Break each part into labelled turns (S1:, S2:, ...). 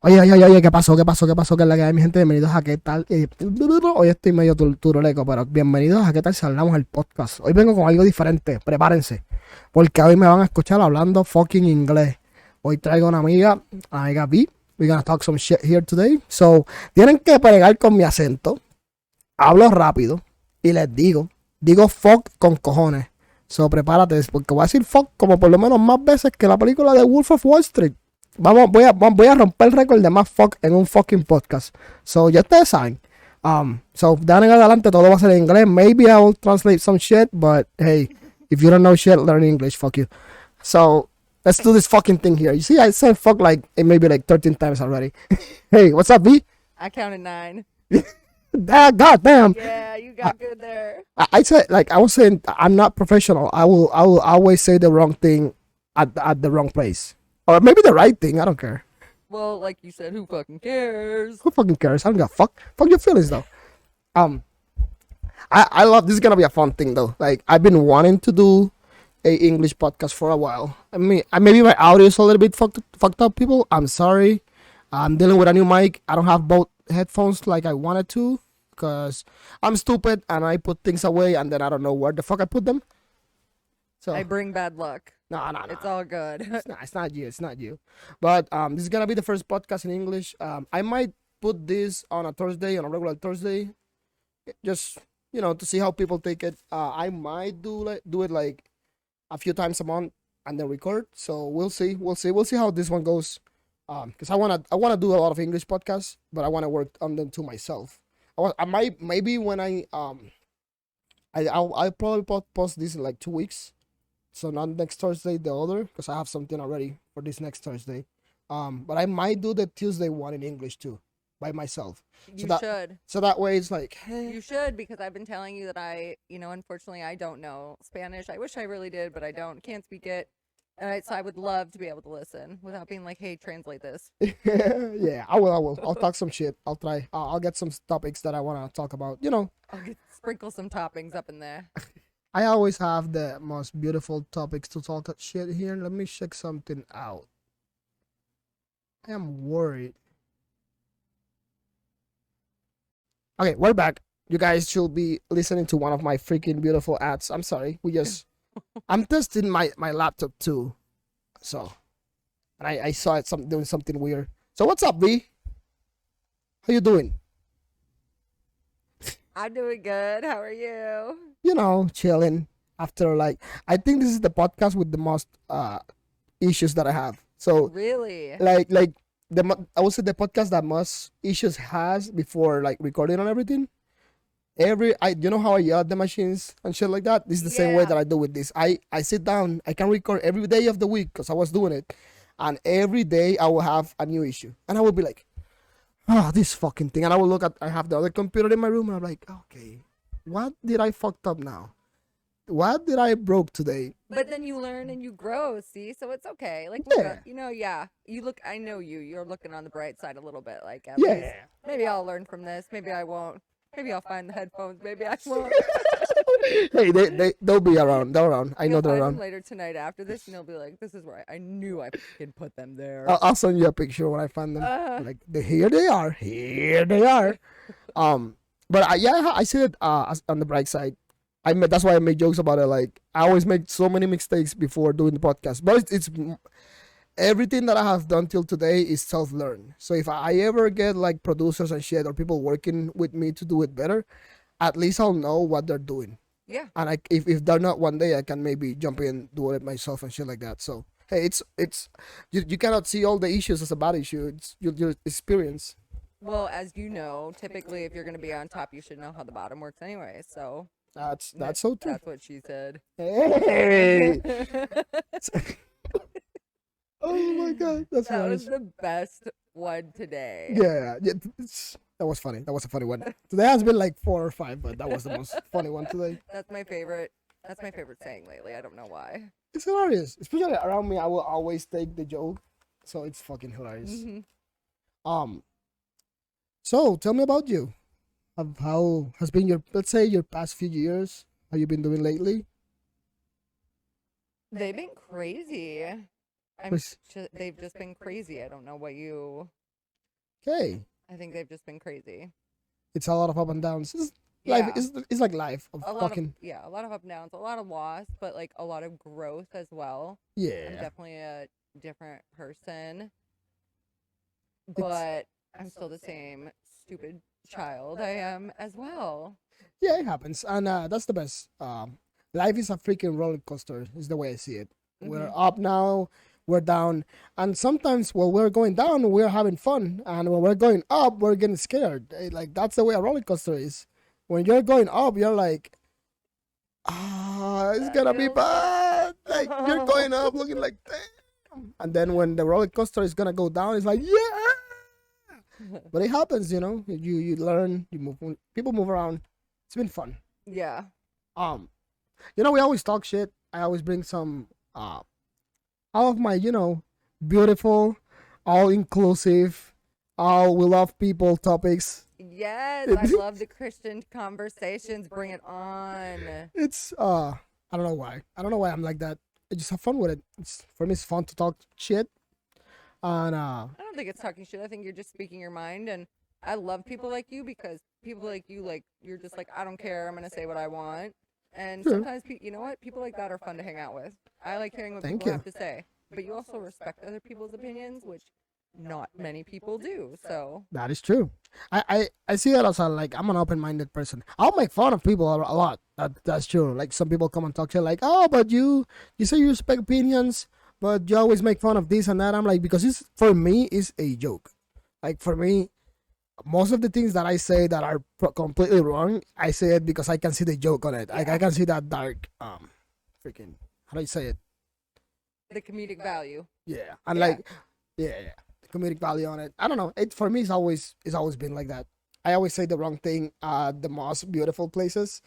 S1: Oye, ¿qué pasó? ¿Qué es la que hay, mi gente? Bienvenidos a ¿Qué tal? Hoy estoy medio turuleco, pero bienvenidos a ¿Qué tal si hablamos el podcast? Hoy vengo con algo diferente, prepárense, porque hoy me van a escuchar hablando fucking inglés. Hoy traigo una amiga B. We're gonna talk some shit here today. So, tienen que pegar con mi acento. Hablo rápido y les digo fuck con cojones. So, prepárate, porque voy a decir fuck como por lo menos más veces que la película de Wolf of Wall Street. Voy a romper el récord de más fuck en un fucking podcast. So, ya ustedes saben. So, de ahora en adelante todo va a ser en inglés. Maybe I will translate some shit, but hey, if you don't know shit, learn English. Fuck you. So, let's do this fucking thing here. You see, I said fuck like maybe like 13 times already. Hey, what's up, B?
S2: I counted 9.
S1: God damn.
S2: Yeah, you got good there.
S1: I said, like I was saying, I'm not professional. I will always say the wrong thing at the wrong place, or maybe the right thing. I don't care.
S2: Well, like you said, who fucking cares?
S1: Who fucking cares? I don't give a fuck. Fuck your feelings though. Um, I love this. Is gonna be a fun thing though. Like I've been wanting to do a English podcast for a while. I mean, maybe my audio is a little bit fucked up. People, I'm sorry. I'm dealing with a new mic. I don't have both headphones like I wanted to because I'm stupid and I put things away and then I don't know where the fuck I put them. So
S2: I bring bad luck.
S1: no.
S2: It's all good.
S1: It's not you. It's not you. But this is gonna be the first podcast in English. I might put this on a Thursday, on a regular Thursday, just to see how people take it. I might do it like a few times a month and then record. So we'll see. We'll see how this one goes. Because I wanna do a lot of English podcasts, but I wanna work on them to myself. I might maybe when I'll probably post this in like 2 weeks. So not next Thursday, the other, because I have something already for this next Thursday. But I might do the Tuesday one in English too, by myself.
S2: You should.
S1: So that way it's like,
S2: You should, because I've been telling you that unfortunately I don't know Spanish. I wish I really did, but I don't. Can't speak it. So I would love to be able to listen without being like, hey, translate this.
S1: yeah, I will. I'll talk some shit. I'll try. I'll get some topics that I want to talk about.
S2: I'll sprinkle some toppings up in there.
S1: I always have the most beautiful topics to talk shit here. Let me check something out. I am worried. Okay, we're back. You guys should be listening to one of my freaking beautiful ads. I'm sorry. I'm testing my laptop too. So, and I saw it doing something weird. So what's up, B? How you doing?
S2: I'm doing good. How are you?
S1: Chilling. After I think this is the podcast with the most issues that I have. So
S2: Really?
S1: like I would say the podcast that most issues has before like recording and everything. You know how I yell at the machines and shit like that. This is the same way
S2: Yeah.
S1: that I do with this. I sit down. I can record every day of the week because I was doing it, and every day I will have a new issue, and I will be like, this fucking thing, and I will look at. I have the other computer in my room, and I'm like, okay, what did I fucked up now? What did I broke today?
S2: But then you learn and you grow, see? So it's okay. Like,
S1: Yeah.
S2: I know you're looking on the bright side a little bit. Like, at
S1: Yeah.
S2: least, maybe I'll learn from this. Maybe I won't. Maybe I'll find the headphones. Maybe I won't.
S1: Hey, they'll be around. They're around. I know
S2: You'll
S1: they're
S2: find them
S1: around.
S2: later tonight after this, and you'll be like, this is where I knew I can put them there.
S1: I'll send you a picture when I find them. Like here they are. Here they are. But I said on the bright side. That's why I made jokes about it. Like I always make so many mistakes before doing the podcast, but it's everything that I have done till today is self-learned. So if I ever get like producers and shit or people working with me to do it better, at least I'll know what they're doing.
S2: Yeah.
S1: And if they're not, one day I can maybe jump in, do it myself and shit like that. So hey, it's you cannot see all the issues as a bad issue. It's your experience.
S2: Well, as you know, typically if you're going to be on top, you should know how the bottom works anyway. So
S1: That's so true.
S2: that's what she said.
S1: Hey. Oh my god, that's
S2: That
S1: hilarious.
S2: was the best one today.
S1: Yeah, that was funny. That was a funny one. Today has been like 4 or 5, but that was the most funny one today.
S2: That's my favorite. That's my favorite saying lately. I don't know why.
S1: It's hilarious, especially around me. I will always take the joke, so it's fucking hilarious. So tell me about you. How has been let's say your past few years? How you been doing lately?
S2: They've been crazy.
S1: Was-
S2: They've just been crazy. I don't know what you
S1: Okay.
S2: I think they've just been crazy.
S1: It's a lot of up and downs.
S2: Yeah.
S1: Life is like life of
S2: A lot
S1: fucking
S2: a lot of up and downs, a lot of loss, but like a lot of growth as well. I'm
S1: yeah.
S2: definitely a different person,
S1: It's
S2: but I'm still the same stupid child I am as well.
S1: yeah, it happens, and that's the best. Life is a freaking roller coaster. Is the way I see it. We're
S2: Hmm.
S1: up now, we're down, and sometimes when we're going down, we're having fun, and when we're going up, we're getting scared. Like that's the way a roller coaster is. When you're going up, you're like, it's
S2: That
S1: gonna be
S2: feels good.
S1: bad. Like you're going up, looking like damn, and then when the roller coaster is gonna go down, it's like yeah. But it happens, you know. You learn, you move, people move around. It's been fun.
S2: Yeah.
S1: Um, we always talk shit. I always bring some all of my, beautiful, all inclusive, all we love people topics.
S2: Yes, I love the Christian conversations. Bring it on.
S1: It's I don't know why. I don't know why I'm like that. I just have fun with it. It's for me it's fun to talk shit. And
S2: I don't think it's talking shit. I think you're just speaking your mind, and I love people like you because people like you, like you're just like I don't care. I'm gonna say what I want. And
S1: sure.
S2: sometimes, you know what? People like that are fun to hang out with. I like hearing what
S1: Thank
S2: people
S1: you.
S2: have to say, but you also respect other people's opinions, which not many people do. So
S1: That is true. I see that as like I'm an open minded person. I'll make fun of people a lot. That's true. Like some people come and talk shit like, oh, but you say you respect opinions, but you always make fun of this and that. I'm like, because it's for me it's a joke. Like for me, most of the things that I say that are completely wrong, I say it because I can see the joke on it. Like I
S2: Yeah.
S1: can see that dark freaking how do you say it?
S2: the comedic value.
S1: Yeah. And
S2: Yeah.
S1: like yeah. The comedic value on it. I don't know. It for me it's always been like that. I always say the wrong thing at the most beautiful places.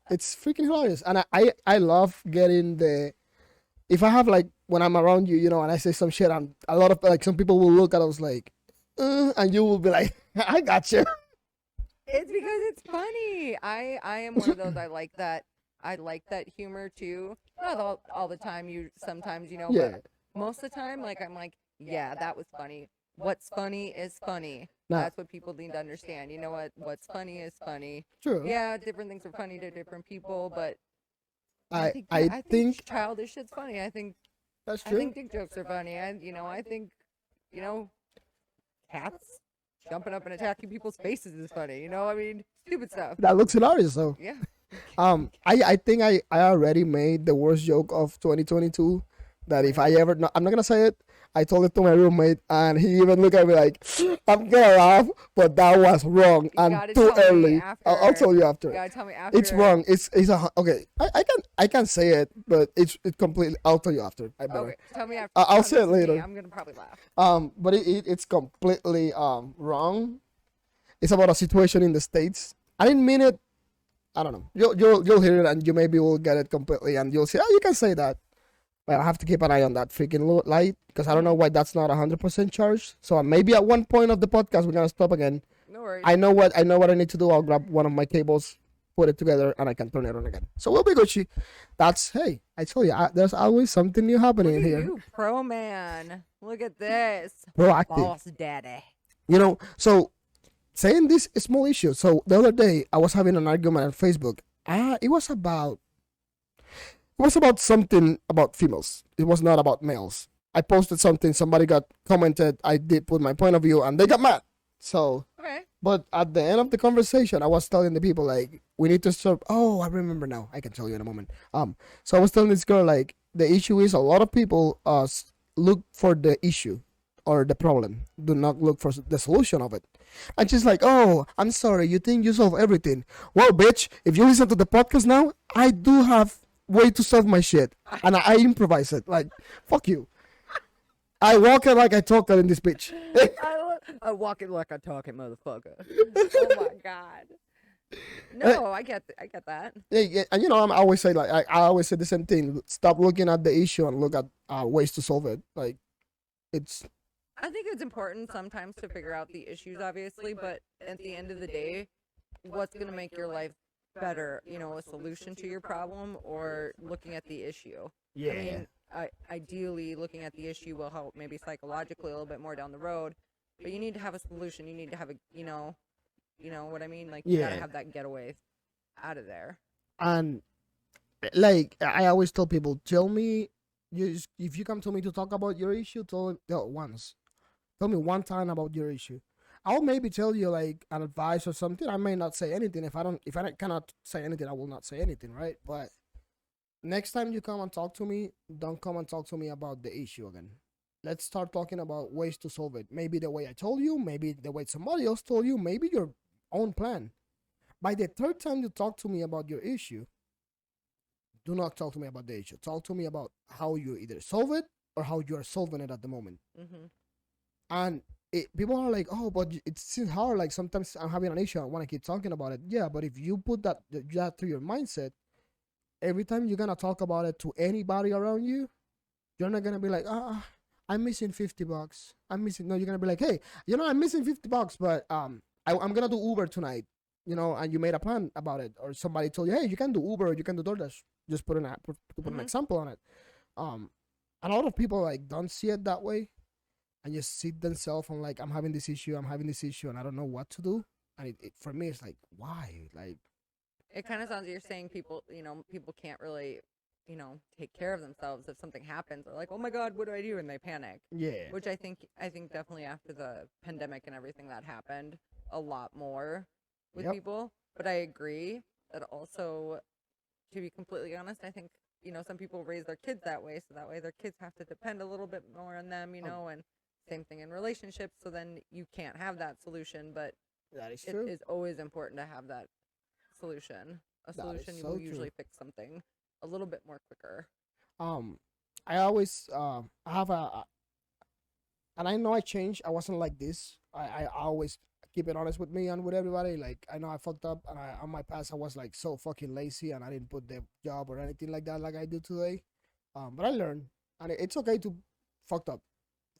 S1: It's freaking hilarious. And I love getting the if I have like when I'm around you, and I say some shit and a lot of like some people will look at us like and you will be like, I got you.
S2: It's because it's funny. I am one of those. I like that. I like that humor too. Not all the time. You sometimes
S1: Yeah.
S2: but most of the time, like I'm like, yeah, that was funny. What's funny is funny.
S1: Nah,
S2: That's what people need to understand. You know what? What's funny is funny.
S1: true.
S2: Yeah, different things are funny to different people, but
S1: I
S2: I
S1: I
S2: think
S1: think
S2: childish shit's funny.
S1: that's
S2: I
S1: true.
S2: think dick jokes are funny. I think you know cats jumping up and attacking people's faces is funny. I mean, stupid stuff.
S1: That looks hilarious though.
S2: Yeah.
S1: I think I already made the worst joke of 2022. That if I ever, no, I'm not gonna say it. I told it to my roommate, and he even looked at me like, "I'm gonna laugh, but that was wrong
S2: You
S1: and
S2: gotta
S1: too
S2: tell me
S1: early." I'll
S2: after.
S1: tell you
S2: You
S1: after.
S2: gotta tell me after.
S1: It's wrong. It's okay. I can say it, but it's completely. I'll tell you after. I better.
S2: Okay, tell me after.
S1: I'll
S2: No,
S1: say
S2: this
S1: it
S2: is me.
S1: later.
S2: I'm gonna probably laugh.
S1: But it's completely wrong. It's about a situation in the States. I didn't mean it. I don't know. You'll hear it and you maybe will get it completely and you'll say, oh, you can say that. But I have to keep an eye on that freaking light because I don't know why that's not 100% charged. So maybe at one point of the podcast we're gonna stop again.
S2: No worries.
S1: I know what I need to do. I'll grab one of my cables, put it together, and I can turn it on again. So we'll be Gucci. Hey, I tell you, there's always something new happening
S2: Look at
S1: here.
S2: you, pro man. Look at this.
S1: Proactive.
S2: Boss daddy.
S1: So saying this small issue. So the other day I was having an argument on Facebook. It was about something about females. It was not about males. I posted something, somebody got commented, I did put my point of view and they got mad. So
S2: Okay.
S1: but at the end of the conversation I was telling the people like we need to start I remember now. I can tell you in a moment. So I was telling this girl like the issue is a lot of people look for the issue or the problem. Do not look for the solution of it. And she's like, oh, I'm sorry, you think you solve everything. Well, bitch, if you listen to the podcast now, I do have way to solve my shit. And I improvise it. Like, fuck you. I walk it like I talk it in this bitch.
S2: I walk it like I talk it, motherfucker. Oh my god. No, I get that.
S1: Yeah, and I always say like I always say the same thing. Stop looking at the issue and look at ways to solve it. Like, it's
S2: I think it's important sometimes to figure out the issues, obviously, but at the end of the day, what's going to make your life better? A solution to your problem or looking at the issue?
S1: yeah.
S2: I mean, ideally, looking at the issue will help maybe psychologically a little bit more down the road, but you need to have a solution. You need to have a, you know what I mean? Like, you gotta have that getaway out of there.
S1: And like I always tell people, tell me, if you come to me to talk about your issue, tell me one time about your issue. I'll maybe tell you like an advice or something. I may not say anything. If I cannot say anything, I will not say anything, right? But next time you come and talk to me, don't come and talk to me about the issue again. Let's start talking about ways to solve it. Maybe the way I told you, maybe the way somebody else told you, maybe your own plan. By the third time you talk to me about your issue, do not talk to me about the issue. Talk to me about how you either solve it or how you are solving it at the moment.
S2: Mm-hmm.
S1: And people are like, oh, but it seems hard. Like sometimes I'm having an issue. I want to keep talking about it. Yeah, but if you put that through your mindset, every time you're gonna talk about it to anybody around you, you're not gonna be like, I'm missing $50. I'm missing. No, you're gonna be like, hey, I'm missing $50, but I'm gonna do Uber tonight. And you made a plan about it, or somebody told you, hey, you can do Uber, or you can do DoorDash. Just put an example on it. A lot of people like don't see it that way, and just sit themselves on like, I'm having this issue, and I don't know what to do. And it for me, it's like, why? Like,
S2: it kind of sounds like you're saying people can't really, take care of themselves if something happens. They're like, oh my God, what do I do? And they panic.
S1: Yeah.
S2: Which I think definitely after the pandemic and everything that happened, a lot more with people. But I agree that also, to be completely honest, I think, some people raise their kids that way. So that way their kids have to depend a little bit more on them, and same thing in relationships. So then you can't have that solution. But
S1: that is true.
S2: It is always important to have that solution. A solution will usually fix something a little bit more quicker.
S1: I always I have and I know I changed. I wasn't like this. I always keep it honest with me and with everybody. Like, I know I fucked up, and on my past I was like so fucking lazy, and I didn't put the job or anything like that like I do today. But I learned, and it's okay to fucked up.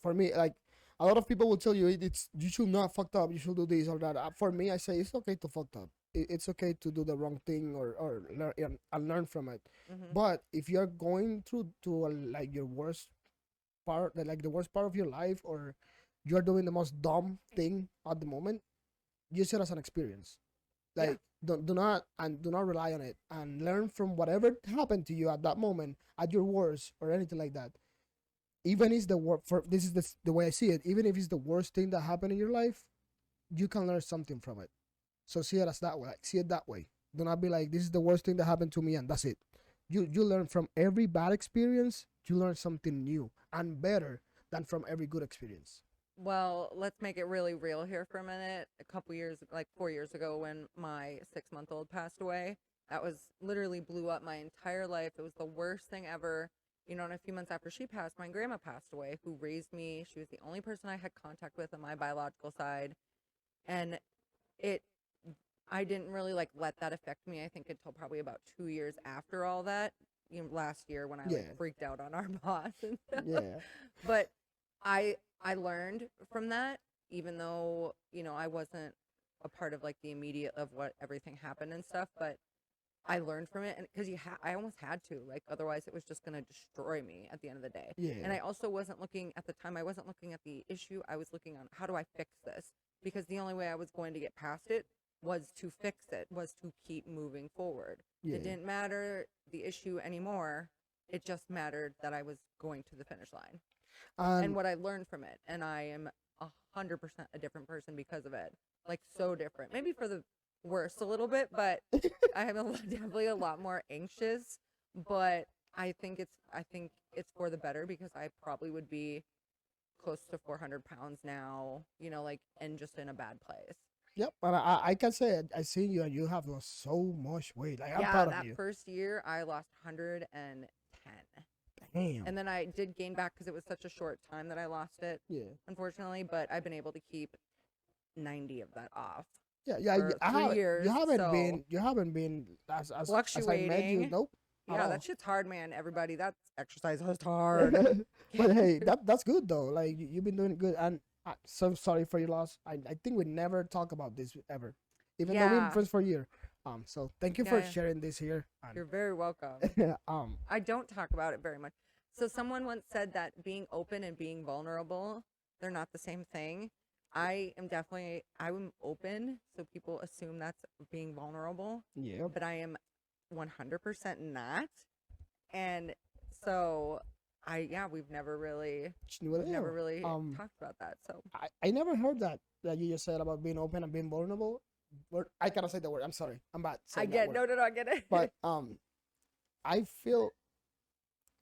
S1: For me, like, a lot of people will tell you it's you should not fucked up. You should do this or that. For me, I say it's okay to fucked up. It's okay to do the wrong thing or learn and learn from it.
S2: Mm-hmm.
S1: But if you're going through to like your worst part, like the worst part of your life, or you're doing the most dumb thing at the moment, use it as an experience. Like, do not rely on it, and learn from whatever happened to you at that moment, at your worst or anything like that. Even if this is the way I see it. Even if it's the worst thing that happened in your life, you can learn something from it. So see it as that way. Like, see it that way. Do not be like, this is the worst thing that happened to me and that's it. You learn from every bad experience. You learn something new and better than from every good experience.
S2: Well, let's make it really real here for a minute. A couple years, like 4 years ago, when my 6-month-old passed away, that was literally blew up my entire life. It was the worst thing ever. And a few months after she passed, my grandma passed away, who raised me. She was the only person I had contact with on my biological side. And I didn't really like let that affect me, I think, until probably about 2 years after all that. Last year when I like freaked out on our boss and stuff.
S1: Yeah.
S2: But I learned from that, even though, I wasn't a part of like the immediate of what everything happened and stuff, but I learned from it, and because I almost had to, like, otherwise it was just going to destroy me at the end of the day.
S1: Yeah.
S2: And I also wasn't looking at the time, I wasn't looking at the issue. I was looking on how do I fix this? Because the only way I was going to get past it was to fix it, was to keep moving forward.
S1: Yeah.
S2: It didn't matter the issue anymore. It just mattered that I was going to the finish line. And what I learned from it. And I am 100% a different person because of it. Like, so different. Maybe for the worse a little bit, but I am definitely a lot more anxious. But I think it's for the better, because I probably would be close to 400 pounds now, and just in a bad place.
S1: Yep, and I can say it. I seen you, and you have lost so much weight. Like, I'm proud of you.
S2: That first year I lost 110.
S1: Damn.
S2: And then I did gain back because it was such a short time that I lost it.
S1: Yeah.
S2: Unfortunately, but I've been able to keep 90 of that off.
S1: Yeah.
S2: For 3 years.
S1: You haven't been as
S2: fluctuating.
S1: I met you. Nope.
S2: Yeah, that shit's hard, man. Everybody, that exercise is hard.
S1: But hey, that's good though. Like, you've been doing good, and I'm so sorry for your loss. I think we never talk about this ever, even though we've been friends for a year. So thank you for sharing this here.
S2: You're very welcome. I don't talk about it very much. So someone once said that being open and being vulnerable, they're not the same thing. I'm open, so people assume that's being vulnerable,
S1: Yeah.
S2: but I am 100% not. And so we've never really talked about that. So
S1: I never heard that you just said about being open and being vulnerable. I cannot say the word. I'm sorry. I'm bad.
S2: I get no, I get it.
S1: But I feel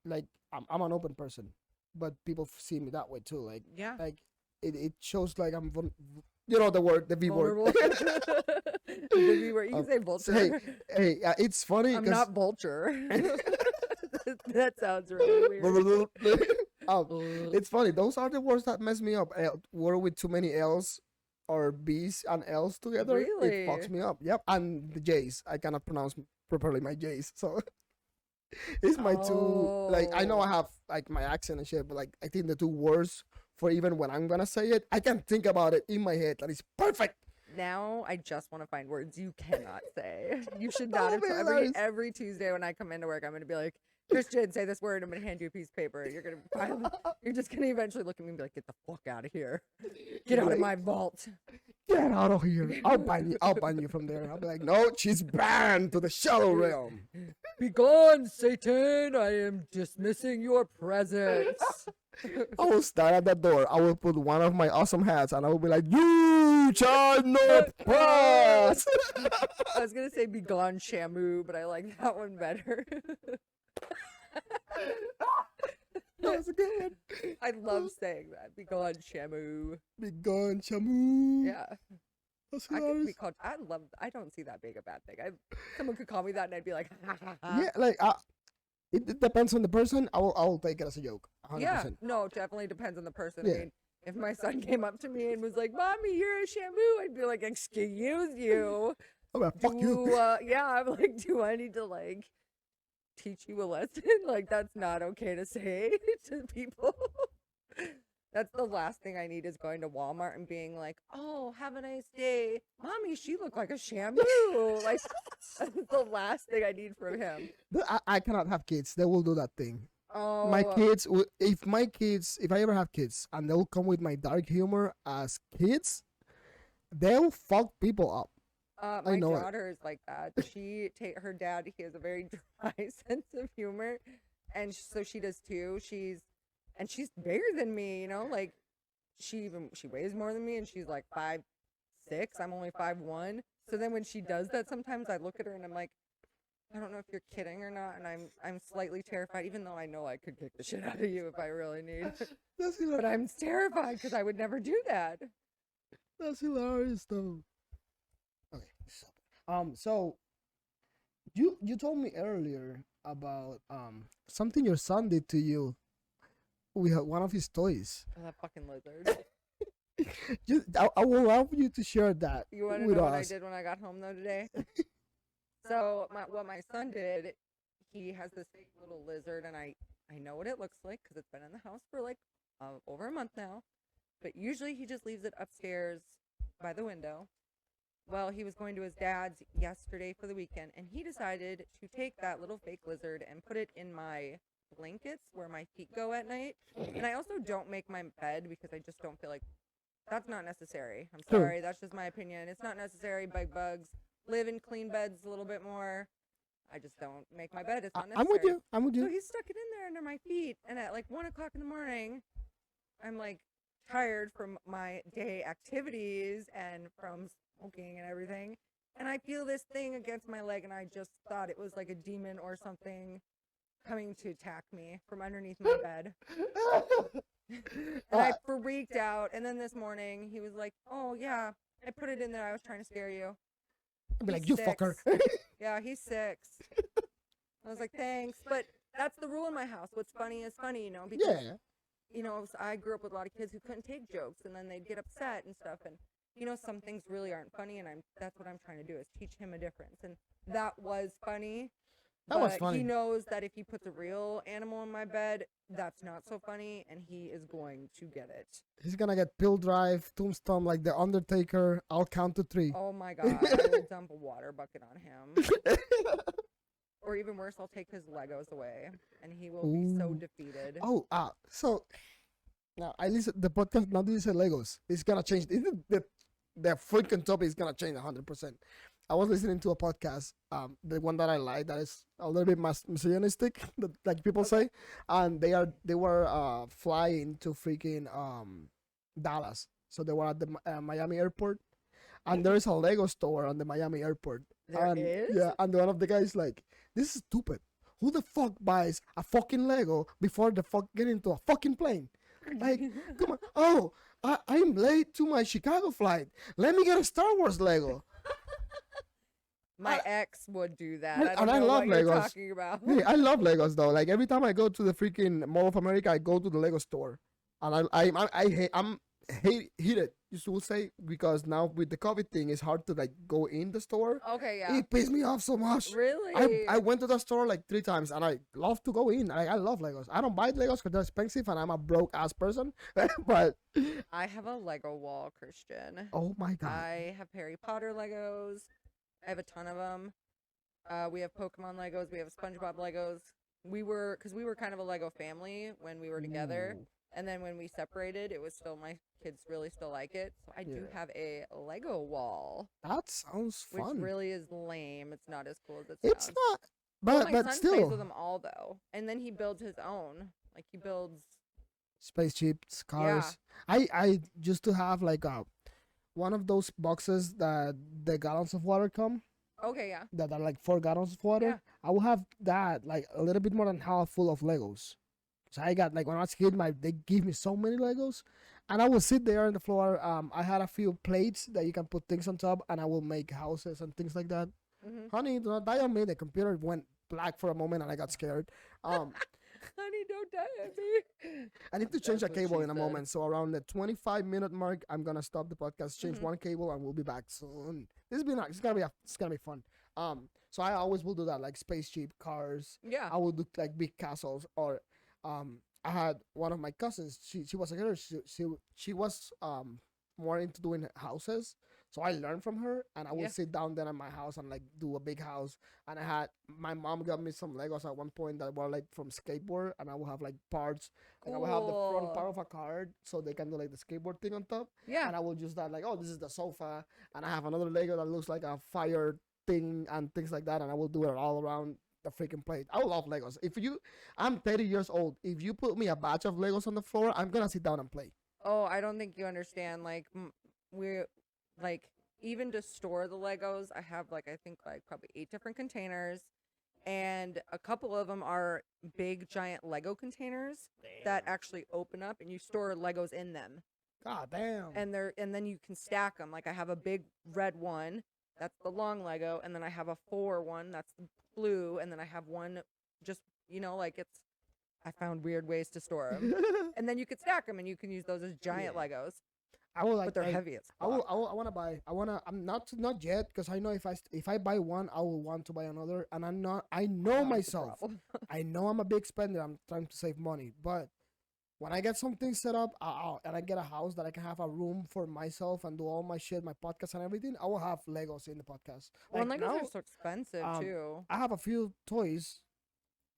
S1: like I'm an open person, but people see me that way too. Like like it shows like I'm the word, the V word.
S2: The V word. You can say vulture.
S1: Hey, it's funny.
S2: I'm not vulture. That sounds really weird.
S1: It's funny. Those are the words that mess me up. Word with too many L's or B's and L's together.
S2: Really?
S1: It fucks me up. Yep. And the J's. I cannot pronounce properly my J's. So it's my two. Like, I know I have like my accent and shit, but like I think the two words for even when I'm gonna say it, I can think about it in my head. That is perfect.
S2: Now I just want to find words you cannot say. You should not have every Tuesday when I come into work, I'm gonna be like, Christian, say this word. I'm gonna hand you a piece of paper. You're just gonna eventually look at me and be like, get the fuck out of here. Get out of my vault.
S1: Get out of here. I'll ban you from there. I'll be like, no, she's banned to the shadow realm.
S2: Be gone, Satan. I am dismissing your presence.
S1: I will stand at that door. I will put one of my awesome hats and I will be like, you shall not pass.
S2: I was gonna say be gone, Shamu, but I like that one better.
S1: That was a good one.
S2: I love saying that. Be gone, Shamu.
S1: Be gone, Shamu.
S2: Yeah. I could be called. I don't see that being a bad thing. Someone could call me that, and I'd be like, ha, ha, ha.
S1: Yeah, like it depends on the person. I will take it as a joke. 100%.
S2: Yeah, no, it definitely depends on the person.
S1: Yeah.
S2: I mean, if my son came up to me and was like, "Mommy, you're a Shamu," I'd be like, "Excuse you."
S1: I'm like, fuck you.
S2: Yeah, I'm like, do I need to like teach you a lesson? Like, that's not okay to say to people. That's the last thing I need is going to Walmart and being like, "Oh, have a nice day, Mommy. She looked like a Shamu." Like, that's the last thing I need from him.
S1: I cannot have kids. They will do that thing.
S2: Oh,
S1: My kids, if I ever have kids and they'll come with my dark humor as kids, they'll fuck people up.
S2: My daughter is like that. Her dad, he has a very dry sense of humor, and so she does too. She's bigger than me, like she weighs more than me, and she's like 5'6". I'm only 5'1". So then when she does that, sometimes I look at her and I'm like, I don't know if you're kidding or not, and I'm slightly terrified, even though I know I could kick the shit out of you if I really need. But I'm terrified because I would never do that.
S1: That's hilarious, though. Okay, so you told me earlier about something your son did to you with one of his toys.
S2: Oh, that fucking lizard.
S1: I will allow you to share that.
S2: You want to know what I did when I got home though today? So what my son did, he has this fake little lizard, and I know what it looks like because it's been in the house for like over a month now. But usually he just leaves it upstairs by the window. Well, he was going to his dad's yesterday for the weekend, and he decided to take that little fake lizard and put it in my blankets where my feet go at night. And I also don't make my bed because I just don't feel like that's not necessary. I'm sorry, that's just my opinion. It's not necessary. Bug bugs. Live in clean beds a little bit more. I just don't make my bed. It's not necessary.
S1: I'm with you.
S2: So he stuck it in there under my feet, and at like 1 o'clock in the morning, I'm like tired from my day activities and from smoking and everything, and I feel this thing against my leg, and I just thought it was like a demon or something coming to attack me from underneath my bed. And I freaked out, and then this morning he was like, "Oh yeah, I put it in there. I was trying to scare you."
S1: I'd be like, "You fucker."
S2: Yeah, he's 6. I was like, "Thanks," but that's the rule in my house. What's funny is funny, because I grew up with a lot of kids who couldn't take jokes, and then they'd get upset and stuff, and some things really aren't funny, and that's what I'm trying to do is teach him a difference. And that was funny. He knows that if he puts a real animal in my bed, that's not so funny, and he is going to get it.
S1: He's gonna get pill drive, tombstone like the Undertaker. I'll count to 3.
S2: Oh my god, I will dump a water bucket on him. Or even worse, I'll take his Legos away, and he will be so defeated.
S1: So Now, I listen the podcast. Now this is Legos. It's gonna change. The freaking topic is gonna change 100%. I was listening to a podcast, the one that I like, that is a little bit misogynistic, like people say, and they were flying to freaking Dallas, so they were at the Miami airport, and there is a Lego store on the Miami airport.
S2: There
S1: and,
S2: is?
S1: Yeah, and one of the guys like, this is stupid. Who the fuck buys a fucking Lego before the fuck get into a fucking plane? Like, come on. Oh, I'm late to my Chicago flight. Let me get a Star Wars Lego.
S2: My ex would do that.
S1: And
S2: I don't
S1: I
S2: know
S1: love
S2: what you're
S1: Legos.
S2: talking about.
S1: Hey, I love Legos though. Like every time I go to the freaking Mall of America, I go to the Lego store, and hate it. You should say, because now with the COVID thing, it's hard to like go in the store.
S2: Okay, yeah.
S1: It pisses me off so much.
S2: Really?
S1: I went to the store like 3 times, and I love to go in. I love Legos. I don't buy Legos because they're expensive, and I'm a broke ass person. But
S2: I have a Lego wall, Christian.
S1: oh my god,
S2: I have Harry Potter Legos. I have a ton of them. We have Pokemon Legos. We have SpongeBob Legos. We were kind of a Lego family when we were together.
S1: Ooh.
S2: And then when we separated, it was still, my kids really still like it. So I do
S1: Yeah.
S2: have a Lego wall,
S1: that sounds
S2: which
S1: fun.
S2: really is lame. It's not as cool as it
S1: It's
S2: sounds.
S1: not,
S2: Well,
S1: but
S2: my son plays
S1: still,
S2: with them all though, and then he builds his own. Like he builds.
S1: spaceships, cars. I used to have like one of those boxes that the gallons of water come,
S2: Okay, yeah.
S1: that are like 4 gallons of water.
S2: Yeah.
S1: I will have that like a little bit more than half full of Legos. So I got, like, when I was a kid, they give me so many Legos, and I will sit there on the floor. I had a few plates that you can put things on top, and I will make houses and things like that. Honey, do not die on me. The computer went black for a moment, and I got scared.
S2: Honey, don't die at me.
S1: I need to change a
S2: That's what
S1: cable
S2: she
S1: in a
S2: said.
S1: moment. So around the 25-minute mark, I'm gonna stop the podcast, change one cable, and we'll be back soon. It's gonna be fun. So I always will do that, like spaceship, cars.
S2: Yeah.
S1: I will do like big castles, or I had one of my cousins. She was a girl. She was more into doing houses. So I learned from her, and I would
S2: Yeah.
S1: sit down there in my house and like do a big house. And I had my mom got me some Legos at one point that were like from skateboard, and I would have like parts. Like I would have the front
S2: Cool.
S1: part of a car, so they can do like the skateboard thing on top.
S2: Yeah.
S1: And I will use that, like, oh, this is the sofa, and I have another Lego that looks like a fire thing and things like that, and I will do it all around the freaking place. I love Legos. I'm 30 years old. If you put me a batch of Legos on the floor, I'm gonna sit down and play.
S2: Oh, I don't think you understand. Like, we're like, even to store the Legos, I have like, I think like probably 8 different containers, and a couple of them are big giant Lego containers that actually open up, and you store Legos in them,
S1: God damn.
S2: and then you can stack them. Like, I have a big red one, that's the long Lego, and then I have a 4 one, that's the blue, and then I have one just, like, I found weird ways to store them. And then you could stack them, and you can use those as giant Legos,
S1: I will, like,
S2: but they're heavy as
S1: I
S2: fuck.
S1: want to buy. I'm not yet, because I know if I buy one, I will want to buy another, and I know
S2: That's the
S1: myself.
S2: problem.
S1: I know I'm a big spender. I'm trying to save money, but when I get something set up, and I get a house that I can have a room for myself and do all my shit, my podcast and everything, I will have Legos in the podcast.
S2: Well, and
S1: Like,
S2: Legos
S1: now,
S2: are so expensive too.
S1: I have a few toys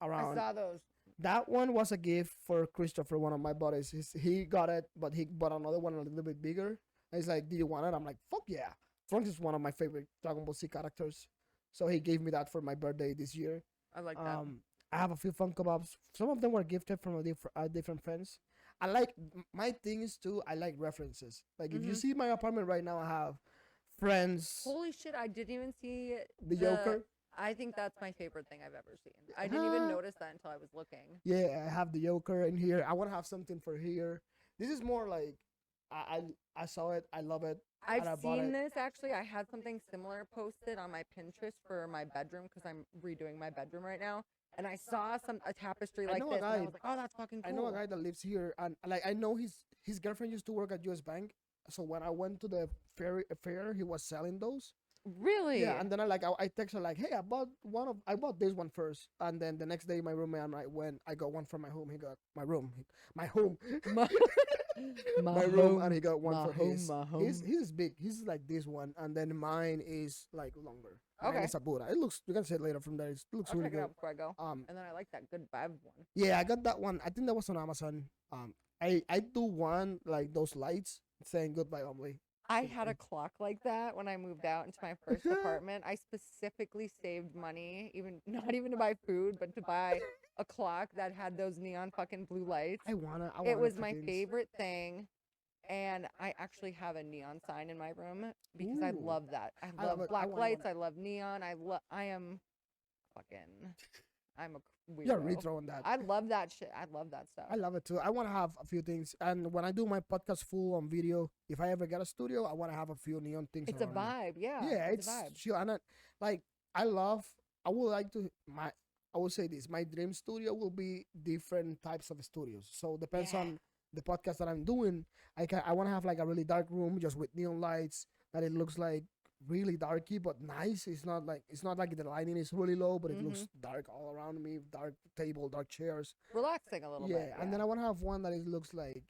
S2: I
S1: around.
S2: saw those.
S1: That one was a gift for Christopher, one of my buddies. He got it, but he bought another one a little bit bigger. And he's like, "Do you want it?" I'm like, "Fuck yeah!" Trunks is one of my favorite Dragon Ball Z characters, so he gave me that for my birthday this year.
S2: I like that.
S1: I have a few Funko Pops. Some of them were gifted from different friends. I like my things too. I like references. Like, if you see my apartment right now, I have Friends,
S2: Holy shit! I didn't even see
S1: the Joker.
S2: I think that's my favorite thing I've ever seen. I didn't even notice that until I was looking.
S1: Yeah, I have the Joker in here. I want to have something for here. This is more like I saw it. I love it. and I
S2: I've
S1: bought
S2: seen
S1: it.
S2: this actually. I had something similar posted on my Pinterest for my bedroom because I'm redoing my bedroom right now. And I saw a tapestry
S1: I
S2: like
S1: know a
S2: this, and I
S1: guy-
S2: was like, "Oh, that's fucking cool."
S1: I know a guy that lives here, and like I know his girlfriend used to work at U.S. Bank. So when I went to the fair, he was selling those.
S2: Really?
S1: Yeah, and then I text her like, "Hey, I bought this one first." And then the next day, my roommate and I got one from my home. He got my room, my home, my room, and he got one for his. His is big. His is like this one, and then mine is like longer. Mine
S2: Okay.
S1: is a Buddha. It looks. You can see it later from there. It looks
S2: I'll
S1: really
S2: check it
S1: good.
S2: out before I go.
S1: Um,
S2: And then I like that good vibe one.
S1: Yeah, I got that one. I think that was on Amazon. I do want like those lights saying goodbye only.
S2: I had a clock like that when I moved out into my first apartment. I specifically saved money, even not even to buy food, but to buy a clock that had those neon fucking blue lights.
S1: I wanna. I
S2: It
S1: wanna
S2: was my
S1: freaking.
S2: favorite thing. And I actually have a neon sign in my room because I
S1: Ooh.
S2: love that. I
S1: I love
S2: love
S1: it. I
S2: black
S1: want
S2: lights.
S1: one.
S2: I love neon. I am fucking, I'm a
S1: You're
S2: weirdo.
S1: retro on that.
S2: I love that shit. I love that
S1: I
S2: stuff.
S1: love it too. I want to have a few things, and when I do my podcast full on video, if I ever get a studio, I want to have a few neon things
S2: It's a
S1: around me.
S2: vibe. Yeah.
S1: Yeah,
S2: It's a
S1: it's
S2: vibe.
S1: sure. And like I love. I would like to my. I would say this. My dream studio will be different types of studios. So depends
S2: Yeah.
S1: on the podcast that I'm doing. I want to have like a really dark room just with neon lights that it looks like really darky but nice. It's not like the lighting is really low, but it looks dark all around me. Dark table, dark chairs.
S2: Relaxing a little bit.
S1: Yeah, and then I want to have one that it looks like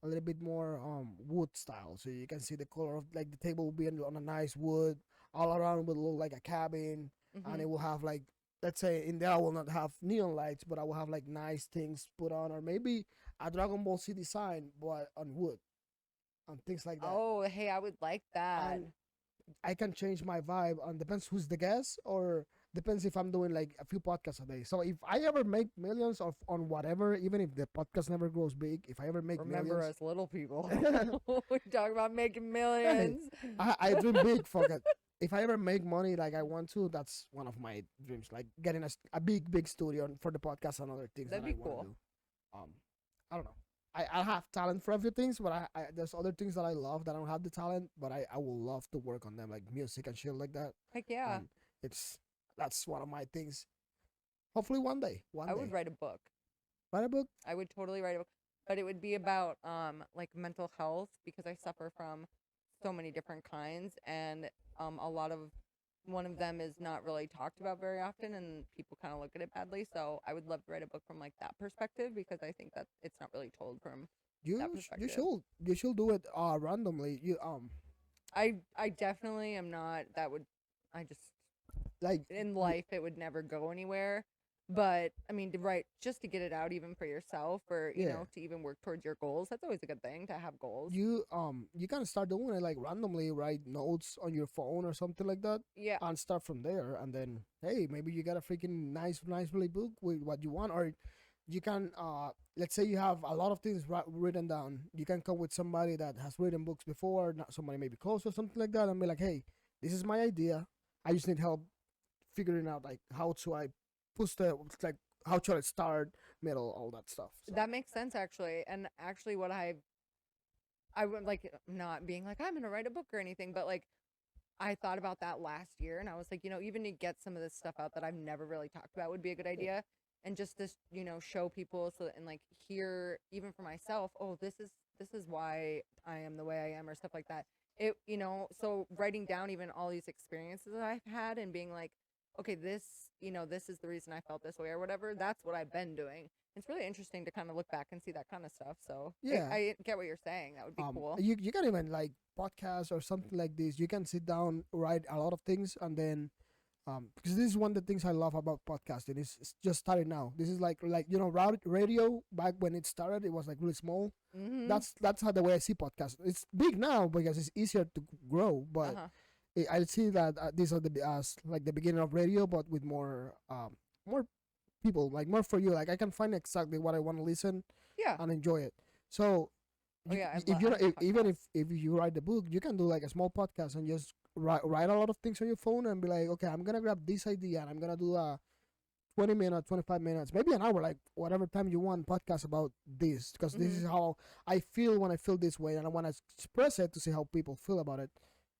S1: a little bit more wood style, so you can see the color of like the table will be on a nice wood. All around will look like a cabin, and it will have like, let's say in there I will not have neon lights, but I will have like nice things put on, or maybe a Dragon Ball Z design but on wood and things like that.
S2: Oh, hey, I would like that.
S1: And I can change my vibe on depends who's the guest, or depends if I'm doing like a few podcasts a day. So if I ever make millions of on whatever, even if the podcast never grows big, if I ever make
S2: Remember
S1: millions,
S2: us little people. We talk about making
S1: hey,
S2: millions.
S1: I dream big. Fuck it. If I ever make money like I want to, that's one of my dreams. Like getting a big studio for the podcast and other things
S2: That'd
S1: that I
S2: be
S1: want to
S2: cool.
S1: do. I don't know. I have talent for a few things, but I there's other things that I love that I don't have the talent, but I will love to work on them, like music and shit like that.
S2: Heck yeah.
S1: And it's that's one of my things. Hopefully one day. One
S2: I
S1: day.
S2: would write a book.
S1: Write a book.
S2: I would totally write a book, but it would be about like mental health because I suffer from so many different kinds, and a lot of one of them is not really talked about very often, and people kind of look at it badly. So I would love to write a book from like that perspective because I think that it's not really told from that
S1: You
S2: perspective.
S1: should do it randomly.
S2: I definitely am not. That would I just
S1: like
S2: in life it would never go anywhere. But I mean, to write just to get it out, even for yourself, or you
S1: Yeah.
S2: know, to even work towards your goals. That's always a good thing to have goals.
S1: you can start doing it like randomly, write notes on your phone or something like that,
S2: Yeah,
S1: and start from there. And then hey, maybe you got a freaking nice really book with what you want, or you can let's say you have a lot of things written down. You can come with somebody that has written books before, not somebody maybe close or something like that, and be like, hey, this is my idea. I just need help figuring out like how to I push the like how should I start, middle, all that stuff. So,
S2: that makes sense actually. And actually, what I would like not being like I'm gonna write a book or anything, but like I thought about that last year, and I was like, you know, even to get some of this stuff out that I've never really talked about would be a good idea. And just to you know show people so and like hear even for myself, oh, this is why I am the way I am or stuff like that. It you know so writing down even all these experiences that I've had and being like, okay, this you know this is the reason I felt this way or whatever. That's what I've been doing. It's really interesting to kind of look back and see that kind of stuff. So
S1: yeah.
S2: I get what you're saying. That would be cool.
S1: You can even like podcast or something like this. You can sit down, write a lot of things, and then because this is one of the things I love about podcasting. It's just started now. This is like you know radio back when it started. It was like really small.
S2: Mm-hmm.
S1: That's how the way I see podcasts. It's big now because it's easier to grow, but I see that these are the like the beginning of radio, but with more people, like more for you. Like I can find exactly what I want to listen
S2: Yeah.
S1: and enjoy it. So
S2: Oh, yeah,
S1: if you
S2: I love
S1: even
S2: podcasts.
S1: if you write the book, you can do like a small podcast and just write a lot of things on your phone and be like, okay, I'm gonna grab this idea and I'm gonna do a 20 minutes, 25 minutes, maybe an hour, like whatever time you want podcast about this, because this is how I feel when I feel this way, and I want to express it to see how people feel about it.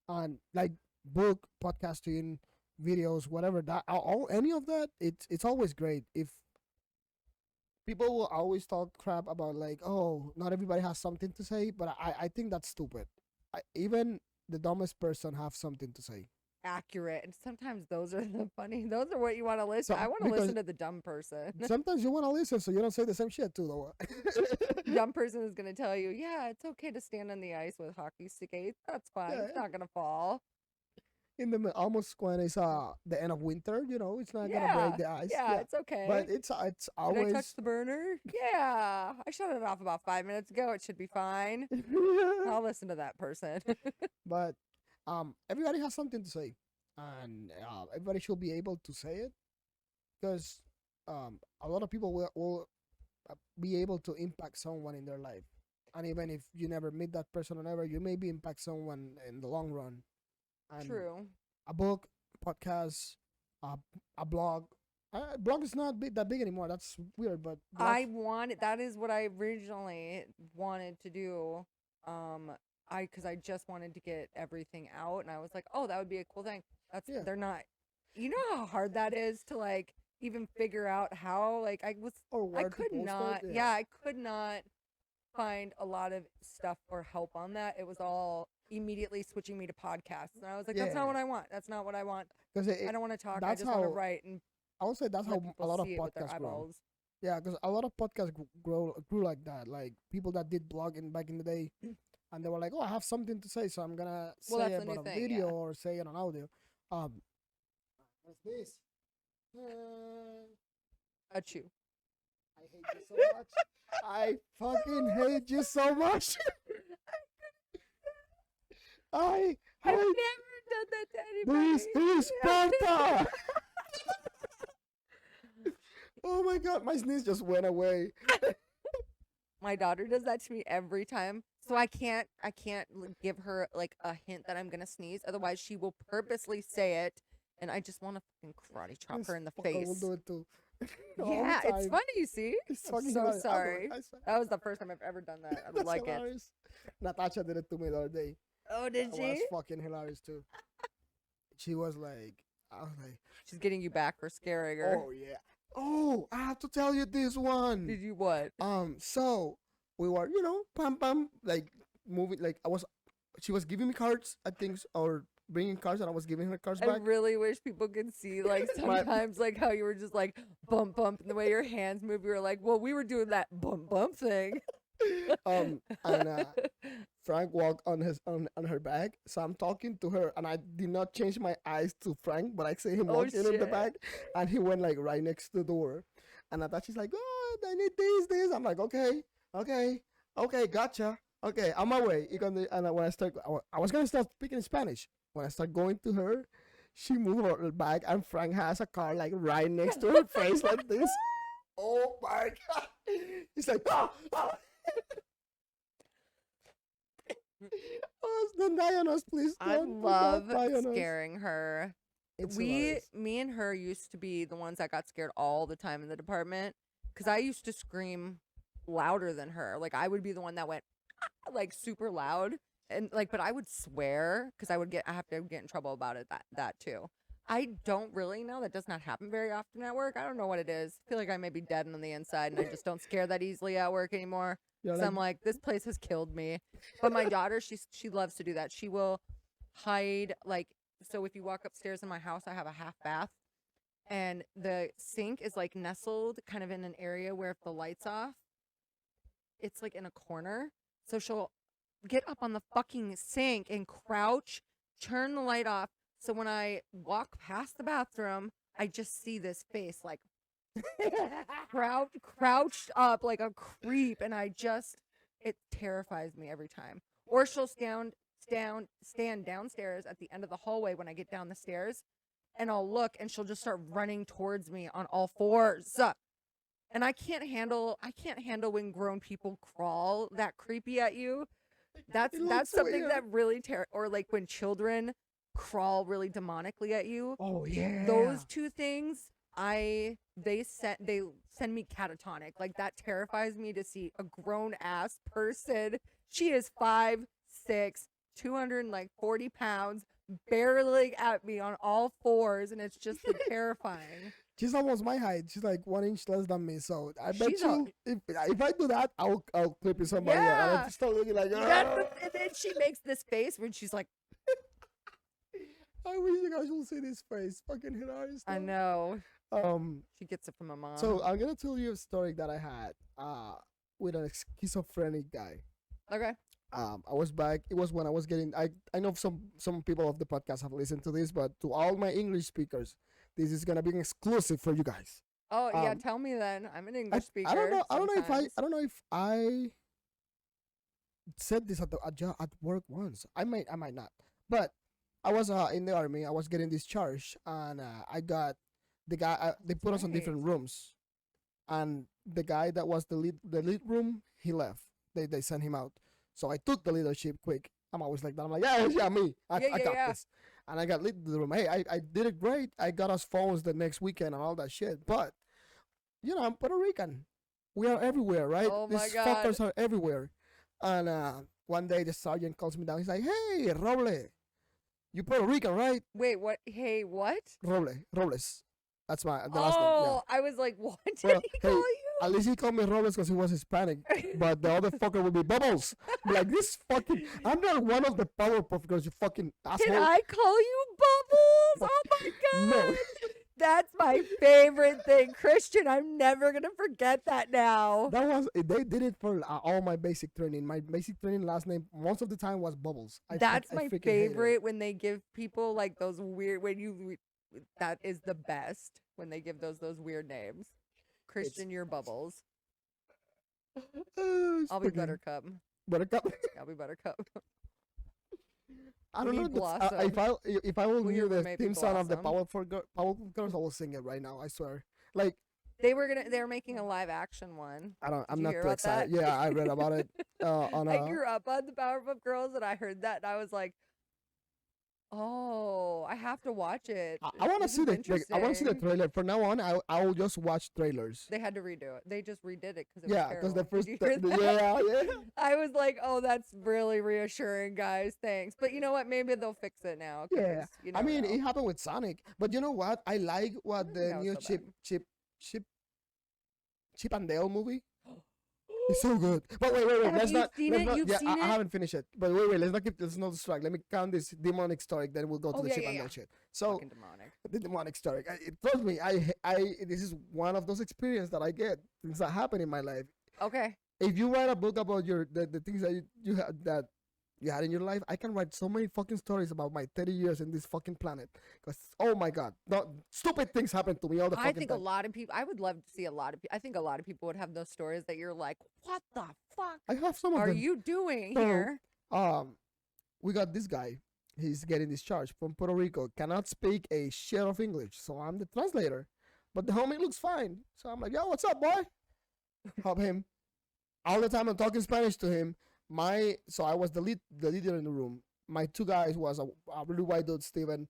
S1: And like book, podcasting, videos, whatever that, all any of that, it's always great. If people will always talk crap about like, oh, not everybody has something to say, but I think that's stupid. Even the dumbest person have something to say.
S2: Accurate. And sometimes those are the funny. Those are what you want to listen.
S1: So,
S2: I want to
S1: because-
S2: listen to the dumb person.
S1: Sometimes you want to listen so you don't say the same shit too, though.
S2: Dumb person is going to tell you, yeah, it's okay to stand on the ice with hockey skates. That's fine.
S1: Yeah,
S2: It's
S1: yeah.
S2: not going to fall.
S1: in the almost when it's the end of winter, it's not gonna break the ice.
S2: Yeah, it's okay.
S1: But it's
S2: Did I
S1: always
S2: touch the burner? Yeah, I shut it off about 5 minutes ago. It should be fine. I'll listen to that person.
S1: but everybody has something to say, and everybody should be able to say it, because a lot of people will be able to impact someone in their life, and even if you never meet that person or never, you maybe impact someone in the long run. And
S2: True.
S1: a book, podcast, a blog. Blog is not that big anymore. That's weird, but
S2: That is what I originally wanted to do. Because I just wanted to get everything out, and I was like, oh, that would be a cool thing. They're not, you know how hard that is to like even figure out how, like, I could not, I could not find a lot of stuff or help on that. It was all immediately switching me to podcasts, and I was like, that's not what I want. That's not what I want. Because I don't want to talk. I just want to write. And
S1: I would say that's how a lot of podcasts grow. Yeah, because a lot of podcasts grew like that. Like people that did blogging back in the day, and they were like, "Oh, I have something to say, so I'm gonna say it on a video or say it on audio." What's this?
S2: Achoo.
S1: I hate you so much. I fucking hate you so much. I've
S2: never done that to anybody.
S1: This is Sparta. Oh my god, my sneeze just went away.
S2: My daughter does that to me every time. So I can't give her like a hint that I'm gonna sneeze. Otherwise, she will purposely say it, and I just want to fucking karate chop her in the face.
S1: Will do it too.
S2: Yeah, it's funny. You see, I'm so sorry. That was the first time I've ever done that. I like hilarious.
S1: Natasha did it to me the other day.
S2: Oh, did she?
S1: It was fucking hilarious too. She was like, I was like,
S2: she's getting you back for scaring her.
S1: Oh yeah. Oh, I have to tell you this one.
S2: Did you what?
S1: So we were, pam, like moving, like she was giving me cards, I think, or bringing cards, and I was giving her cards back.
S2: I really wish people could see, like, sometimes, like, how you were just like bump, and the way your hands move, you were like, well, we were doing that bump thing.
S1: And Frank walked on her bag, so I'm talking to her, and I did not change my eyes to Frank, but I see him walking in the bag, and he went like right next to the door, and I thought she's like, oh, I need this. I'm like, okay, gotcha. Okay, on my way. And when I was gonna start speaking Spanish. When I start going to her, she moved her bag, and Frank has a car like right next to her face like this. Oh my god! He's like, ah! Don't die on us, please.
S2: I love scaring her. Me and her used to be the ones that got scared all the time in the department, because I used to scream louder than her. Like I would be the one that went like super loud, and like, but I would swear because I have to get in trouble about it. That too. I don't really know. That does not happen very often at work. I don't know what it is. I feel like I may be dead on the inside, and I just don't scare that easily at work anymore. So I'm like, this place has killed me. But my daughter, she loves to do that. She will hide, like, so if you walk upstairs in my house, I have a half bath, and the sink is like nestled kind of in an area where if the light's off, it's like in a corner. So she'll get up on the fucking sink and crouch, turn the light off. So when I walk past the bathroom, I just see this face like crouched up like a creep, and it terrifies me every time. Or she'll stand downstairs at the end of the hallway when I get down the stairs, and I'll look, and she'll just start running towards me on all fours. And I can't handle when grown people crawl that creepy at you. That's something weird. That really or like when children crawl really demonically at you.
S1: Oh yeah.
S2: Those two things, they send me catatonic. Like that terrifies me to see a grown ass person. She is 5'6", 240 pounds, barreling at me on all fours, and it's just terrifying.
S1: She's almost my height. She's like 1 inch less than me. So I bet if I do that, I'll clip you somebody. Yeah. And I start looking like,
S2: and then she makes this face when she's like,
S1: I wish you guys will see this face. Fucking hilarious.
S2: I know. She gets it from her mom.
S1: So I'm gonna tell you a story that I had with a schizophrenic guy.
S2: Okay.
S1: I was back. It was when I was getting. I know some people of the podcast have listened to this, but to all my English speakers, this is gonna be an exclusive for you guys.
S2: Oh yeah,
S1: Um,
S2: tell me then. I'm an
S1: I
S2: English speaker.
S1: I don't know. I don't know if
S2: sometimes.
S1: I don't know if I said this at work once. I might not. But I was in the army. I was getting discharged, and I got the guy. They put us in
S2: right.
S1: different rooms, and the guy that was the lead room, he left. They sent him out. So I took the leadership quick. I'm always like that. I'm like, yeah, me. I got
S2: Yeah.
S1: this. And I got lead the room. Hey, I did it great. I got us phones the next weekend and all that shit. But you know, I'm Puerto Rican. We are everywhere, right?
S2: Oh my
S1: These
S2: God.
S1: fuckers are everywhere. And one day the sergeant calls me down. He's like, "Hey, Roble, you Puerto Rican, right?"
S2: Wait, what? Hey, what?
S1: Robles. That's the last name. Yeah.
S2: Oh, I was like, what did
S1: Well,
S2: he
S1: hey,
S2: call you?
S1: at least he called me Robles because he was Hispanic. But the other fucker would be Bubbles. I'm like, this fucking. I'm not one of the Powerpuff because you fucking asshole.
S2: Can I call you Bubbles? Oh my God.
S1: No.
S2: That's my favorite thing. Christian, I'm never going to forget that now.
S1: That was they did it for all my basic training. My basic training last name most of the time was Bubbles.
S2: That's
S1: I
S2: my
S1: freaking hated it.
S2: favorite when they give people like those weird that is the best when they give those weird names. Christian, you're Bubbles. I'll be
S1: Freaking
S2: Buttercup.
S1: Buttercup.
S2: I'll be Buttercup.
S1: I
S2: We
S1: don't know
S2: need
S1: if I will
S2: Will
S1: hear
S2: your
S1: the
S2: roommate be
S1: theme song of the
S2: Blossom?
S1: Powerpuff Girls, I will sing it right now. I swear. Like
S2: They were making a live action one.
S1: I'm
S2: you
S1: not
S2: hear
S1: too
S2: about
S1: excited.
S2: that?
S1: Yeah, I read about it. On
S2: I grew up on the Powerpuff Girls and I heard that and I was like, oh, I have to watch it.
S1: I want to
S2: This
S1: see
S2: is
S1: I want to see the
S2: interesting.
S1: trailer. From now on, I will just watch trailers.
S2: They had to redo it. They just redid it because it
S1: Yeah,
S2: was
S1: because the
S2: terrible.
S1: first
S2: Did you hear that?
S1: yeah.
S2: I was like, oh, that's really reassuring, guys. Thanks. But you know what? Maybe they'll fix it now. 'cause
S1: Yeah,
S2: You
S1: I
S2: never
S1: mean,
S2: know.
S1: it happened with Sonic, but you know what? I like what
S2: didn't
S1: the
S2: know
S1: new
S2: so bad.
S1: Chip and Dale movie. It's so good. But wait.
S2: Have
S1: Let's
S2: you
S1: not.
S2: seen
S1: let's
S2: it?
S1: not
S2: You've
S1: yeah,
S2: seen
S1: I
S2: it?
S1: haven't finished it. But wait. Let's not distract. Let me count this demonic story. Then we'll go to
S2: Oh,
S1: the
S2: yeah,
S1: Chip
S2: yeah,
S1: and
S2: yeah.
S1: Dale shit. So
S2: Fucking demonic.
S1: the demonic story. Trust me. This is one of those experiences that I get. Things that happen in my life.
S2: Okay.
S1: If you write a book about the things that you had that you had in your life, I can write so many fucking stories about my 30 years in this fucking planet. Because oh my god, stupid things happen to me all the
S2: I
S1: fucking
S2: think
S1: time.
S2: a lot of people. I would love to see a lot of people. I think a lot of people would have those stories that you're like, what the fuck
S1: I have some of
S2: are
S1: them.
S2: you doing
S1: So,
S2: here?
S1: We got this guy. He's getting discharged from Puerto Rico. Cannot speak a shit of English, so I'm the translator. But the homie looks fine, so I'm like, yo, what's up, boy? Help him. All the time I'm talking Spanish to him. So I was the leader in the room. My two guys was a really white dude, Steven,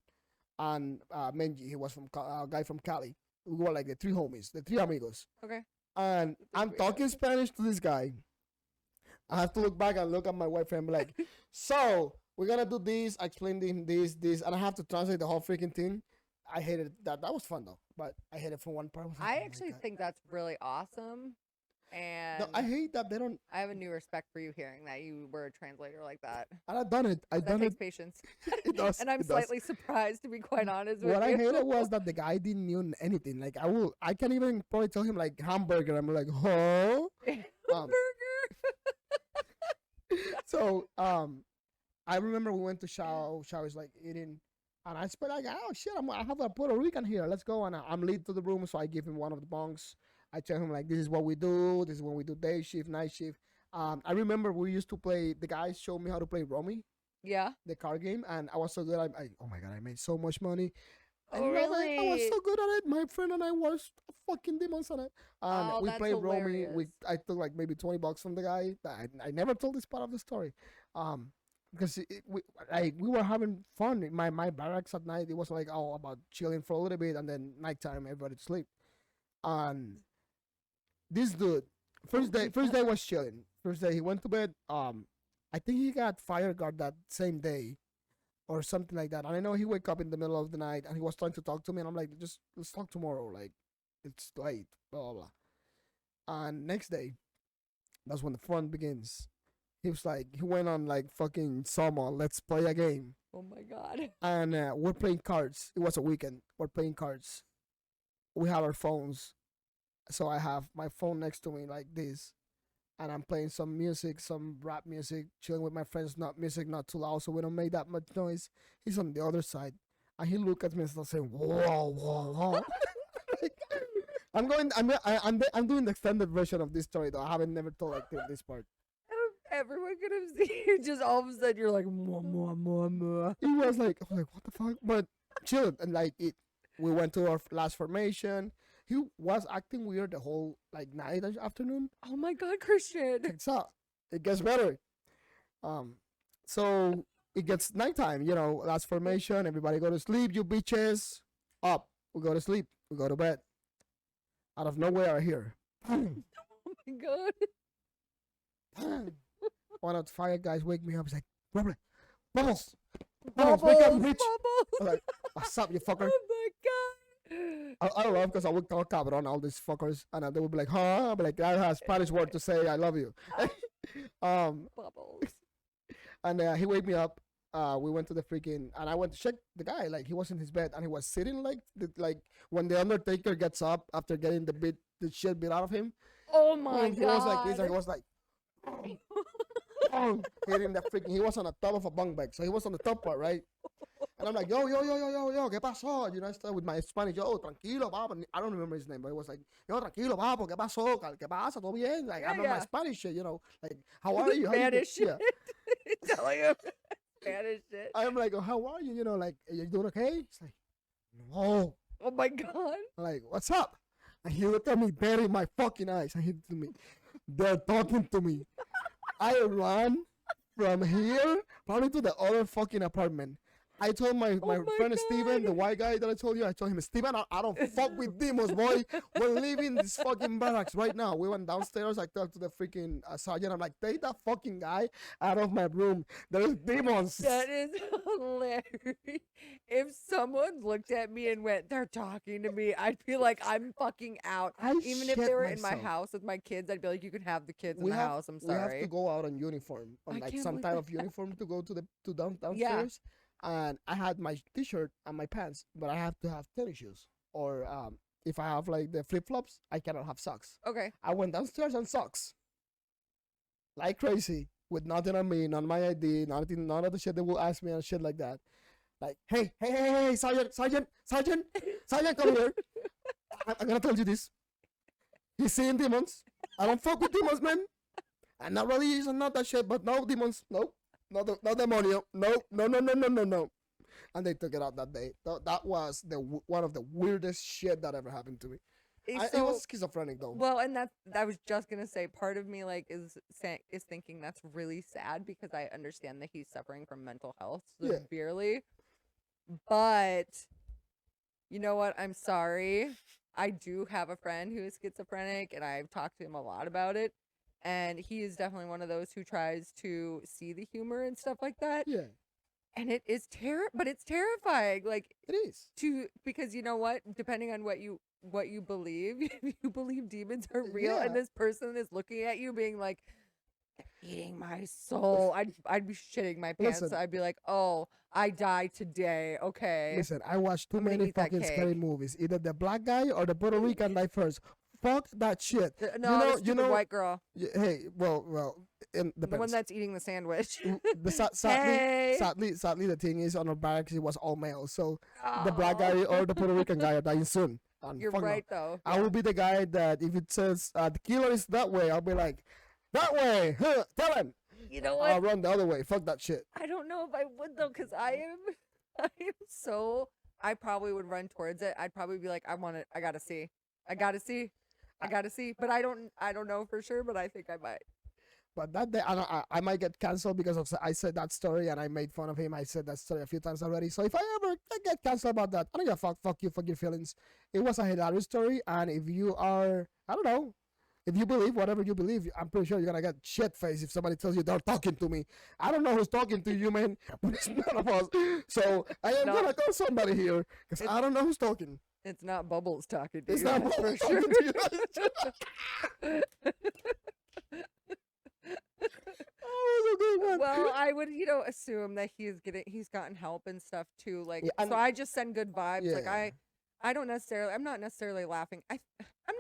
S1: and Menji. He was from a guy from Cali. We were like the three homies, the three amigos.
S2: Okay.
S1: And I'm talking Spanish to this guy. I have to look back and look at my wife and be like, so we're gonna do this. I explained him this, and I have to translate the whole freaking thing. I hated that. That was fun though, but I hated it for one part.
S2: I actually think that's really awesome. And
S1: No, I hate that they don't.
S2: I have a new respect for you hearing that you were a translator like that.
S1: And I've done it. I've
S2: That
S1: done
S2: takes
S1: it.
S2: patience.
S1: It does.
S2: And I'm
S1: it does.
S2: slightly surprised, to be quite honest with
S1: What I
S2: you.
S1: hated was that the guy didn't know anything. Like I can even probably tell him like hamburger. I'm like, huh?
S2: Burger.
S1: So I remember we went to Shaw's like eating, and I spent like, oh shit, I have a Puerto Rican here. Let's go. And I'm lead to the room, so I give him one of the bunks. I tell him like, this is what we do. This is when we do day shift, night shift. I remember we used to play. The guys showed me how to play Romy,
S2: Yeah.
S1: the card game, and I was so good. Oh my god, I made so much money. I
S2: Oh,
S1: love it. I was
S2: really?
S1: so good at it. My friend and I was fucking demons on it. And
S2: Oh,
S1: we
S2: that's
S1: played Romy.
S2: hilarious.
S1: I took like maybe $20 from the guy. I never told this part of the story. Because we were having fun. My barracks at night, it was like about chilling for a little bit, and then nighttime everybody to sleep. And this dude, first day was chilling. First day he went to bed. I think he got fire guard that same day, or something like that. And I know he wake up in the middle of the night and he was trying to talk to me, and I'm like, just let's talk tomorrow. Like it's late. Blah blah blah. And next day, that's when the fun begins. He was like, he went on like fucking summer. Let's play a game.
S2: Oh my god.
S1: And we're playing cards. It was a weekend. We're playing cards. We have our phones. So I have my phone next to me like this. and I'm playing some music, some rap music, chilling with my friends, not music, not too loud, so we don't make that much noise. He's on the other side, and he look at me and starts saying, "Whoa, whoa, whoa." Like, I'm doing the extended version of this story though. I haven't never told like this part.
S2: Everyone could have seen you. Just all of a sudden, you're like, "Mwah, mwah, mwah, mwah."
S1: It was like, I'm like, what the fuck? But chill, and like it. We went to our last formation. He was acting weird the whole like night and afternoon.
S2: Oh my God, Christian.
S1: It's up. It gets better. So it gets nighttime. You know, last formation. Everybody go to sleep. You bitches, up. We go to sleep. We go to bed. Out of nowhere, I hear. Bang,
S2: Oh my God.
S1: bang. One of the fire guys wake me up. He's like, Bubbles, Bubbles, Bubbles, wake up, bitch. I'm like, what's up, you fucker?
S2: Oh my God.
S1: I love because I would call cabron all these fuckers, and they would be like, huh? I'd be like, that has Spanish word to say I love you.
S2: Bubbles.
S1: And he wake me up. We went to the freaking, and I went to check the guy. Like he was in his bed, and he was sitting like when the Undertaker gets up after getting the shit beat out of him.
S2: Oh my
S1: He
S2: God.
S1: was like this, and he was like, hitting the freaking. He was on the top of a bunk bed, so he was on the top part, right? And I'm like, yo, ¿qué pasó? You know, I started with my Spanish, yo, tranquilo, papo. I don't remember his name, but it was like, yo, tranquilo, papo, ¿qué pasó? ¿Qué pasa? ¿Todo bien? Like,
S2: Yeah,
S1: I remember my
S2: yeah.
S1: Spanish shit, you know, like, how are you? How you
S2: Spanish
S1: doing?
S2: shit. Telling him Spanish shit.
S1: I'm like, oh, how are you? You know, like, are you doing okay? He's like, no.
S2: Oh my God.
S1: I'm like, what's up? And he looked at me dead in my fucking eyes, and he told me, they're talking to me. I ran from here probably to the other fucking apartment. I told my
S2: my
S1: friend Steven, the
S2: God.
S1: white guy that I told you, I told him, Steven, I don't fuck with demons, boy. We're leaving this fucking barracks right now. We went downstairs. I talked to the freaking sergeant. I'm like, take that fucking guy out of my room. There's demons.
S2: That is hilarious. If someone looked at me and went, they're talking to me, I'd be like, I'm fucking out.
S1: I
S2: Even if
S1: shit
S2: they were in my
S1: myself.
S2: house with my kids, I'd be like, you can have the kids in
S1: We
S2: the
S1: have,
S2: house. I'm
S1: we have to
S2: sorry.
S1: go out on uniform, on
S2: I
S1: like
S2: can't
S1: some
S2: believe
S1: type
S2: that.
S1: of uniform to go to downstairs. And I had my t-shirt and my pants, but I have to have tennis shoes. Or if I have like the flip-flops, I cannot have socks.
S2: Okay.
S1: I went downstairs on socks. Like crazy. With nothing on me, none of my ID, nothing, none of the shit they will ask me and shit like that. Like, hey, Sergeant, come here. I'm gonna tell you this. He's seeing demons. I don't fuck with demons, man. I'm not religious and not that shit, but no demons. No demonio. No. And they took it out that day. That was one of the weirdest shit that ever happened to me. It was schizophrenic though.
S2: Well, and I was just gonna say, part of me like is thinking that's really sad because I understand that he's suffering from mental health
S1: Yeah.
S2: severely. But you know what? I'm sorry. I do have a friend who is schizophrenic, and I've talked to him a lot about it. And he is definitely one of those who tries to see the humor and stuff like that.
S1: Yeah,
S2: And it is but it's terrifying. Like
S1: it is.
S2: because you know what? Depending on what you believe, if you believe demons are real,
S1: Yeah.
S2: and this person is looking at you being like, they're eating my soul, I'd be shitting my pants.
S1: Listen.
S2: I'd be like, oh, I die today. Okay.
S1: Listen, I watched too
S2: I'm gonna
S1: many
S2: eat that
S1: fucking scary
S2: cake.
S1: movies. Either the black guy or the Puerto Rican died first. Fuck that shit.
S2: No, the stupid white girl,
S1: Hey, well, it
S2: the one
S1: depends.
S2: that's eating the sandwich.
S1: Sadly,
S2: Hey.
S1: sadly, the thing is, on our barracks, it was all male. So the black guy or the Puerto Rican guy are dying soon. And
S2: You're
S1: fuck no.
S2: right though.
S1: I will be the guy that if it says the killer is that way, I'll be like, that way. Huh, tell him.
S2: You know
S1: I'll
S2: what?
S1: run the other way. Fuck that shit.
S2: I don't know if I would though, because I probably would run towards it. I'd probably be like, I want it. I gotta see. But I don't know for sure, but I think I might.
S1: But that day, I might get canceled because I said that story and I made fun of him. I said that story a few times already. So if I ever get canceled about that, I don't give a fuck. Fuck you. Fuck your feelings. It was a hilarious story. And if you are, I don't know, if you believe whatever you believe, I'm pretty sure you're going to get shit face if somebody tells you they're talking to me. I don't know who's talking to you, man, but it's none of us. So I am
S2: No.
S1: going to call somebody here because I don't know who's talking.
S2: It's not Bubbles talking to
S1: It's
S2: you.
S1: not
S2: that's
S1: Bubbles
S2: for sure.
S1: talking to you. Oh, that's a good one.
S2: Well, I would, assume that he's gotten help and stuff too. Like,
S1: Yeah, and-
S2: so I just send good vibes. Like
S1: Yeah.
S2: I'm not necessarily laughing. I'm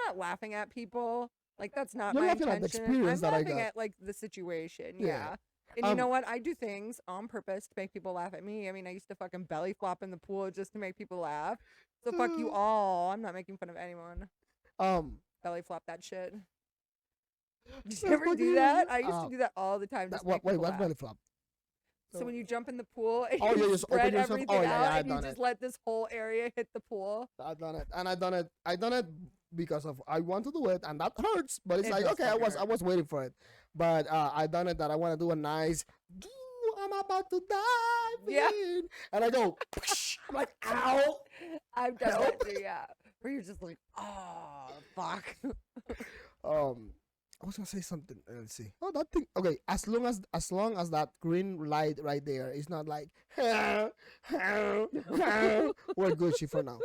S2: not laughing at people Like, that's not
S1: You're
S2: my
S1: laughing at the
S2: intention.
S1: experience
S2: I'm
S1: that I
S2: laughing
S1: got.
S2: at, like, the situation.
S1: Yeah.
S2: Yeah. And you know what? I do things on purpose to make people laugh at me. I mean, I used to fucking belly flop in the pool just to make people laugh. So fuck you all. I'm not making fun of anyone. Belly flop that shit. Did you ever do that? I used to do that all the time just to make
S1: wait,
S2: people
S1: what's
S2: laugh.
S1: belly flop?
S2: So when you jump in the pool and
S1: Oh,
S2: you
S1: you just open
S2: spread
S1: yourself.
S2: everything
S1: Oh, yeah,
S2: out
S1: I've
S2: and you
S1: done
S2: just
S1: it.
S2: let this whole area hit the pool.
S1: I've done it, and I done it because of I want to do it, and that hurts. But it's
S2: It
S1: like
S2: does
S1: okay,
S2: fucking
S1: I
S2: hurt.
S1: was waiting for it, but I done it that I want to do a nice. I'm about to dive
S2: Yeah.
S1: in, and I go. I'm like, ow.
S2: I've done
S1: Help.
S2: that too, yeah. Where you're just like, oh, fuck.
S1: I was gonna say something. Let's see. Oh, that thing. Okay, as long as that green light right there is not like we're Gucci for now.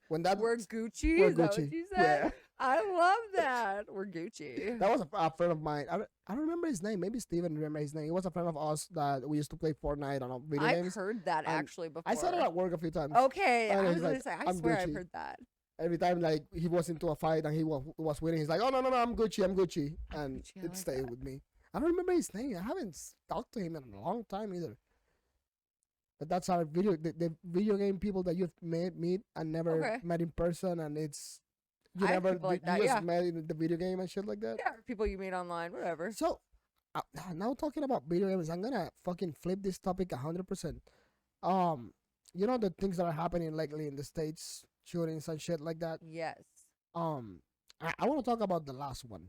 S1: When that
S2: We're Gucci?
S1: we're
S2: Is that what
S1: Gucci.
S2: you said?
S1: Yeah.
S2: I love that. We're Gucci.
S1: That was a friend of mine. I don't remember his name. Maybe Steven remember his name. He was a friend of us that we used to play Fortnite on video
S2: I've
S1: games.
S2: heard that
S1: and
S2: actually before.
S1: I said it at work a few times.
S2: Okay,
S1: And
S2: I
S1: he's
S2: was gonna
S1: like,
S2: say, I
S1: "I'm
S2: swear I've
S1: Gucci."
S2: heard that.
S1: Every time like he was into a fight and he was winning, he's like, "Oh no, I'm Gucci, I'm Gucci," and
S2: Gucci, I
S1: it
S2: like
S1: stayed
S2: that.
S1: with me. I don't remember his name. I haven't talked to him in a long time either. But that's our the video game people that you've meet and never
S2: Okay.
S1: met in person, and it's you
S2: I have
S1: never
S2: people like
S1: you
S2: that,
S1: just
S2: yeah.
S1: met in the video game and shit like that.
S2: Yeah, people you meet online, whatever.
S1: So now talking about video games, I'm gonna fucking flip this topic 100%. You know the things that are happening lately in the States, shootings and shit like that.
S2: Yes.
S1: I want to talk about the last one.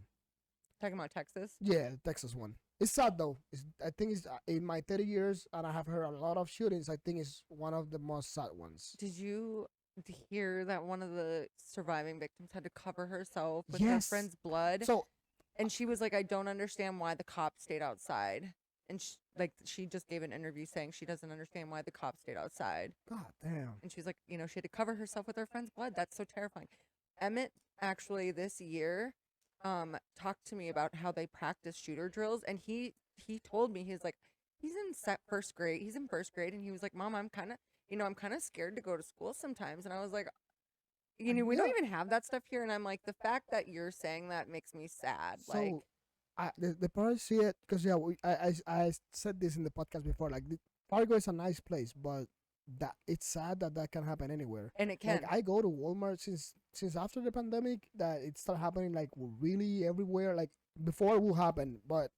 S2: Talking about Texas?
S1: Yeah, the Texas one. It's sad though. I think it's in my 30 years, and I have heard a lot of shootings. I think it's one of the most sad ones.
S2: Did you hear that one of the surviving victims had to cover herself with her
S1: Yes.
S2: friend's blood?
S1: So
S2: And she was like, I don't understand why the cops stayed outside. And she just gave an interview saying she doesn't understand why the cops stayed outside.
S1: God damn.
S2: And she's like, she had to cover herself with her friend's blood. That's so terrifying. Emmett actually this year talked to me about how they practice shooter drills, and he told me, he's like, he's in first grade, and he was like, Mom, I'm kind of scared to go to school sometimes. And I was like, we don't
S1: Yeah.
S2: even have that stuff here. And I'm like, the fact that you're saying that makes me sad. Like,
S1: So the parents see it because I said this in the podcast before. Like Fargo is a nice place, but that it's sad that can happen anywhere.
S2: and it can.
S1: Like I go to Walmart since after the pandemic that it started happening like really everywhere. Like before it will happen, but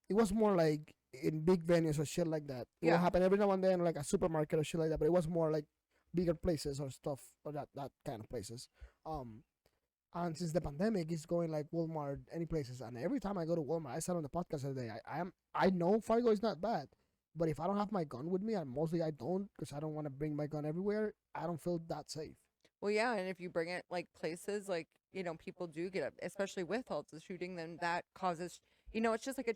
S1: it was more like in big venues or shit like that. It will
S2: Yeah.
S1: happen every now and then, like a supermarket or shit like that. But it was more like bigger places or stuff or that kind of places. And since the pandemic, it's going like Walmart, any places. And every time I go to Walmart, I said on the podcast the other day, I know Fargo is not bad, but if I don't have my gun with me, and mostly I don't, because I don't want to bring my gun everywhere, I don't feel that safe.
S2: Well, yeah, and if you bring it like places like, people do get up, especially with halts shooting, then that causes, it's just like a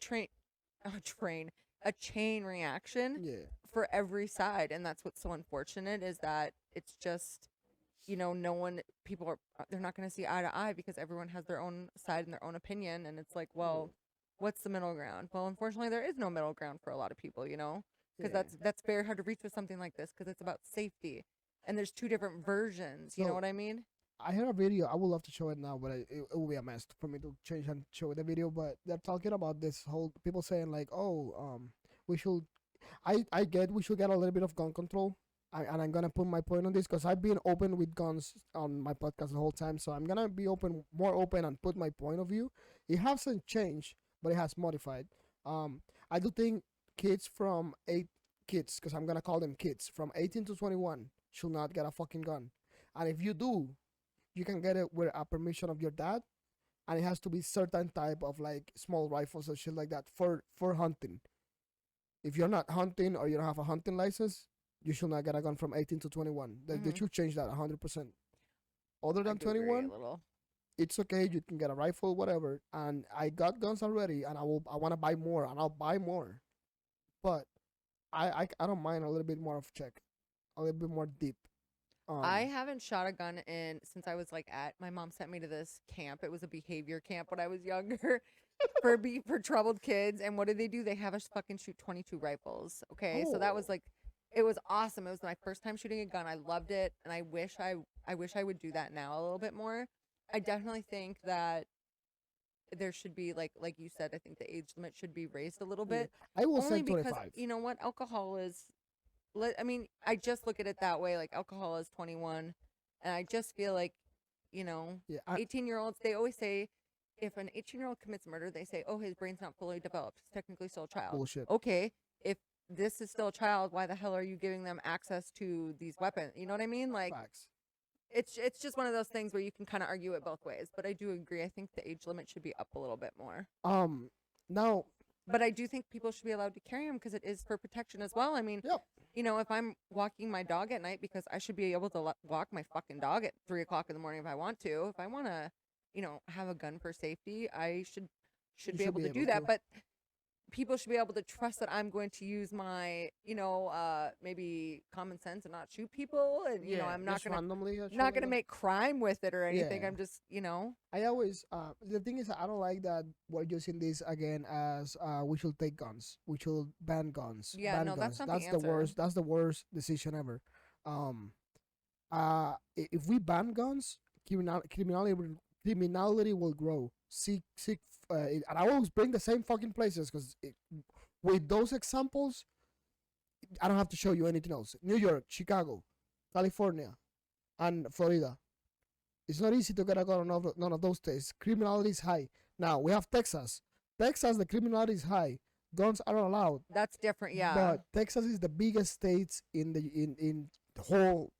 S2: chain reaction
S1: Yeah.
S2: for every side. And that's what's so unfortunate is that it's just, they're not going to see eye to eye because everyone has their own side and their own opinion. And it's like, well, what's the middle ground? Well, unfortunately, there is no middle ground for a lot of people, because
S1: Yeah.
S2: that's very hard to reach with something like this because it's about safety. And there's two different versions. You know
S1: So-
S2: what I mean?
S1: I heard a video. I would love to show it now, but it will be a mess for me to change and show the video. But they're talking about this whole people saying like, oh, we should. I get we should get a little bit of gun control. And I'm gonna put my point on this because I've been open with guns on my podcast the whole time. So I'm gonna be more open, and put my point of view. It hasn't changed, but it has modified. I do think kids from kids, because I'm gonna call them kids from 18 to 21 should not get a fucking gun. And if you do, you can get it with a permission of your dad, and it has to be certain type of like small rifles or shit like that for hunting. If you're not hunting or you don't have a hunting license, you should not get a gun from 18 to 21. They should change that 100%. Other than
S2: I do agree a
S1: 21,
S2: little.
S1: it's okay. You can get a rifle, whatever. And I got guns already, and I want to buy more, and I'll buy more. But I don't mind a little bit more of check, a little bit more deep.
S2: I haven't shot a gun since I was like my mom sent me to this camp. It was a behavior camp when I was younger for troubled kids. And what did they do? They have us fucking shoot 22 rifles. Okay. So that was
S1: Oh.
S2: like, it was awesome. It was my first time shooting a gun. I loved it. And I wish I would do that now a little bit more. I definitely think that there should be like you said, I think the age limit should be raised a little bit.
S1: I will
S2: Only
S1: say
S2: because
S1: 25.
S2: you know what, alcohol is. I mean, I just look at it that way. Like alcohol is 21, and I just feel like, you know,
S1: Yeah,
S2: 18-year-olds. They always say, if an 18-year-old commits murder, they say, oh, his brain's not fully developed. He's technically still a child.
S1: bullshit.
S2: Okay, if this is still a child, why the hell are you giving them access to these weapons? You know what I mean? Like,
S1: Facts.
S2: it's just one of those things where you can kind of argue it both ways. But I do agree. I think the age limit should be up a little bit more.
S1: Now,
S2: But I do think people should be allowed to carry them because it is for protection as well. I mean,
S1: yep.
S2: you know, if I'm walking my dog at night, because I should be able to walk my fucking dog at 3 o'clock in the morning if I want to. If I want to, you know, have a gun for safety, I should be able to do that.
S1: to.
S2: But people should be able to trust that I'm going to use my, you know, maybe common sense and not shoot people. And, you know, I'm not
S1: just
S2: going to
S1: randomly.
S2: not going to make crime with it or anything.
S1: Yeah.
S2: I'm just, you know.
S1: I always the thing is I don't like that we're using this again as we should take guns. We should ban guns.
S2: Yeah,
S1: ban
S2: no,
S1: guns.
S2: that's not
S1: That's
S2: the
S1: the
S2: answer.
S1: worst. That's the worst decision ever. If we ban guns, criminality will grow. And I always bring the same fucking places because with those examples, I don't have to show you anything else. New York, Chicago, California, and Florida. It's not easy to get a gun on none of those states. Criminality is high. Now we have Texas. Texas, the criminality is high. Guns are allowed.
S2: That's different, yeah.
S1: But Texas is the biggest state in the whole,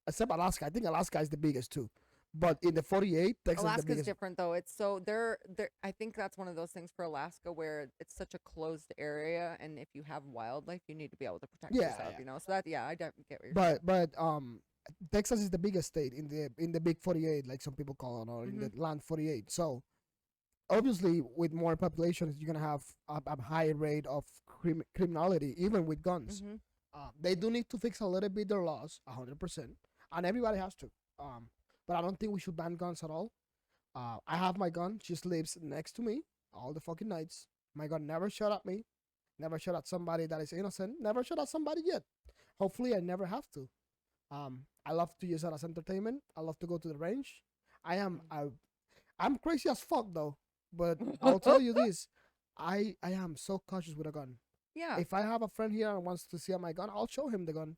S1: except Alaska. I think Alaska is the biggest too. But in the 48, Texas is the
S2: Alaska's
S1: biggest.
S2: different though. It's so they're I think that's one of those things for Alaska where it's such a closed area, and if you have wildlife, you need to be able to protect yourself.
S1: Yeah.
S2: You know, so that I definitely get what you're saying.
S1: But Texas is the biggest state in the big 48, like some people call it, or in the land 48. So obviously, with more population, you're gonna have a high rate of criminality, even with guns.
S2: Mhm.
S1: They do need to fix a little bit their laws, 100%, and everybody has to. But I don't think we should ban guns at all. I have my gun. She sleeps next to me all the fucking nights. My gun never shot at me. Never shot at somebody that is innocent. Never shot at somebody yet. Hopefully, I never have to. I love to use it as entertainment. I love to go to the range. I'm crazy as fuck though. But I'll tell you this: I am so cautious with a gun.
S2: Yeah.
S1: If I have a friend here and wants to see my gun, I'll show him the gun.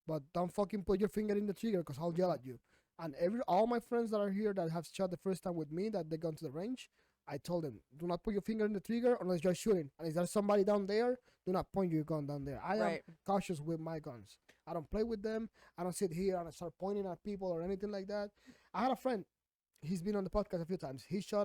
S1: But don't fucking put your finger in the trigger because I'll yell at you. And all my friends that are here that have shot the first time with me that they gone to the range, I told them, do not put your finger in the trigger unless you're shooting. And if there's somebody down there, do not point your gun down there. I am cautious with my guns. I don't play with them. I don't sit here and I start pointing at people or anything like that. I had a friend. He's been on the podcast a few times. He shot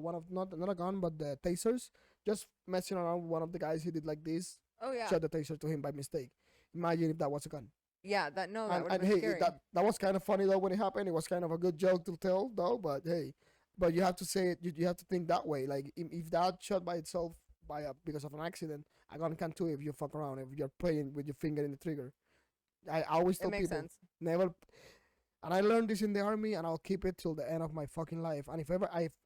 S1: one of not a gun but the tasers. Just messing around with one of the guys. He did like this.
S2: Oh yeah.
S1: Shot the taser to him by mistake. Imagine if that was a gun.
S2: Yeah, that would have
S1: And
S2: been
S1: hey,
S2: scary.
S1: that was kind of funny though when it happened. It was kind of a good joke to tell though. But hey, but you have to say it. You have to think that way. Like if that shot by itself because of an accident, a gun can too if you fuck around. If you're playing with your finger in the trigger. I always tell
S2: it makes
S1: people
S2: sense.
S1: never. And I learned this in the army, and I'll keep it till the end of my fucking life. And if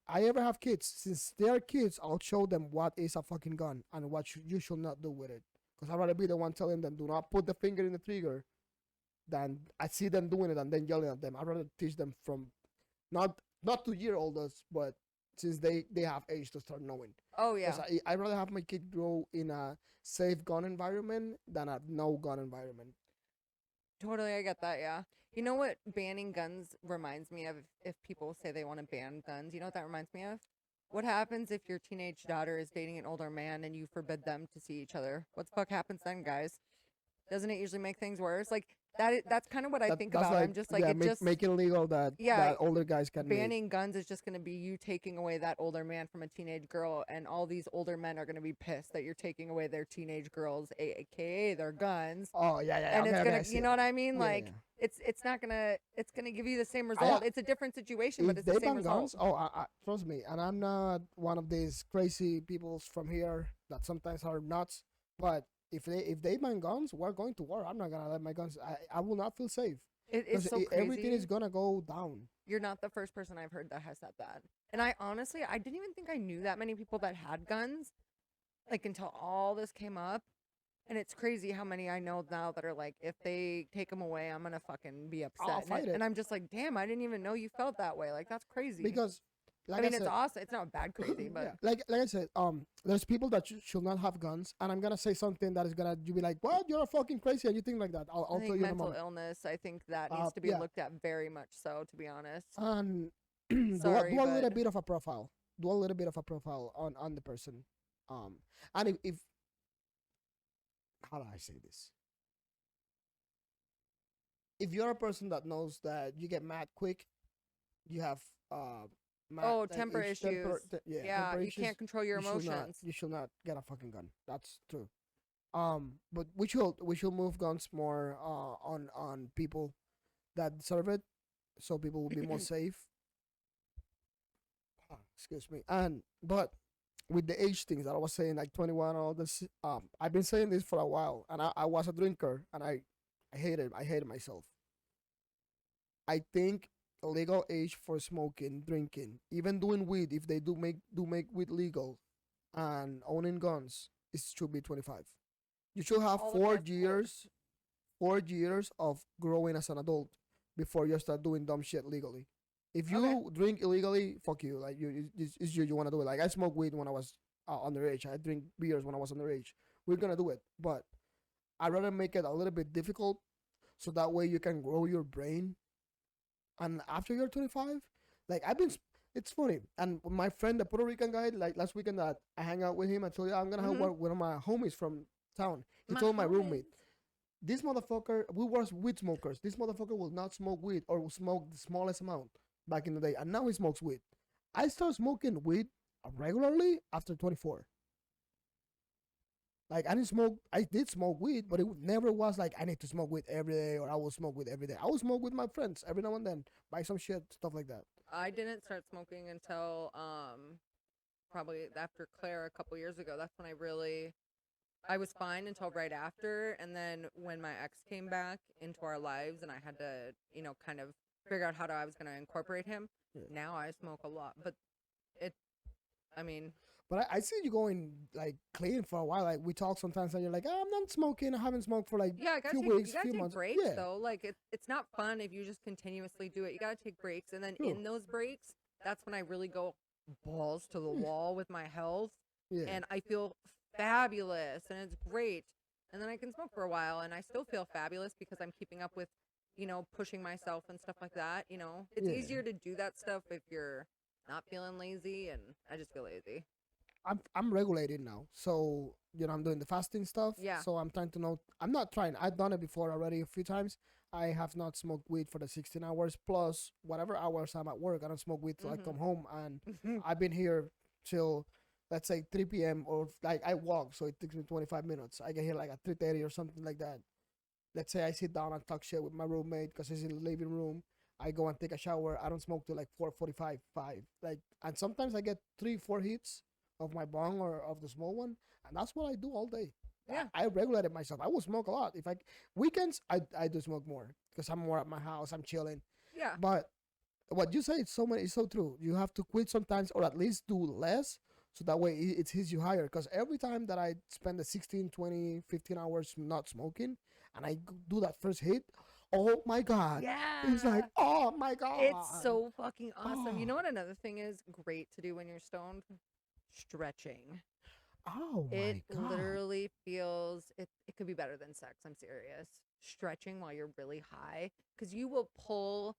S1: I ever have kids, since they're kids, I'll show them what is a fucking gun and what you should not do with it. Because I'd rather be the one telling them, do not put the finger in the trigger, than I see them doing it and then yelling at them. I'd rather teach them from not 2-year-olds, but since they have age to start knowing.
S2: Oh yeah.
S1: I'd rather have my kid grow in a safe gun environment than a no gun environment.
S2: Totally, I get that, yeah. You know what banning guns reminds me of if people say they want to ban guns? You know what that reminds me of? What happens if your teenage daughter is dating an older man and you forbid them to see each other? What the fuck happens then, guys? Doesn't it usually make things worse? Like that's kind of what I think about. I'm just like
S1: making illegal that older guys can
S2: banning guns is just going to be you taking away that older man from a teenage girl, and all these older men are going to be pissed that you're taking away their teenage girls, aka their guns.
S1: Oh yeah.
S2: And
S1: okay,
S2: it's gonna,
S1: okay,
S2: you know what I mean?
S1: Yeah,
S2: like
S1: yeah.
S2: it's not gonna, it's gonna give you the same result. It's a different situation, but
S1: If
S2: it's the
S1: they
S2: same
S1: ban
S2: result.
S1: guns, trust me, and I'm not one of these crazy people from here that sometimes are nuts, but if they ban guns, we're going to war. I'm not gonna let my guns. I will not feel safe.
S2: It is so crazy.
S1: Everything is gonna go down.
S2: You're not the first person I've heard that has said that. And I honestly, I didn't even think I knew that many people that had guns, like until all this came up. And it's crazy how many I know now that are like, if they take them away, I'm gonna fucking be upset.
S1: I'll fight it.
S2: And I'm just like, damn, I didn't even know you felt that way. Like that's crazy.
S1: Because like
S2: I mean,
S1: I
S2: it's
S1: said,
S2: awesome. It's not bad crazy, but
S1: yeah, like I said, there's people that should not have guns, and I'm gonna say something that is gonna you be like, what? You're fucking crazy, and you think like that. I'll
S2: I
S1: tell
S2: think
S1: you in a
S2: mental
S1: moment.
S2: illness, I think that needs to be
S1: Yeah,
S2: looked at very much so, to be honest.
S1: and do
S2: Sorry,
S1: a little
S2: but
S1: bit of a profile. Do a little bit of a profile on the person. And if how do I say this? If you're a person that knows that you get mad quick, you have
S2: temper issues. Yeah,
S1: temper
S2: you
S1: issues.
S2: can't control your emotions.
S1: You should not get a fucking gun. That's true. But we should move guns more on people that deserve it, so people will be more safe. Excuse me. And but with the age things that I was saying, like 21, all this, I've been saying this for a while, and I was a drinker, and I hated myself. I think legal age for smoking, drinking, even doing weed, if they do make weed legal, and owning guns, it should be 25. You should have
S2: All of that's cool.
S1: 4 years of growing as an adult before you start doing dumb shit legally. If you
S2: Okay.
S1: drink illegally, fuck you. Like it's you want to do it. Like I smoked weed when I was underage. I drink beers when I was underage. We're gonna do it, but I'd rather make it a little bit difficult, so that way you can grow your brain. And after you're 25, like it's funny. And my friend, the Puerto Rican guy, like last weekend that I hang out with him, I told you I'm gonna have one of my homies from town. He
S2: My
S1: told my
S2: homies.
S1: roommate, this motherfucker, we were weed smokers. This motherfucker will not smoke weed or will smoke the smallest amount back in the day, and now he smokes weed. I started smoking weed regularly after 24. Like I did smoke weed, but it never was like I need to smoke weed every day or I will smoke weed every day. I will smoke with my friends every now and then, buy some shit, stuff like that.
S2: I didn't start smoking until probably after Claire a couple years ago. That's when I was fine until right after, and then when my ex came back into our lives and I had to, kind of figure out how I was going to incorporate him.
S1: Yeah.
S2: Now I smoke a lot, but I mean,
S1: But I see you going like clean for a while. Like we talk sometimes, and you're like, oh, I'm not smoking. I haven't smoked for like
S2: yeah, I gotta
S1: few
S2: take,
S1: weeks,
S2: you gotta
S1: few
S2: take
S1: months.
S2: breaks
S1: Yeah,
S2: though. Like it's not fun if you just continuously do it. You gotta take breaks, and then
S1: True.
S2: in those breaks, that's when I really go balls to the wall with my health,
S1: yeah.
S2: and I feel fabulous, and it's great. And then I can smoke for a while, and I still feel fabulous because I'm keeping up with, pushing myself and stuff like that. It's
S1: Yeah.
S2: easier to do that stuff if you're not feeling lazy, and I just feel lazy.
S1: I'm regulated now, so I'm doing the fasting stuff.
S2: Yeah.
S1: So I'm trying to know. I'm not trying. I've done it before already a few times. I have not smoked weed for the 16 hours plus whatever hours I'm at work. I don't smoke weed till I come home, and I've been here till let's say 3 p.m. or like I walk, so it takes me 25 minutes. I get here like at 3:30 or something like that. Let's say I sit down and talk shit with my roommate because he's in the living room. I go and take a shower. I don't smoke till like 4:45, 5. Like, and sometimes I get 3, 4 hits of my bong or of the small one, and that's what I do all day.
S2: Yeah.
S1: I regulated myself. I will smoke a lot. If I weekends, I do smoke more because I'm more at my house. I'm chilling.
S2: Yeah.
S1: But what you say is so true. You have to quit sometimes, or at least do less, so that way it hits you higher. Because every time that I spend the 16, 20, 15 hours not smoking, and I do that first hit, oh my god, it's like,
S2: Yeah.
S1: oh my god,
S2: It's so fucking awesome. You know
S1: Oh.
S2: what another thing is great to do when you're stoned? Stretching.
S1: oh my
S2: It
S1: god.
S2: literally feels it could be better than sex. I'm serious. Stretching while you're really high, because you will pull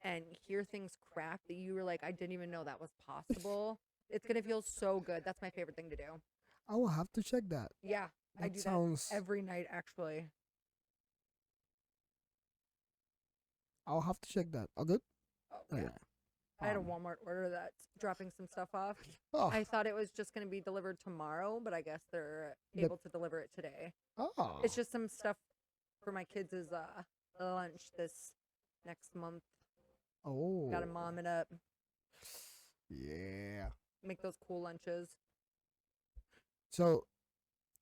S2: and hear things crack that you were like, I didn't even know that was possible. It's gonna feel so good. That's my favorite thing to do.
S1: I will have to check that.
S2: Yeah, I
S1: That
S2: do
S1: sounds.
S2: that every night actually.
S1: I'll have to check that. All good.
S2: Oh
S1: Oh,
S2: yeah.
S1: yeah.
S2: I had a
S1: Um,
S2: Walmart order that's dropping some stuff off.
S1: Oh,
S2: I thought it was just going to be delivered tomorrow, but I guess they're
S1: The-
S2: able to deliver it today.
S1: oh.
S2: It's just some stuff for my kids' lunch this next month.
S1: Oh.
S2: Got to mom it up,
S1: Yeah.
S2: make those cool lunches.
S1: So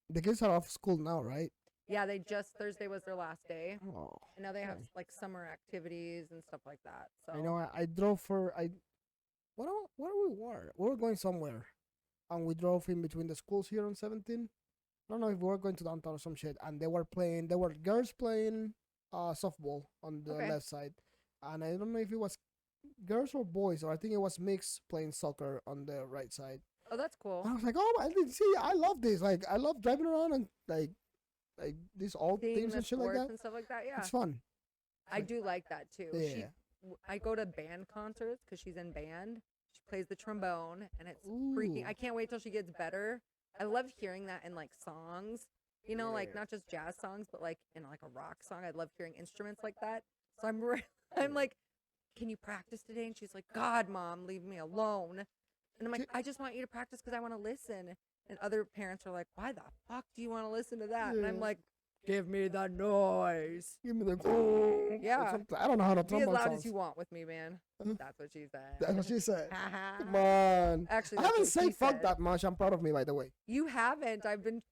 S1: the kids are off school now, right?
S2: Yeah, Thursday was their last day,
S1: Oh.
S2: and now they have
S1: Okay.
S2: like summer activities and stuff like that. So
S1: I know. I drove for where we were. We were going somewhere, and we drove in between the schools here on 17. I don't know if we were going to downtown or some shit, and they were playing. There were girls playing softball on the
S2: Okay.
S1: left side, and I don't know if it was girls or boys, or I think it was mixed playing soccer on the right side.
S2: Oh, that's cool.
S1: And I was like, oh my, see, I love this. Like, I love driving around and like these old
S2: Seeing
S1: teams
S2: the
S1: and shit like
S2: sports
S1: that.
S2: and stuff like that. Yeah,
S1: It's fun.
S2: I do like that too.
S1: Yeah.
S2: I go to band concerts because she's in band. She plays the trombone, and it's freaking.
S1: Ooh.
S2: I can't wait till she gets better. I love hearing that in like songs. You know, like
S1: Yeah.
S2: not just jazz songs, but like in like a rock song. I love hearing instruments like that. So I'm like, can you practice today? And she's like, God, Mom, leave me alone. And I'm like, I just want you to practice because I want to listen. And other parents are like, why the fuck do you want to listen to that? And I'm
S1: Yeah.
S2: like, give me the noise.
S1: Give me the
S2: Yeah.
S1: I don't know how to
S2: Be as
S1: trombone
S2: loud
S1: sounds.
S2: as you want with me, man.
S1: Uh-huh.
S2: That's what she said.
S1: That's what she said. Come
S2: Come
S1: on.
S2: Actually,
S1: I
S2: that's
S1: haven't
S2: what
S1: said
S2: she
S1: fuck
S2: said.
S1: that much. I'm proud of me, by the way.
S2: You haven't. I think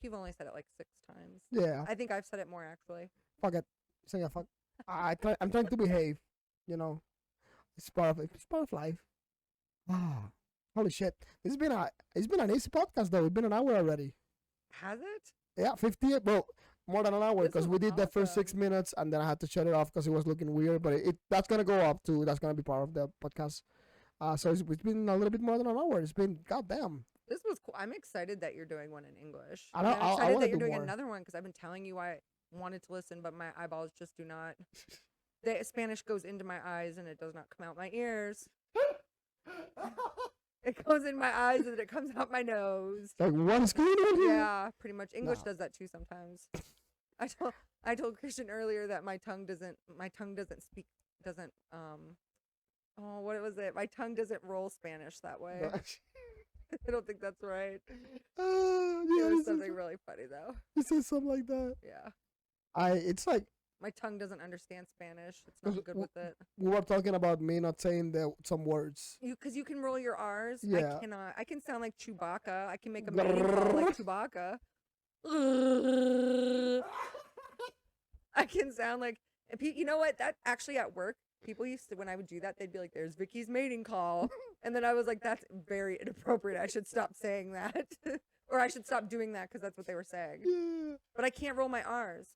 S2: you've only said it like 6 times.
S1: Yeah.
S2: I think I've said it more actually.
S1: Fuck it. Say yeah, fuck. I'm trying to behave. You know, it's part of life. Ah, holy shit! It's been an easy podcast though. We've been an hour already.
S2: Has it?
S1: Yeah, 58. Well, more than an hour
S2: This
S1: because
S2: was
S1: we did the first 6
S2: awesome.
S1: minutes and then I had to shut it off because it was looking weird. But that's gonna go up too. That's gonna be part of the podcast. So it's been a little bit more than an hour. It's been goddamn.
S2: This was cool. I'm excited that you're doing one in English.
S1: I know,
S2: I'm
S1: I
S2: excited
S1: wanna
S2: that you're
S1: do
S2: doing
S1: more.
S2: another one because I've been telling you I wanted to listen, but my eyeballs just do not. The Spanish goes into my eyes and it does not come out my ears. It goes in my eyes and it comes out my nose.
S1: Like what's going on here?
S2: Yeah, pretty much. English
S1: No.
S2: does that too sometimes. I told Christian earlier that my tongue doesn't speak what was it? My tongue doesn't roll Spanish that way. I don't think that's right. It
S1: Yeah,
S2: was something really funny though.
S1: you said something like that.
S2: Yeah.
S1: It's like
S2: My tongue doesn't understand Spanish. It's not good with it.
S1: we were talking about me not saying some words.
S2: Because you can roll your R's.
S1: Yeah.
S2: I cannot. I can sound like Chewbacca. I can make a mating call like Chewbacca. I can sound like, you know what? That actually at work, people used to, when I would do that, they'd be like, there's Vicky's mating call. And then I was like, that's very inappropriate. I should stop saying that. Or I should stop doing that because that's what they were saying.
S1: Yeah.
S2: But I can't roll my R's.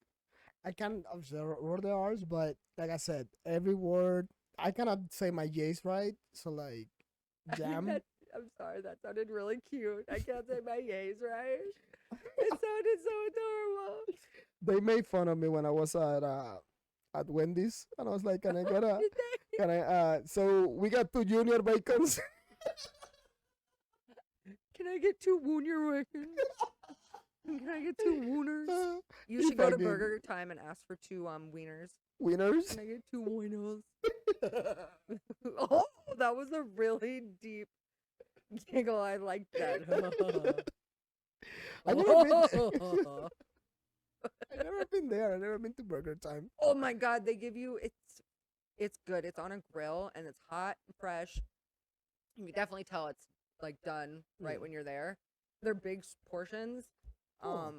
S1: I can obviously roll the R's, but like I said, every word I cannot say my J's right. So like jam.
S2: I'm sorry, that sounded really cute. I can't say my yays right. It sounded so adorable.
S1: They made fun of me when I was at Wendy's, and I was like, "Can I get a? Can I? So we got 2 junior bacons."
S2: Can I get 2 Wooner bacons? Can I get 2 Wooners? You should go to
S1: fucking-
S2: Burger Time and ask for 2 wieners.
S1: Winners.
S2: Can I get 2 wieners? Oh, that was a really deep giggle. I like that.
S1: I've never been there. I've never been to Burger Time.
S2: Oh my God, they give you it's good. It's on a grill and it's hot and fresh. You can definitely tell it's like done right when you're there. They're big portions.
S1: Oh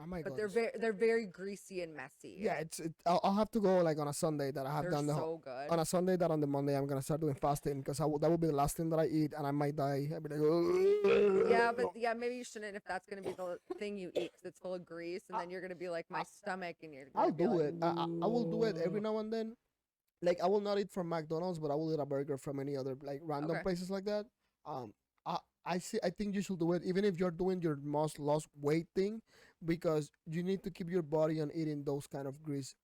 S1: my
S2: But
S1: god.
S2: they're very greasy and messy.
S1: Yeah, I'll have to go like on a Sunday that I have
S2: They're
S1: done the
S2: so good.
S1: on a Sunday that on the Monday I'm gonna start doing fasting because that will be the last thing that I eat and I might die. I'll be like, "Ugh."
S2: Yeah, but maybe you shouldn't if that's gonna be the thing you eat because it's full of grease, and then you're gonna be like my stomach, and you're. Gonna
S1: I'll
S2: be
S1: do
S2: like,
S1: it. I will do it every now and then. Like I will not eat from McDonald's, but I will eat a burger from any other like random
S2: Okay.
S1: places like that. I think you should do it even if you're doing your most lost weight thing, because you need to keep your body on eating those kind of grease.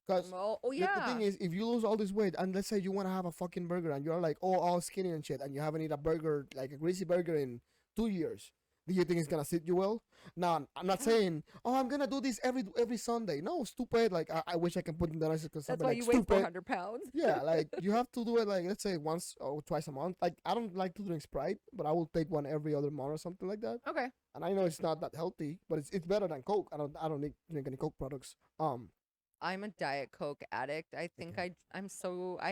S1: Because
S2: Oh
S1: the
S2: yeah.
S1: thing is, if you lose all this weight, and let's say you want to have a fucking burger, and you're like, oh, all skinny and shit, and you haven't eaten a burger, like a greasy burger, in 2 years, do you think it's gonna sit you well? No, I'm not saying, oh, I'm gonna do this every Sunday. No, stupid. Like I wish I can put in the nicest because
S2: That's
S1: I'm
S2: why
S1: like
S2: you weigh
S1: stupid.
S2: 400 pounds.
S1: Yeah, like you have to do it like let's say once or twice a month. Like I don't like to drink Sprite, but I will take one every other month or something like that.
S2: Okay.
S1: And I know it's not that healthy, but it's better than Coke. I don't drink any Coke products.
S2: I'm a Diet Coke addict. I think I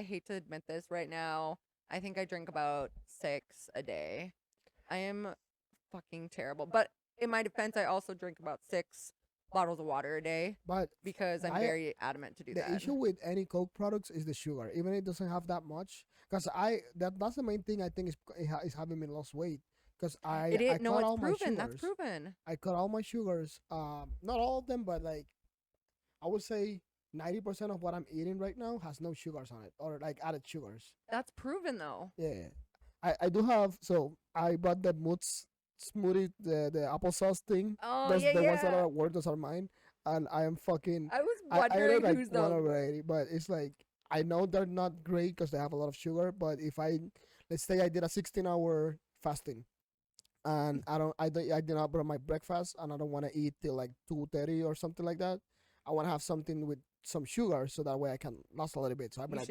S2: hate to admit this right now. I think I drink about 6 a day. I am fucking terrible. But in my defense, I also drink about 6 bottles of water a day
S1: But
S2: because I'm very adamant to do
S1: the
S2: that.
S1: issue with any Coke products is the sugar, even if it doesn't have that much. Because that's the main thing I think is having me lost weight. Because I
S2: No,
S1: cut
S2: it's
S1: all my
S2: proven. That's
S1: sugars.
S2: proven.
S1: I cut all my sugars. Not all of them, but like I would say 90% of what I'm eating right now has no sugars on it or like added sugars.
S2: That's proven though.
S1: Yeah. I do have, so I bought the Moots smoothie, the applesauce thing.
S2: Oh,
S1: Those
S2: yeah,
S1: the ones that
S2: yeah.
S1: are worth, those are mine. And I am fucking,
S2: I was
S1: I ordered
S2: wondering
S1: like
S2: who's
S1: one
S2: those.
S1: already, but it's like, I know they're not great because they have a lot of sugar, but if let's say I did a 16-hour fasting and I did not bring my breakfast and I don't want to eat till like 2:30 or something like that. I want to have something with some sugar so that way I can last a little bit. So I've been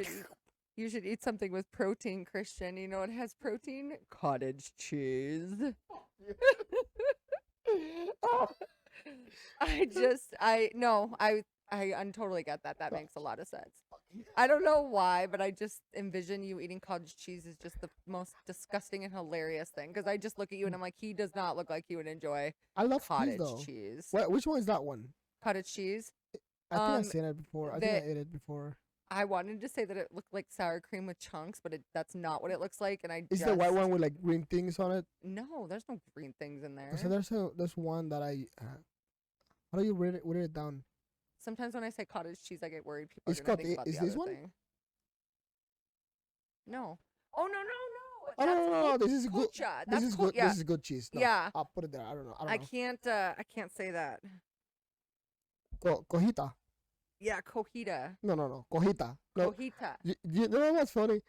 S2: You should eat something with protein, Christian. You know what has protein? Cottage cheese. I totally get that. That makes a lot of sense. I don't know why, but I just envision you eating cottage cheese is just the most disgusting and hilarious thing. Because I just look at you and I'm like, he does not look like he would enjoy
S1: I love
S2: cottage
S1: cheese though.
S2: cheese.
S1: Which one is that one?
S2: Cottage cheese.
S1: I think I've seen it before. I think I ate it before.
S2: I wanted to say that it looked like sour cream with chunks, but that's not what it looks like. And
S1: Is the white one with like green things on it?
S2: No, there's no green things in there.
S1: So there's one that how do you read it down?
S2: Sometimes when I say cottage cheese, I get worried people are
S1: It's
S2: going to think about
S1: is
S2: the
S1: this
S2: other
S1: one?
S2: thing. No. Oh, no.
S1: Oh no, this is good.
S2: Kucha.
S1: This is good.
S2: Yeah.
S1: This is good cheese. No,
S2: Yeah.
S1: I'll put it there. I don't know.
S2: I can't say that.
S1: Cojita.
S2: Yeah, cojita.
S1: No. Cojita. No.
S2: Cojita.
S1: You know what's funny?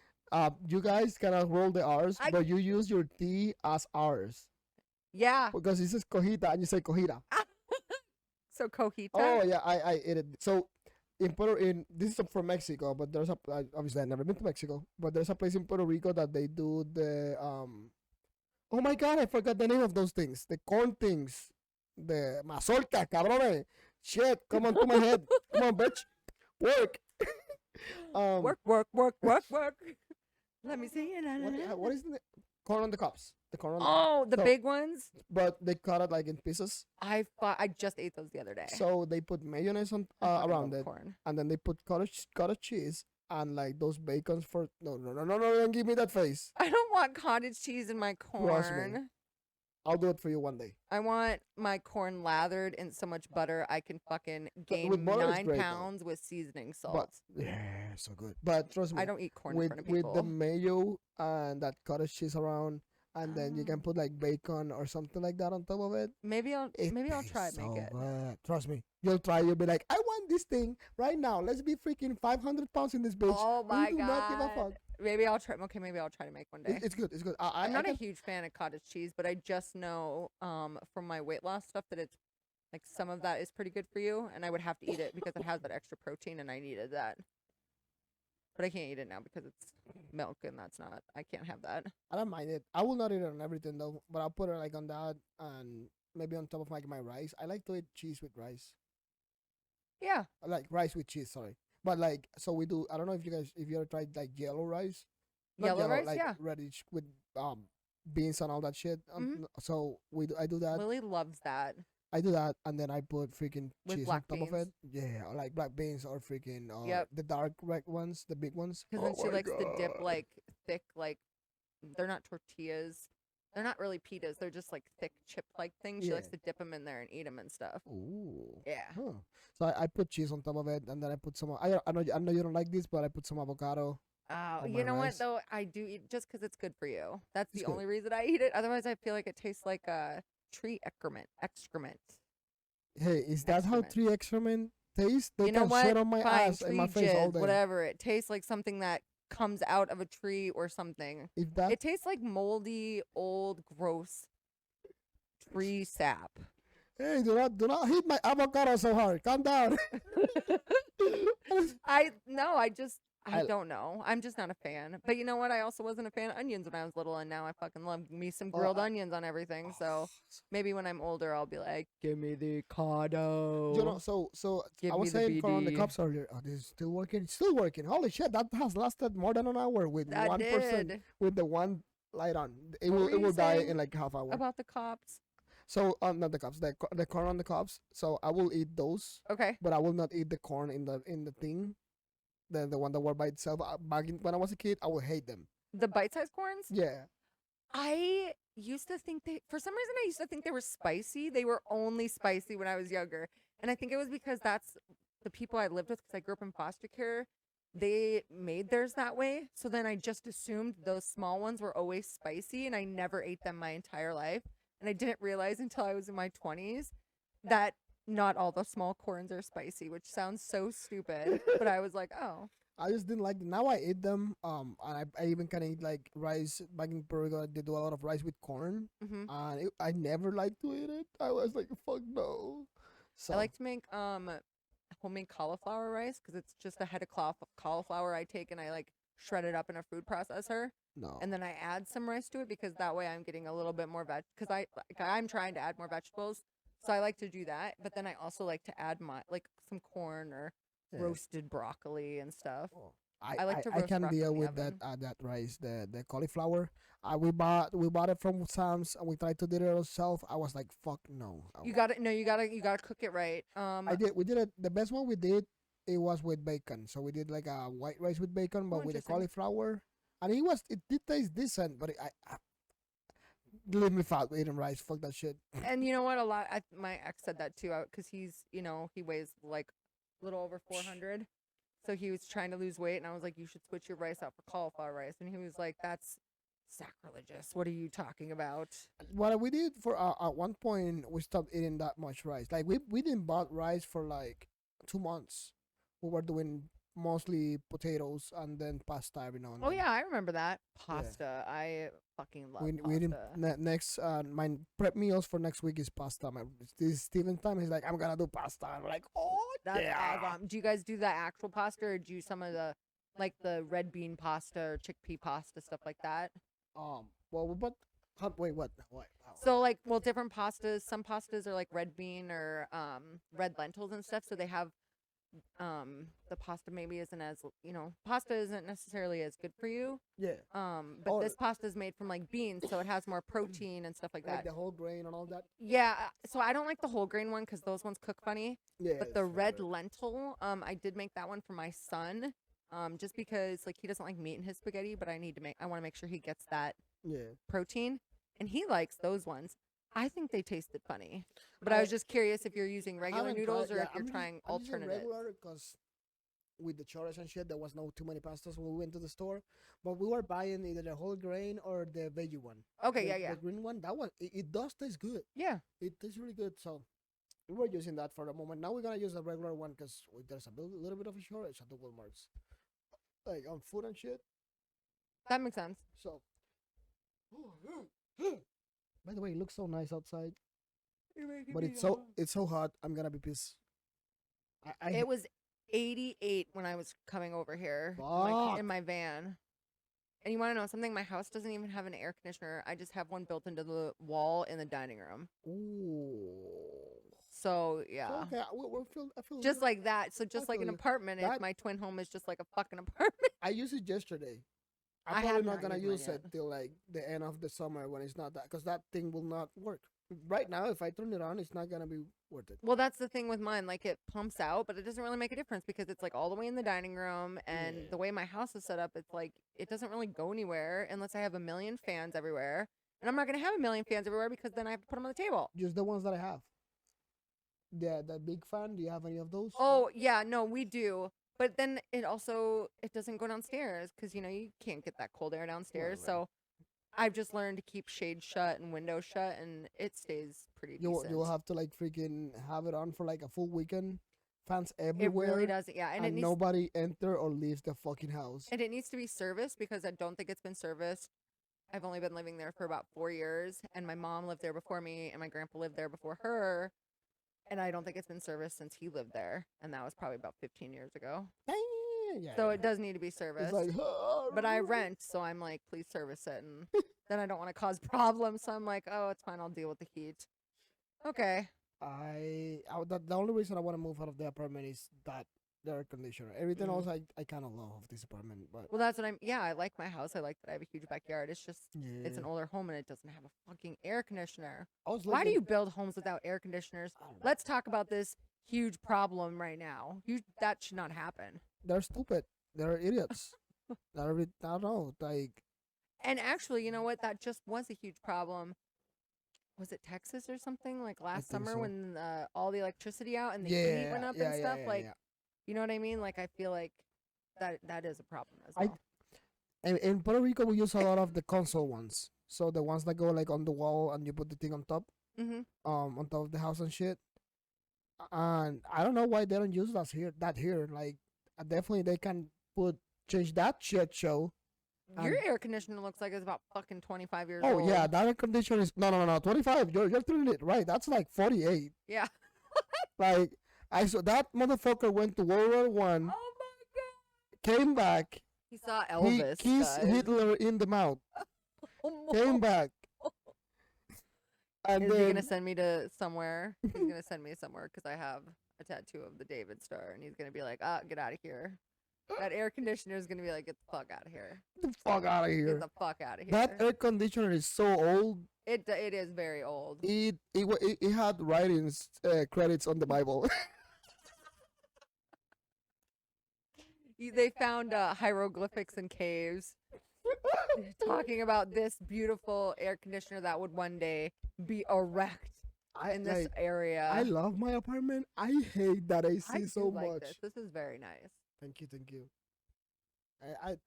S1: You guys cannot roll the R's, but you use your T as R's.
S2: Yeah.
S1: Because it says cojita and you say cojita.
S2: So cojita.
S1: Oh yeah, I ate it. So this is from Mexico, but there's obviously I've never been to Mexico, but there's a place in Puerto Rico that they do the oh my god, I forgot the name of those things. The corn things. The mazorca, cabrones. Shit, come on to my head. Come on, bitch. Work.
S2: Work. Let me see it.
S1: What is the corn on the cobs? The corn
S2: on the big ones.
S1: But they cut it like in pieces.
S2: I just ate those the other day.
S1: So they put mayonnaise on around it,
S2: corn.
S1: and then they put cottage cheese and like those bacons for no, don't give me that face.
S2: I don't want cottage cheese in my corn.
S1: Trust me. I'll do it for you one day.
S2: I want my corn lathered in so much butter I can fucking gain 9 pounds with seasoning salt.
S1: Yeah, so good. But trust me,
S2: I don't eat corn in front of people.
S1: With the mayo and that cottage cheese around, and then you can put like bacon or something like that on top of it.
S2: Maybe I'll try to make it.
S1: Good. Trust me, you'll try. You'll be like, I want this thing right now. Let's be freaking 500 pounds in this bitch.
S2: Oh my
S1: God! Not give a fuck.
S2: Maybe I'll try. Okay, maybe I'll try to make one day.
S1: It's good. It's good.
S2: I'm not a huge fan of cottage cheese, but I just know from my weight loss stuff that it's like some of that is pretty good for you, and I would have to eat it because it has that extra protein, and I needed that. But I can't eat it now because it's milk, and I can't have that.
S1: I don't mind it. I will not eat it on everything though, but I'll put it like on that and maybe on top of like my rice. I like to eat cheese with rice.
S2: Yeah.
S1: I like rice with cheese, sorry. But like, so we do. I don't know if you ever tried like yellow rice.
S2: Yellow rice,
S1: like
S2: yeah.
S1: Reddish with beans and all that shit. So I do that.
S2: Lily loves that.
S1: I do that, and then I put freaking
S2: with
S1: cheese on top of it. Yeah, like black beans or freaking the dark red ones, the big ones.
S2: Because then she likes to dip like thick, like they're not tortillas. They're not really pitas. They're just like thick chip-like things. She likes to dip them in there and eat them and stuff.
S1: Ooh.
S2: Yeah.
S1: Huh. So I put cheese on top of it, and then I put some. I know you don't like this, but I put some avocado.
S2: Oh, you know what though? I do eat just because it's good for you. That's the only reason I eat it. Otherwise, I feel like it tastes like a tree excrement.
S1: Hey, is that how tree excrement tastes? They
S2: you know
S1: can
S2: what?
S1: shit on my ass
S2: tree
S1: and my face all day.
S2: Whatever. It tastes like something that comes out of a tree or something. It tastes like moldy, old, gross tree sap.
S1: Hey, do not hit my avocado so hard. Calm down.
S2: I don't know. I'm just not a fan. But you know what? I also wasn't a fan of onions when I was little, and now I fucking love me some grilled onions on everything. So maybe when I'm older, I'll be like, give me the avocado.
S1: You know, so I was saying on the cups earlier. Oh, this is still working. It's still working. Holy shit! That has lasted more than an hour with 1% with the one light on. It will die in like half hour.
S2: About the cops.
S1: So not the cups, the corn on the cups. So I will eat those.
S2: Okay.
S1: But I will not eat the corn in the thing. The one that were by itself. Back when I was a kid, I would hate them.
S2: The bite-sized corns?
S1: Yeah.
S2: I used to think for some reason, I used to think they were spicy. They were only spicy when I was younger. And I think it was because that's the people I lived with, because I grew up in foster care, they made theirs that way. So then I just assumed those small ones were always spicy, and I never ate them my entire life. And I didn't realize until I was in my 20s that not all the small corns are spicy, which sounds so stupid. But I was like, oh.
S1: I just didn't like them. Now I eat them. And I even kind of eat like rice. Back in Puerto Rico, they do a lot of rice with corn.
S2: Hmm.
S1: And I never liked to eat it. I was like, fuck no. So
S2: I like to make homemade cauliflower rice because it's just a head of cauliflower I take and I like shred it up in a food processor.
S1: no.
S2: And then I add some rice to it because that way I'm getting a little bit more because I'm trying to add more vegetables. So I like to do that, but then I also like to add like some corn or
S1: Yeah.
S2: roasted broccoli and stuff.
S1: Oh,
S2: I like to
S1: I
S2: roast
S1: can
S2: broccoli
S1: deal
S2: in the
S1: with that
S2: oven.
S1: that rice, the cauliflower. We bought it from Sam's and we tried to do it ourselves. I was like, fuck no.
S2: You gotta cook it right.
S1: We did it. The best one we did, it was with bacon. So we did like a white rice with bacon, but with the
S2: interesting.
S1: cauliflower, and it did taste decent. But I leave me fat eating rice. Fuck that shit.
S2: And you know what? My ex said that too, because he weighs like a little over 400. So he was trying to lose weight, and I was like, you should switch your rice out for cauliflower rice. And he was like, that's sacrilegious. What are you talking about?
S1: What we did for at one point, we stopped eating that much rice. Like we didn't bought rice for like 2 months. We were doing mostly potatoes and then pasta every now and
S2: Oh
S1: then.
S2: yeah, I remember that. Pasta. I fucking love
S1: We didn't
S2: pasta.
S1: next my prep meals for next week is pasta. This is Steven time. He's like, I'm gonna do pasta. I'm like, oh
S2: That's
S1: yeah.
S2: awesome. Do you guys do the actual pasta or do you some of the like the red bean pasta or chickpea pasta stuff like that?
S1: Well, but wait, what? What?
S2: So like, well, different pastas. Some pastas are like red bean or red lentils and stuff. So they have the pasta maybe isn't as pasta isn't necessarily as good for you.
S1: Yeah,
S2: But
S1: Oh.
S2: this pasta is made from like beans, so it has more protein and stuff like
S1: like
S2: that.
S1: the whole grain and all that.
S2: Yeah, so I don't like the whole grain one because those ones cook funny.
S1: Yeah,
S2: But the red lentil, I did make that one for my son. Just because like he doesn't like meat in his spaghetti, but I want to make sure he gets that
S1: Yeah.
S2: protein, and he likes those ones. I think they tasted funny, but I was just curious if you're using regular noodles or if you're trying alternatives.
S1: regular because with the chores and shit, there was no too many pastas when we went to the store. But we were buying either the whole grain or the veggie one.
S2: Okay, yeah.
S1: The green one, that one, it does taste good.
S2: Yeah.
S1: It tastes really good. So we were using that for the moment. Now we're gonna use the regular one because there's a little bit of a shortage at the Walmarts, like on food and shit.
S2: That makes sense.
S1: So, by the way, it looks so nice outside, but it's so hot. I'm gonna be pissed.
S2: It was 88 when I was coming over here
S1: Fuck.
S2: in my van. And you want to know something? My house doesn't even have an air conditioner. I just have one built into the wall in the dining room.
S1: Ooh.
S2: So yeah.
S1: So, okay, I feel
S2: Just like that. So just like
S1: feel
S2: an
S1: you.
S2: apartment, if
S1: That-
S2: my twin home is just like a fucking apartment.
S1: I used it yesterday.
S2: I
S1: I'm
S2: have
S1: probably not
S2: not
S1: gonna
S2: used mine
S1: use it
S2: yet.
S1: till like the end of the summer when it's not that, because that thing will not work. Right now, if I turn it on, it's not gonna be worth it.
S2: Well, that's the thing with mine. Like it pumps out, but it doesn't really make a difference because it's like all the way in the dining room, and
S1: Yeah.
S2: the way my house is set up, it's like it doesn't really go anywhere unless I have a million fans everywhere. And I'm not gonna have a million fans everywhere because then I have to put them on the table.
S1: Just the ones that I have. The big fan. Do you have any of those?
S2: Oh yeah, no, we do. But then it doesn't go downstairs because you can't get that cold air downstairs.
S1: right.
S2: So I've just learned to keep shades shut and windows shut, and it stays pretty decent.
S1: You'll have to like freaking have it on for like a full weekend. Fans
S2: It
S1: everywhere.
S2: really does, yeah. And it needs
S1: nobody enter or leaves the fucking house.
S2: and it needs to be serviced because I don't think it's been serviced. I've only been living there for about 4 years, and my mom lived there before me, and my grandpa lived there before her. And I don't think it's been serviced since he lived there, and that was probably about 15 years ago.
S1: Yeah.
S2: So it does need to be serviced.
S1: It's like,
S2: But I rent, so I'm like, please service it, and then I don't want to cause problems. So I'm like, oh, it's fine. I'll deal with the heat. Okay.
S1: The only reason I want to move out of the apartment is that the air conditioner. Everything else I kind of love this apartment, but
S2: Well, that's what I like my house. I like that I have a huge backyard. It's just,
S1: yeah.
S2: it's an older home, and it doesn't have a fucking air conditioner.
S1: I was
S2: Why do
S1: looking-
S2: you build homes without air conditioners?
S1: I don't know.
S2: Let's talk about this huge problem right now. That should not happen.
S1: They're stupid. They're idiots. I don't know. Like,
S2: And actually, you know what? That just was a huge problem. Was it Texas or something like last
S1: think
S2: summer
S1: so.
S2: when all the electricity out and the heat went up and stuff? You know what I mean? Like I feel like that is a problem as
S1: I
S2: well.
S1: and in Puerto Rico we use a lot of the console ones. So the ones that go like on the wall and you put the thing on top,
S2: Mm-hmm.
S1: on top of the house and shit. And I don't know why they don't use that here. Like definitely they can change that shit show.
S2: Your air conditioner looks like it's about fucking 25 years
S1: Oh
S2: old.
S1: yeah, that air conditioner is no 25. You're doing it right. That's like 48.
S2: Yeah.
S1: Like I saw that motherfucker went to World War I,
S2: Oh my god.
S1: came back,
S2: He saw
S1: he
S2: Elvis.
S1: kissed
S2: guys.
S1: Hitler in the mouth,
S2: Oh,
S1: came back, and
S2: Is he
S1: then
S2: gonna send me to somewhere? He's gonna send me somewhere because I have a tattoo of the David Star, and he's gonna be like, "Ah, get out of here." That air conditioner is gonna be like, "Get the fuck out of here!
S1: get the fuck out of
S2: Get
S1: here.
S2: the fuck out of here!"
S1: That air conditioner is so old.
S2: It is very old.
S1: It had writings credits on the Bible.
S2: They found hieroglyphics in caves talking about this beautiful air conditioner that would one day be erect in this area.
S1: I love my apartment. I hate that AC
S2: I
S1: so
S2: do like
S1: much.
S2: This is very nice.
S1: Thank you.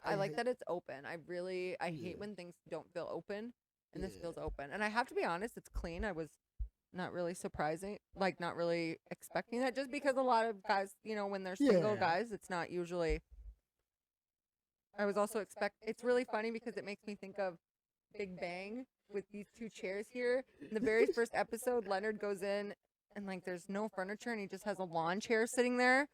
S2: I like
S1: hate-
S2: that it's open. I
S1: Yeah.
S2: hate when things don't feel open, and this
S1: Yeah.
S2: feels open. And I have to be honest, it's clean. I was not really not really expecting that, just because a lot of guys, when they're single
S1: Yeah.
S2: guys, it's not usually. I was also it's really funny because it makes me think of Big Bang with these two chairs here. In the very first episode, Leonard goes in and like there's no furniture and he just has a lawn chair sitting there.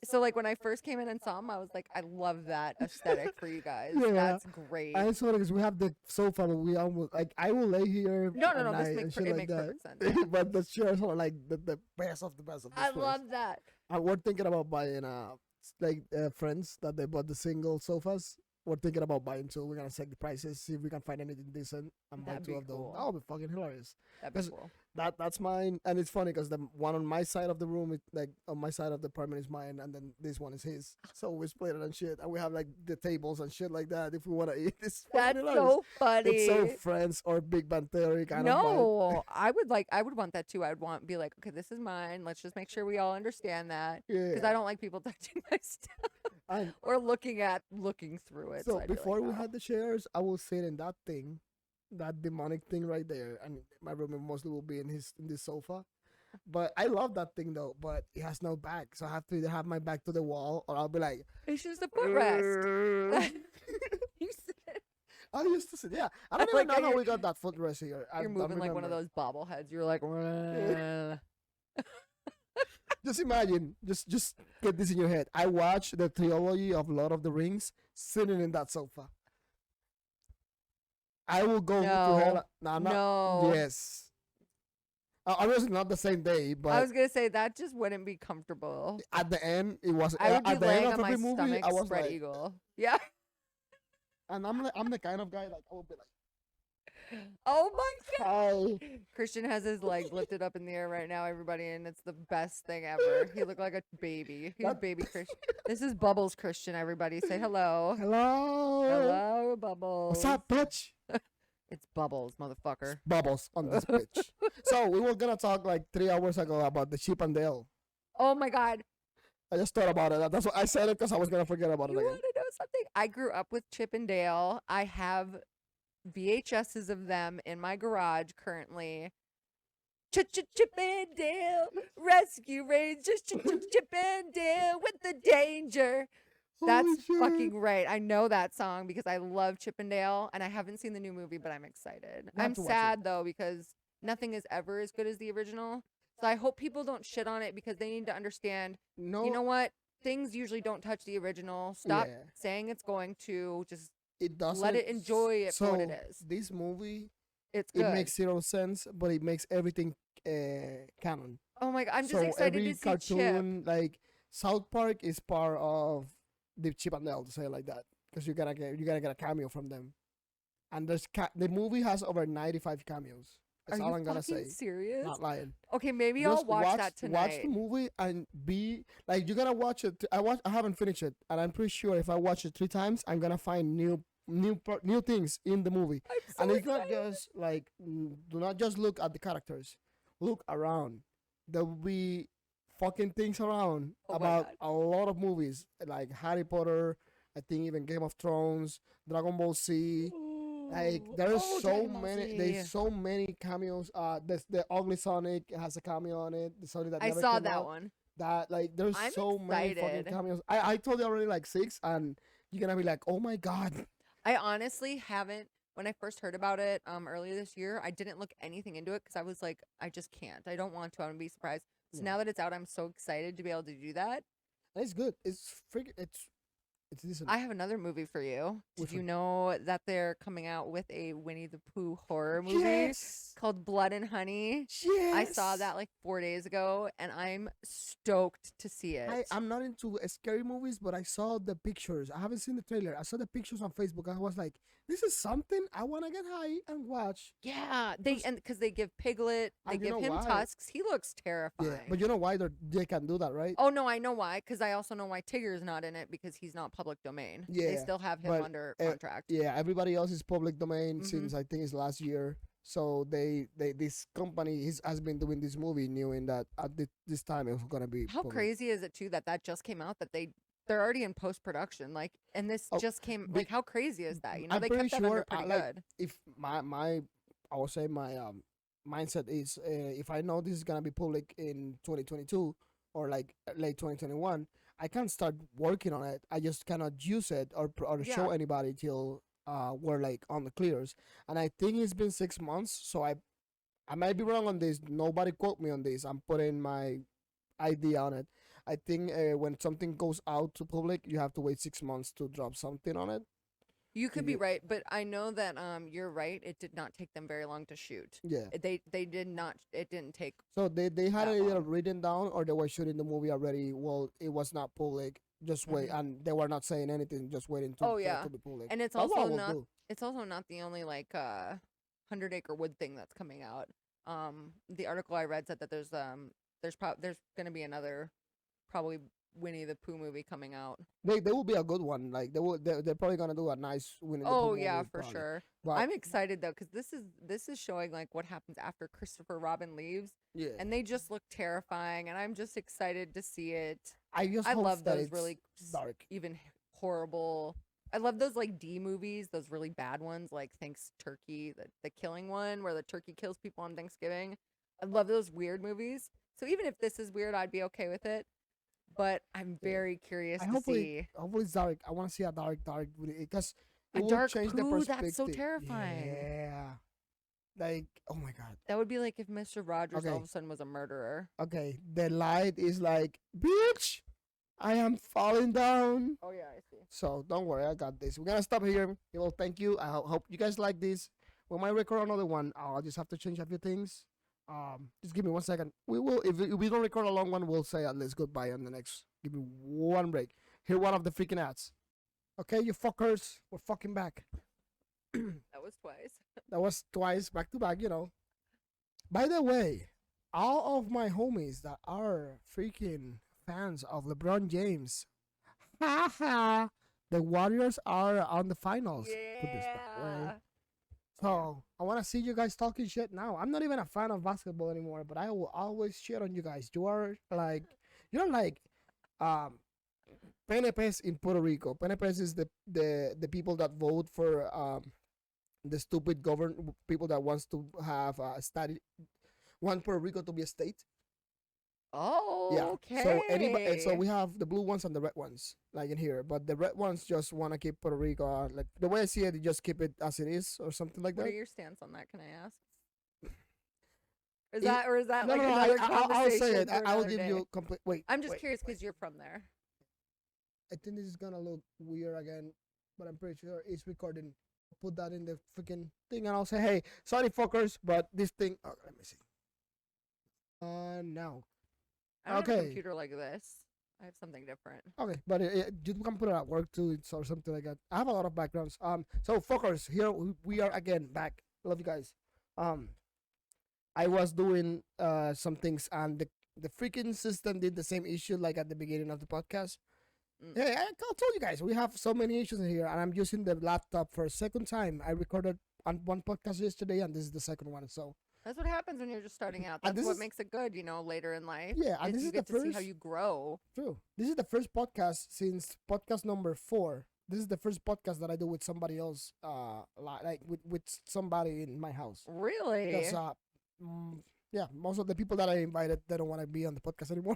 S2: So like when I first came in and saw him, I was like, I love that aesthetic for you guys.
S1: Yeah.
S2: That's great.
S1: I saw it because we have the sofa, but we almost like I will lay here.
S2: No,
S1: at
S2: this
S1: night
S2: makes
S1: and shit
S2: it
S1: like
S2: makes
S1: that.
S2: perfect sense. Yeah.
S1: But the chairs are like the best of the best of the
S2: I love that.
S1: And we're thinking about buying friends that they bought the single sofas. We're thinking about buying two. We're gonna check the prices, see if we can find anything decent, and buy
S2: That'd
S1: two
S2: be
S1: of them.
S2: cool.
S1: That would be fucking hilarious.
S2: That'd be
S1: That's-
S2: cool.
S1: That's mine, and it's funny because the one on my side of the room, is like on my side of the apartment, is mine, and then this one is his. So we split it and shit, and we have like the tables and shit like that if we want to eat. It's fucking
S2: That's
S1: hilarious.
S2: so funny.
S1: It's so Friends or Big Bang Theory kind of vibe.
S2: No, I would want that too. I would be like, okay, this is mine. Let's just make sure we all understand that. Because
S1: Yeah.
S2: I don't like people touching my stuff
S1: And
S2: or looking through it.
S1: so
S2: I'd be like,
S1: before we
S2: "No."
S1: had the chairs, I will sit in that thing, that demonic thing right there, and my roommate mostly will be in this sofa. But I love that thing though. But it has no back, so I have to either have my back to the wall or I'll be like.
S2: It's just a footrest. You sit-
S1: I used to sit. Yeah, I don't
S2: I
S1: even
S2: like
S1: know
S2: how
S1: how we got that footrest here.
S2: You're moving like one of those bobbleheads. You're like, "Rah."
S1: Just imagine, just get this in your head. I watched the trilogy of Lord of the Rings sitting in that sofa. I will go to
S2: No.
S1: hell. No, I'm not.
S2: No.
S1: Yes. Obviously not the same day, but
S2: I was gonna say that just wouldn't be comfortable.
S1: at the end it was.
S2: I would be
S1: at the
S2: laying
S1: end
S2: on
S1: of
S2: my
S1: every movie,
S2: stomach,
S1: I was
S2: spread
S1: like,
S2: eagle. Yeah.
S1: and I'm the kind of guy like I would be like,
S2: Oh my god.
S1: hi.
S2: Christian has his legs lifted up in the air right now, everybody, and it's the best thing ever. He looked like a baby. He's
S1: That-
S2: baby Christian. This is Bubbles Christian, everybody. Say hello.
S1: Hello.
S2: Hello, Bubbles.
S1: What's up, bitch?
S2: It's Bubbles, motherfucker.
S1: Bubbles on this bitch. So we were gonna talk like 3 hours ago about the Chip and Dale.
S2: Oh my god.
S1: I just thought about it. That's what I said it because I was gonna forget about it
S2: You
S1: again.
S2: want to know something? I grew up with Chip and Dale. I have VHSs of them in my garage currently. Chip and Dale, Rescue Rangers, Chip and Dale with the danger. That's
S1: Holy shit.
S2: fucking right. I know that song because I love Chip and Dale, and I haven't seen the new movie, but I'm excited.
S1: have
S2: I'm
S1: to watch it.
S2: sad though because nothing is ever as good as the original. So I hope people don't shit on it because they need to understand.
S1: No,
S2: You know what? Things usually don't touch the original. Stop
S1: Yeah.
S2: saying it's going to. Just
S1: it doesn't.
S2: let it enjoy it for what it
S1: So,
S2: is.
S1: This movie,
S2: It's
S1: it
S2: good.
S1: makes zero sense, but it makes everything canon.
S2: Oh my god, I'm just
S1: So
S2: excited
S1: every
S2: to see Chip.
S1: cartoon, like South Park, is part of the Chip and Dale, to say it like that, because you gotta get a cameo from them. And the movie has over 95 cameos. That's
S2: Are
S1: all
S2: you
S1: I'm gonna
S2: fucking
S1: say.
S2: serious?
S1: Not lying.
S2: Okay, maybe I'll
S1: Just
S2: watch that
S1: Watch
S2: tonight.
S1: the movie and be like, you gotta watch it. I haven't finished it, and I'm pretty sure if I watch it 3 times, I'm gonna find new things in the movie.
S2: I'm so
S1: And it's not
S2: excited.
S1: just like, do not just look at the characters, look around. There will be fucking things around
S2: Oh my
S1: about
S2: God.
S1: a lot of movies like Harry Potter. I think even Game of Thrones, Dragon Ball Z. Like there's so
S2: Dragon Ball
S1: many.
S2: Z.
S1: There's so many cameos. The Ugly Sonic has a cameo on it. The Sonic that
S2: I
S1: never
S2: saw
S1: came
S2: that
S1: out.
S2: one.
S1: That like there's
S2: I'm
S1: so many fucking
S2: excited.
S1: cameos. I told you already like 6, and you're gonna be like, oh my god.
S2: I honestly haven't. When I first heard about it earlier this year, I didn't look anything into it because I was like, I just can't. I don't want to. I'm gonna be surprised. So
S1: Yeah.
S2: now that it's out, I'm so excited to be able to do that.
S1: It's good. It's freaking. It's decent.
S2: I have another movie for you.
S1: Which
S2: Did you
S1: one?
S2: know that they're coming out with a Winnie the Pooh horror movie
S1: Yes.
S2: called Blood and Honey?
S1: Yes.
S2: I saw that like 4 days ago, and I'm stoked to see it.
S1: I'm not into scary movies, but I saw the pictures. I haven't seen the trailer. I saw the pictures on Facebook. I was like, this is something I want to get high and watch.
S2: Yeah, because they give Piglet, they
S1: And you
S2: give
S1: know
S2: him
S1: why?
S2: tusks. He looks terrifying.
S1: Yeah, but you know why they can do that, right?
S2: Oh no, I know why. Because I also know why Tigger's not in it because he's not public domain. They
S1: Yeah,
S2: still have him
S1: but,
S2: under contract.
S1: Yeah, everybody else is public domain
S2: Mhm.
S1: since I think it's last year. So they this company has been doing this movie knowing that at this time it was gonna be
S2: How
S1: public.
S2: crazy is it too that just came out that they're already in post production and this
S1: Oh,
S2: just came
S1: be-
S2: like how crazy is that? You know
S1: I'm
S2: they
S1: pretty
S2: kept that under
S1: sure,
S2: pretty
S1: like,
S2: good.
S1: if my I would say my mindset is if I know this is gonna be public in 2022 or like late 2021, I can start working on it. I just cannot use it or show
S2: Yeah.
S1: anybody till we're like on the clears. And I think it's been 6 months, so I might be wrong on this. Nobody quote me on this. I'm putting my idea on it. I think when something goes out to public, you have to wait 6 months to drop something on it.
S2: You could be
S1: you-
S2: right, but I know that you're right. It did not take them very long to shoot.
S1: Yeah.
S2: They did not. It didn't take.
S1: So they had
S2: that
S1: it either
S2: long.
S1: written down or they were shooting the movie already. Well, it was not public. Just wait, and they were not saying anything. Just waiting to
S2: Mm-hmm. Oh, yeah.
S1: to be public.
S2: And it's
S1: That's what I
S2: also
S1: will
S2: not.
S1: do.
S2: It's also not the only like 100 Acre Wood thing that's coming out. The article I read said that there's gonna be another probably Winnie the Pooh movie coming out.
S1: They will be a good one. Like they're probably gonna do a nice Winnie the
S2: Oh
S1: Pooh
S2: yeah,
S1: movie,
S2: for
S1: probably.
S2: sure.
S1: But
S2: I'm excited though because this is showing like what happens after Christopher Robin leaves,
S1: yeah,
S2: and they just look terrifying, and I'm just excited to see it.
S1: I just
S2: I
S1: hope
S2: love
S1: that
S2: those
S1: it's
S2: really
S1: dark.
S2: even horrible. I love those like D movies, those really bad ones like Thanks Turkey, the killing one where the turkey kills people on Thanksgiving. I love those weird movies. So even if this is weird, I'd be okay with it. But I'm very curious
S1: I
S2: to
S1: hopefully
S2: see
S1: it's dark. I want to see a dark because
S2: a
S1: it will
S2: dark
S1: change the
S2: Pooh.
S1: perspective.
S2: That's so terrifying.
S1: Yeah, like oh my god.
S2: That would be like if Mr. Rogers all
S1: Okay.
S2: of a sudden was a murderer.
S1: Okay, the light is like bitch. I am falling down.
S2: Oh yeah, I see.
S1: So don't worry, I got this. We're gonna stop here. Well, thank you. I hope you guys like this. We might record another one. I'll just have to change a few things. Just give me 1 second. We will if we don't record a long one, we'll say at least goodbye on the next. Give me one break. Hear one of the freaking ads. Okay, you fuckers, we're fucking back.
S2: That was twice.
S1: That was twice back to back, you know. By the way, all of my homies that are freaking fans of LeBron James, haha, the Warriors are on the finals. Put this that way.
S2: Yeah.
S1: So I want to see you guys talking shit now. I'm not even a fan of basketball anymore, but I will always shit on you guys. You are like, you're like, PNPs in Puerto Rico. PNPs is the people that vote for the stupid people that wants to have a state, want Puerto Rico to be a state.
S2: Oh,
S1: Yeah.
S2: okay.
S1: So anybody, so we have the blue ones and the red ones, like in here. But the red ones just want to keep Puerto Rico, like the way I see it, they just keep it as it is or something like
S2: What are
S1: that.
S2: your stance on that? Can I ask? Is that like
S1: No,
S2: another
S1: I'll say
S2: conversation
S1: it.
S2: for
S1: I'll
S2: another
S1: give
S2: day?
S1: you complete. Wait.
S2: I'm just
S1: wait,
S2: curious
S1: wait.
S2: because you're from there.
S1: I think this is gonna look weird again, but I'm pretty sure it's recording. Put that in the freaking thing, and I'll say, "Hey, sorry, fuckers, but this thing." Oh, let me see. Now.
S2: I don't have
S1: Okay.
S2: a computer like this. I have something different.
S1: Okay, but you can put it at work too, or something like that. I have a lot of backgrounds. So fuckers, here we are again back. Love you guys. I was doing some things, and the freaking system did the same issue like at the beginning of the podcast. Hey, I told you guys we have so many issues in here, and I'm using the laptop for a second time. I recorded on one podcast yesterday, and this is the second one. So
S2: That's what happens when you're just starting out.
S1: And
S2: That's
S1: this
S2: what
S1: is-
S2: makes it good, later in life.
S1: Yeah, and this
S2: you
S1: is
S2: get
S1: the
S2: to see how
S1: first-
S2: you grow.
S1: True. This is the first podcast since podcast number 4. This is the first podcast that I do with somebody else, like with somebody in my house.
S2: Really?
S1: Because yeah, most of the people that I invited, they don't want to be on the podcast anymore.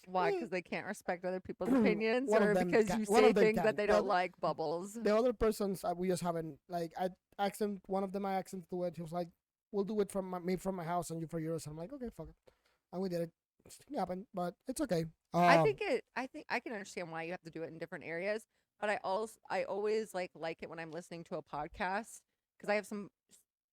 S2: Why? Because they can't respect other people's opinions,
S1: One of
S2: or
S1: them
S2: because
S1: can-
S2: you
S1: one
S2: say
S1: of them
S2: things
S1: can.
S2: that they
S1: The
S2: don't
S1: other-
S2: like, Bubbles.
S1: The other persons, we just haven't, like, I asked them, one of them I asked him to do it. He was like, we'll do it from my house and you for yours. I'm like, okay, fuck it. And we did it. It happened, but it's okay.
S2: I think I can understand why you have to do it in different areas, but I always like it when I'm listening to a podcast, because I have some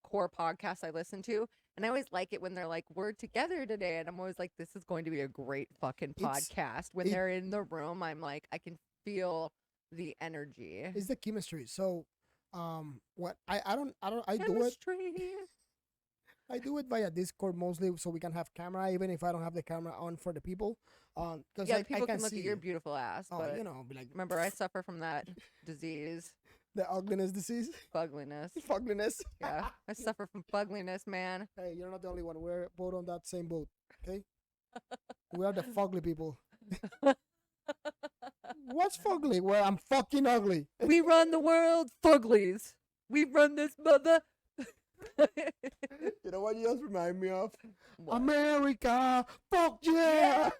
S2: core podcasts I listen to, and I always like it when they're like, we're together today, and I'm always like, this is going to be a great fucking
S1: It's-
S2: podcast. When they're in the room, I'm like, I can feel the energy.
S1: it's the chemistry. So, what I do it.
S2: Chemistry.
S1: I do it via Discord mostly, so we can have camera, even if I don't have the camera on for the people. Because
S2: Yeah,
S1: I
S2: people
S1: can
S2: can look
S1: see
S2: at your
S1: you.
S2: beautiful ass,
S1: Oh,
S2: but
S1: be like
S2: remember, I suffer from that disease,
S1: the ugliness disease,
S2: fugliness.
S1: ugliness.
S2: Yeah, I suffer from fugliness, man.
S1: Hey, you're not the only one. We're both on that same boat. Okay, we are the fugly people. What's fugly? Well, I'm fucking ugly.
S2: We run the world, fuglies. We run this mother.
S1: You know what you just remind me of?
S2: What?
S1: America, fuck yeah!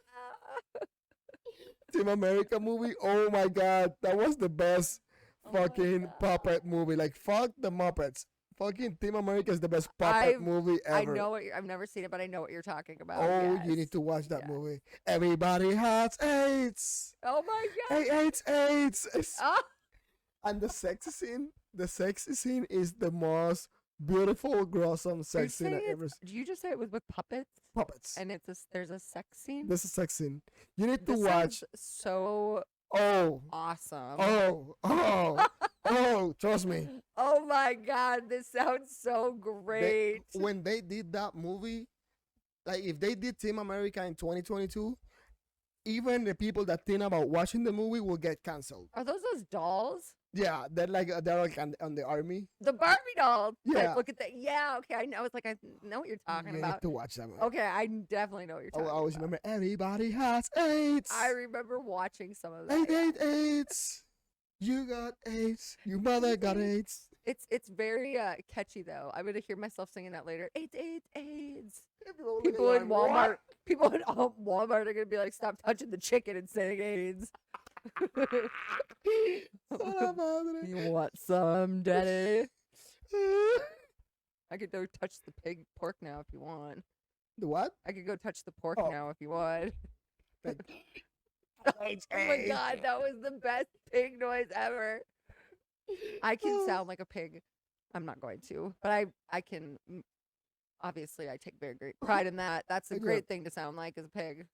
S1: Team America movie. Oh my god, that was the best
S2: Oh my
S1: fucking
S2: God.
S1: puppet movie. Like, fuck the Muppets. Fucking Team America is the best puppet
S2: I've-
S1: movie
S2: I
S1: ever.
S2: know I've never seen it, but I know what you're talking about.
S1: Oh,
S2: yes.
S1: you need to watch that
S2: Yes.
S1: movie. Everybody has AIDS.
S2: Oh my god.
S1: Hey, AIDS.
S2: Ah,
S1: And the sexy scene is the most beautiful, gruesome
S2: are you
S1: sex scene I
S2: saying
S1: ever
S2: did you just say it was with puppets?
S1: Puppets.
S2: And there's a sex scene?
S1: This is sex scene. You need to
S2: This
S1: watch.
S2: sounds so
S1: Oh,
S2: awesome.
S1: trust me.
S2: Oh my god, this sounds so great.
S1: When they did that movie, like if they did Team America in 2022, even the people that think about watching the movie will get canceled.
S2: Are those dolls?
S1: Yeah, they're like on the army.
S2: The Barbie doll.
S1: Yeah.
S2: Like, look at that. Yeah, okay. I know. It's like I know what you're talking
S1: You
S2: about.
S1: need to watch that movie.
S2: Okay, I definitely know what you're
S1: I
S2: talking
S1: always
S2: about.
S1: remember everybody has AIDS.
S2: I remember watching some of that.
S1: AIDS,
S2: yeah.
S1: AIDS. You got AIDS. Your mother got AIDS.
S2: It's very catchy though. I'm gonna hear myself singing that later. AIDS, AIDS, AIDS.
S1: People
S2: People in Walmart, people in Walmart are gonna be like, "Stop touching the chicken and saying AIDS." You want some, Daddy? I could go touch the pig pork now if you want.
S1: The what?
S2: I could go touch the pork
S1: Oh.
S2: now if you want.
S1: Like,
S2: Oh my god, that was the best pig noise ever. I can sound like a pig. I'm not going to, but I can. Obviously, I take very great pride in that. That's
S1: I
S2: a
S1: do
S2: great
S1: it.
S2: thing to sound like, is a pig.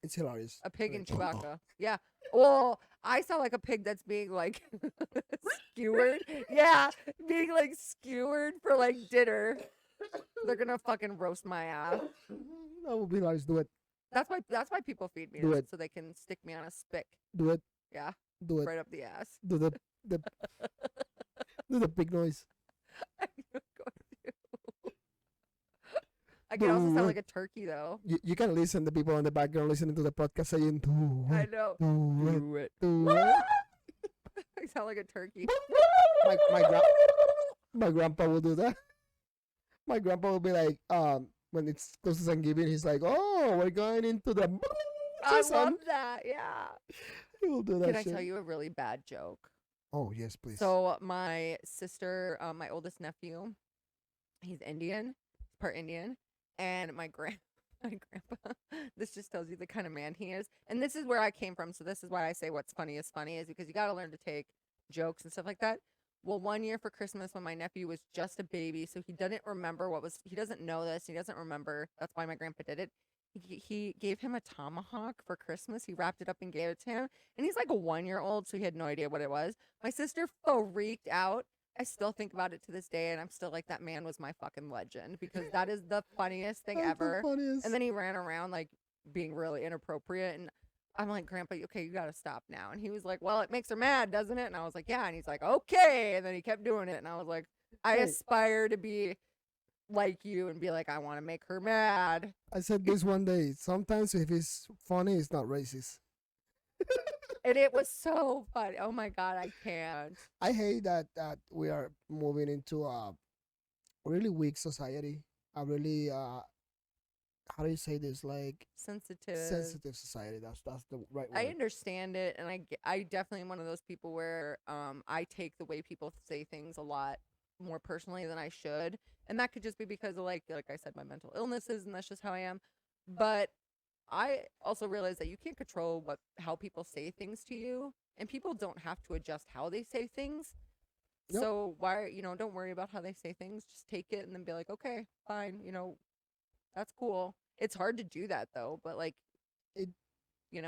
S1: It's hilarious.
S2: A pig and
S1: Like,
S2: Chewbacca. Yeah. Well, I sound like a pig that's being like skewered. Yeah, being like skewered for like dinner. They're gonna fucking roast my ass.
S1: That would be hilarious. Do it.
S2: That's why people feed me
S1: Do
S2: this,
S1: it.
S2: so they can stick me on a spick.
S1: Do it.
S2: Yeah,
S1: Do it.
S2: right up the ass.
S1: Do the do the big noise.
S2: I'm going to. I can also
S1: Do
S2: sound
S1: it.
S2: like a turkey though.
S1: You can listen the people in the background listening to the podcast saying do
S2: I
S1: it,
S2: know.
S1: do it,
S2: Do it.
S1: do it.
S2: I sound like a turkey.
S1: My grandpa will do that. My grandpa will be like, when it's close to Thanksgiving, he's like, oh, we're going into the
S2: I
S1: son.
S2: love that. Yeah.
S1: He will do that
S2: Can I
S1: shit.
S2: tell you a really bad joke?
S1: Oh, yes, please.
S2: So my sister, my oldest nephew, he's Indian, part Indian, and my grandpa. This just tells you the kind of man he is, and this is where I came from. So this is why I say what's funny is because you got to learn to take jokes and stuff like that. Well, one year for Christmas when my nephew was just a baby, so he doesn't remember he doesn't know this. He doesn't remember. That's why my grandpa did it. He gave him a tomahawk for Christmas. He wrapped it up and gave it to him. And he's like a 1-year-old, so he had no idea what it was. My sister freaked out. I still think about it to this day, and I'm still like, that man was my fucking legend, because that is the funniest thing
S1: That's the
S2: ever.
S1: funniest.
S2: And then he ran around like being really inappropriate, and I'm like, Grandpa, okay, you gotta stop now. And he was like, well, it makes her mad, doesn't it? And I was like, yeah. And he's like, okay. And then he kept doing it, and I was like, I
S1: Hey.
S2: aspire to be like you and be like, I want to make her mad.
S1: I said this one day. Sometimes if it's funny, it's not racist.
S2: And it was so funny. Oh my God, I can't.
S1: I hate that we are moving into a really weak society. A really how do you say this? Like sensitive society. That's the right word.
S2: I understand it, and I definitely am one of those people where I take the way people say things a lot more personally than I should, and that could just be because of like I said, my mental illnesses, and that's just how I am. But I also realize that you can't control how people say things to you, and people don't have to adjust how they say things.
S1: Yep.
S2: So why, don't worry about how they say things. Just take it and then be like, okay, fine, that's cool. It's hard to do that though, but like
S1: It-
S2: you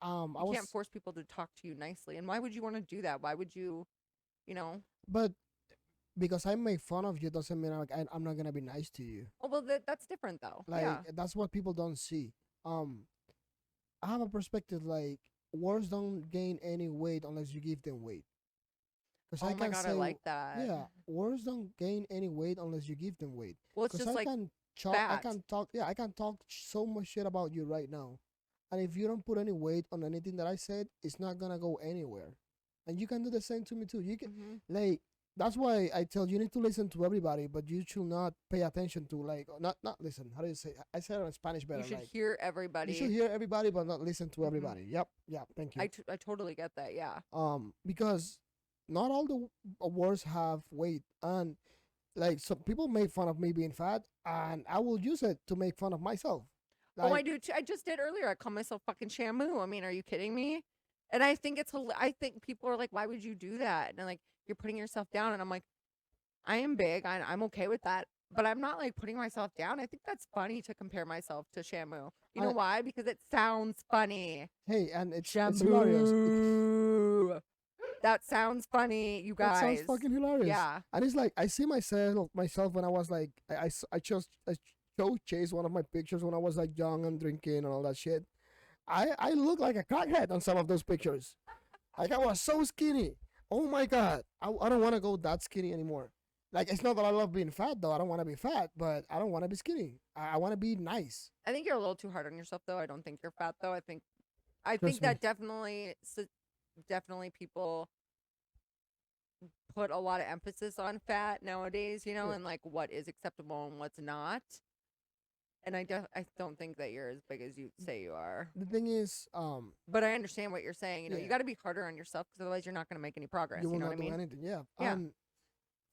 S1: I
S2: can't force people to talk to you nicely. And why would you want to do that? Why would you,
S1: But because I make fun of you doesn't mean I'm not gonna be nice to you.
S2: Oh, well, that's different though.
S1: Like
S2: Yeah.
S1: that's what people don't see. I have a perspective like words don't gain any weight unless you give them weight.
S2: Oh my God, I like that.
S1: Yeah, words don't gain any weight unless you give them weight.
S2: Well, it's just like
S1: I can talk. Yeah, I can talk so much shit about you right now, and if you don't put any weight on anything that I said, it's not gonna go anywhere. And you can do the same to me too. You can like that's why I tell you need to listen to everybody, but you should not pay attention to like not listen. How do you say? I said it in Spanish better.
S2: you should
S1: like,
S2: hear everybody.
S1: You should hear everybody, but not listen to everybody. Yep. Thank you.
S2: I totally get that. Yeah.
S1: Because not all the words have weight, and like some people make fun of me being fat, and I will use it to make fun of myself.
S2: Oh, I do too. I just did earlier. I call myself fucking Shamu. I mean, are you kidding me? And I think I think people are like, why would you do that? And like, you're putting yourself down. And I'm like, I am big. I'm okay with that. But I'm not like putting myself down. I think that's funny to compare myself to Shamu. You know why? Because it sounds funny.
S1: Hey, and it's hilarious.
S2: That sounds funny, you guys.
S1: That sounds fucking hilarious.
S2: Yeah.
S1: And it's like I see myself when I was like I chose Chase one of my pictures when I was like young and drinking and all that shit. I look like a crackhead on some of those pictures. Like I was so skinny. Oh my God. I don't want to go that skinny anymore. Like it's not that I love being fat though. I don't want to be fat, but I don't want to be skinny. I want to be nice.
S2: I think you're a little too hard on yourself though. I don't think you're fat though. I think that definitely people put a lot of emphasis on fat nowadays, and like what is acceptable and what's not. And I don't think that you're as big as you say you are.
S1: The thing is,
S2: but I understand what you're saying. You got to be harder on yourself because otherwise you're not going to make any progress.
S1: You will
S2: know
S1: not
S2: what I mean?
S1: do anything. Yeah.
S2: Yeah.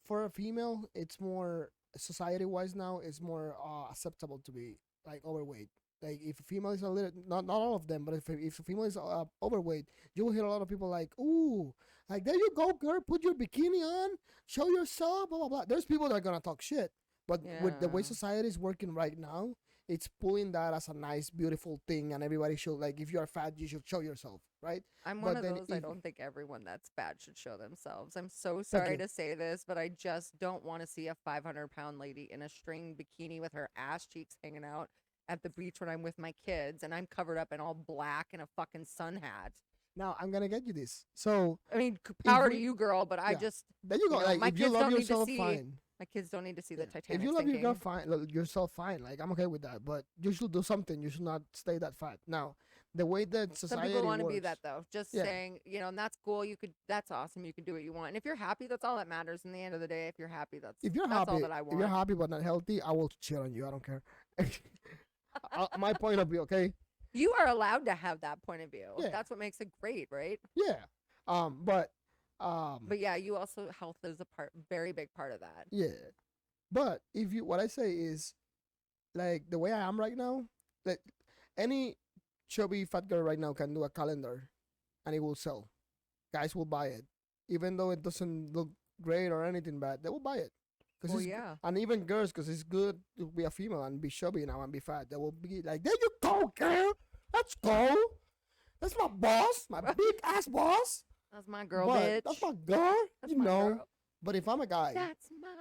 S1: For a female, it's more society-wise now. It's more acceptable to be like overweight. Like if a female is a little, not all of them, but if a female is overweight, you will hear a lot of people like, "Ooh, like there you go, girl, put your bikini on, show yourself, blah blah blah." There's people that are gonna talk shit, but with the way society is working right now, it's pulling that as a nice, beautiful thing, and everybody should like, if you are fat, you should show yourself, right?
S2: I'm one of those. I don't think everyone that's fat should show themselves. I'm so sorry to say this, but I just don't want to see a 500-pound lady in a string bikini with her ass cheeks hanging out at the beach when I'm with my kids and I'm covered up in all black and a fucking sun hat.
S1: Now I'm gonna get you this. So
S2: I mean, power to you, girl, but I just
S1: there you go. Like
S2: my
S1: if
S2: kids
S1: you love
S2: don't
S1: yourself,
S2: need to see,
S1: fine.
S2: My kids don't need to see the Titanic.
S1: If you love yourself, fine. Like I'm okay with that, but you should do something. You should not stay that fat. Now, the way that society
S2: some people want to
S1: works,
S2: be that though. Just saying, and that's cool. That's awesome. You can do what you want, and if you're happy, that's all that matters. In the end of the day, if you're happy, that's all that I want.
S1: If you're happy but not healthy, I will chill on you. I don't care. My point of view, okay.
S2: You are allowed to have that point of view.
S1: Yeah.
S2: That's what makes it great, right?
S1: Yeah. But
S2: yeah, you also health is a very big part of that.
S1: Yeah. But what I say is, like the way I am right now, like any chubby fat girl right now can do a calendar, and it will sell. Guys will buy it, even though it doesn't look great or anything bad. They will buy it. And even girls, because it's good to be a female and be chubby now and be fat. They will be like, there you go, girl. Let's go. That's my boss, my big ass boss.
S2: That's my girl, bitch.
S1: That's my girl.
S2: That's my girl.
S1: But if I'm a guy,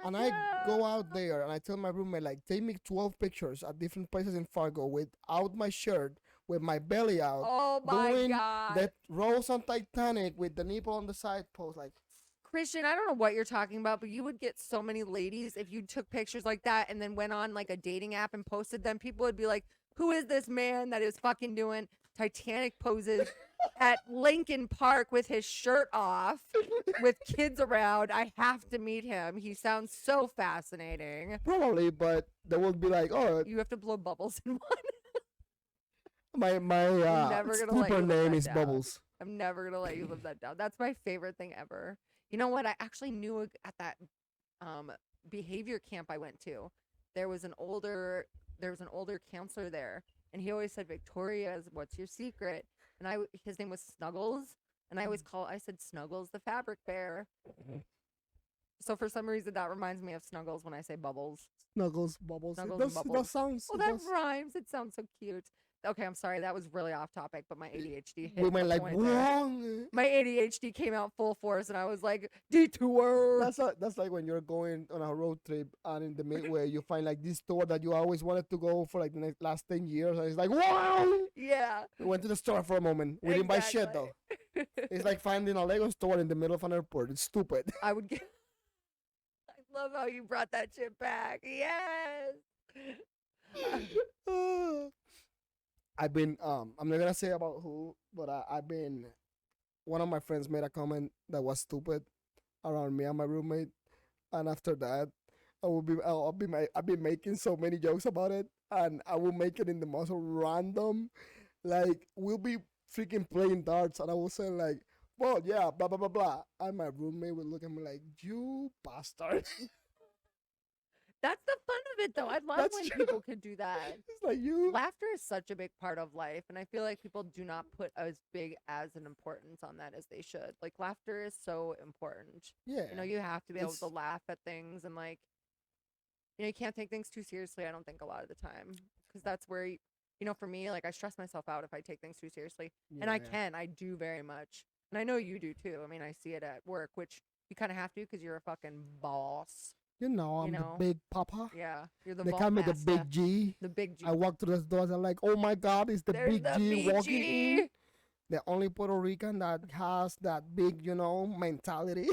S1: I go out there and I tell my roommate, like, take me 12 pictures at different places in Fargo without my shirt, with my belly out.
S2: Oh my
S1: doing
S2: God.
S1: that Rose on Titanic with the nipple on the side pose, like,
S2: Christian, I don't know what you're talking about, but you would get so many ladies if you took pictures like that and then went on like a dating app and posted them. People would be like, who is this man that is fucking doing Titanic poses at Lincoln Park with his shirt off with kids around? I have to meet him. He sounds so fascinating.
S1: Probably, but they will be like, oh,
S2: You have to blow bubbles in one.
S1: my
S2: never gonna let you
S1: stripper
S2: live
S1: name
S2: that
S1: is
S2: down.
S1: Bubbles.
S2: I'm never gonna let you live that down. That's my favorite thing ever. You know what? I actually knew at that behavior camp I went to, there was an older counselor there, and he always said, "Victoria's, what's your secret?" And his name was Snuggles, and I said Snuggles the fabric bear. So for some reason that reminds me of Snuggles when I say Bubbles.
S1: Snuggles, Bubbles.
S2: Snuggles
S1: It
S2: and
S1: does,
S2: Bubbles.
S1: that sounds.
S2: Well, that rhymes. It sounds so cute. Okay, I'm sorry. That was really off topic, but my ADHD hit
S1: we went
S2: the
S1: like
S2: point there.
S1: wrong.
S2: My ADHD came out full force, and I was like, detour.
S1: That's like when you're going on a road trip and in the midway you find like this store that you always wanted to go for like the last 10 years, and it's like, wow.
S2: Yeah.
S1: We went to the store for a moment. We didn't buy shit though. It's like finding a Lego store in the middle of an airport. It's stupid.
S2: I love how you brought that shit back. Yes.
S1: I've been I'm not gonna say about who, but I've been, one of my friends made a comment that was stupid around me and my roommate, and after that I've been making so many jokes about it, and I will make it in the most random, like we'll be freaking playing darts and I will say like, well, yeah, blah blah blah blah, and my roommate would look at me like, you bastard.
S2: That's the fun of it, though. I love
S1: That's
S2: when
S1: true.
S2: people can do that.
S1: It's like you.
S2: Laughter is such a big part of life, and I feel like people do not put as big as an importance on that as they should. Like, laughter is so important.
S1: Yeah.
S2: You know, you have to be able
S1: It's-
S2: to laugh at things, and like, you know, you can't take things too seriously. I don't think a lot of the time, because that's where, you know, for me, like I stress myself out if I take things too seriously, and I do very much, and I know you do too. I mean, I see it at work, which you kind of have to because you're a fucking boss.
S1: You know, I'm the big papa.
S2: Yeah, you're the.
S1: They call me the big G.
S2: The big G.
S1: I walk through those doors and like, oh my God, it's the
S2: There's
S1: big
S2: the
S1: G walking
S2: BG.
S1: in. The only Puerto Rican that has that big, you know, mentality.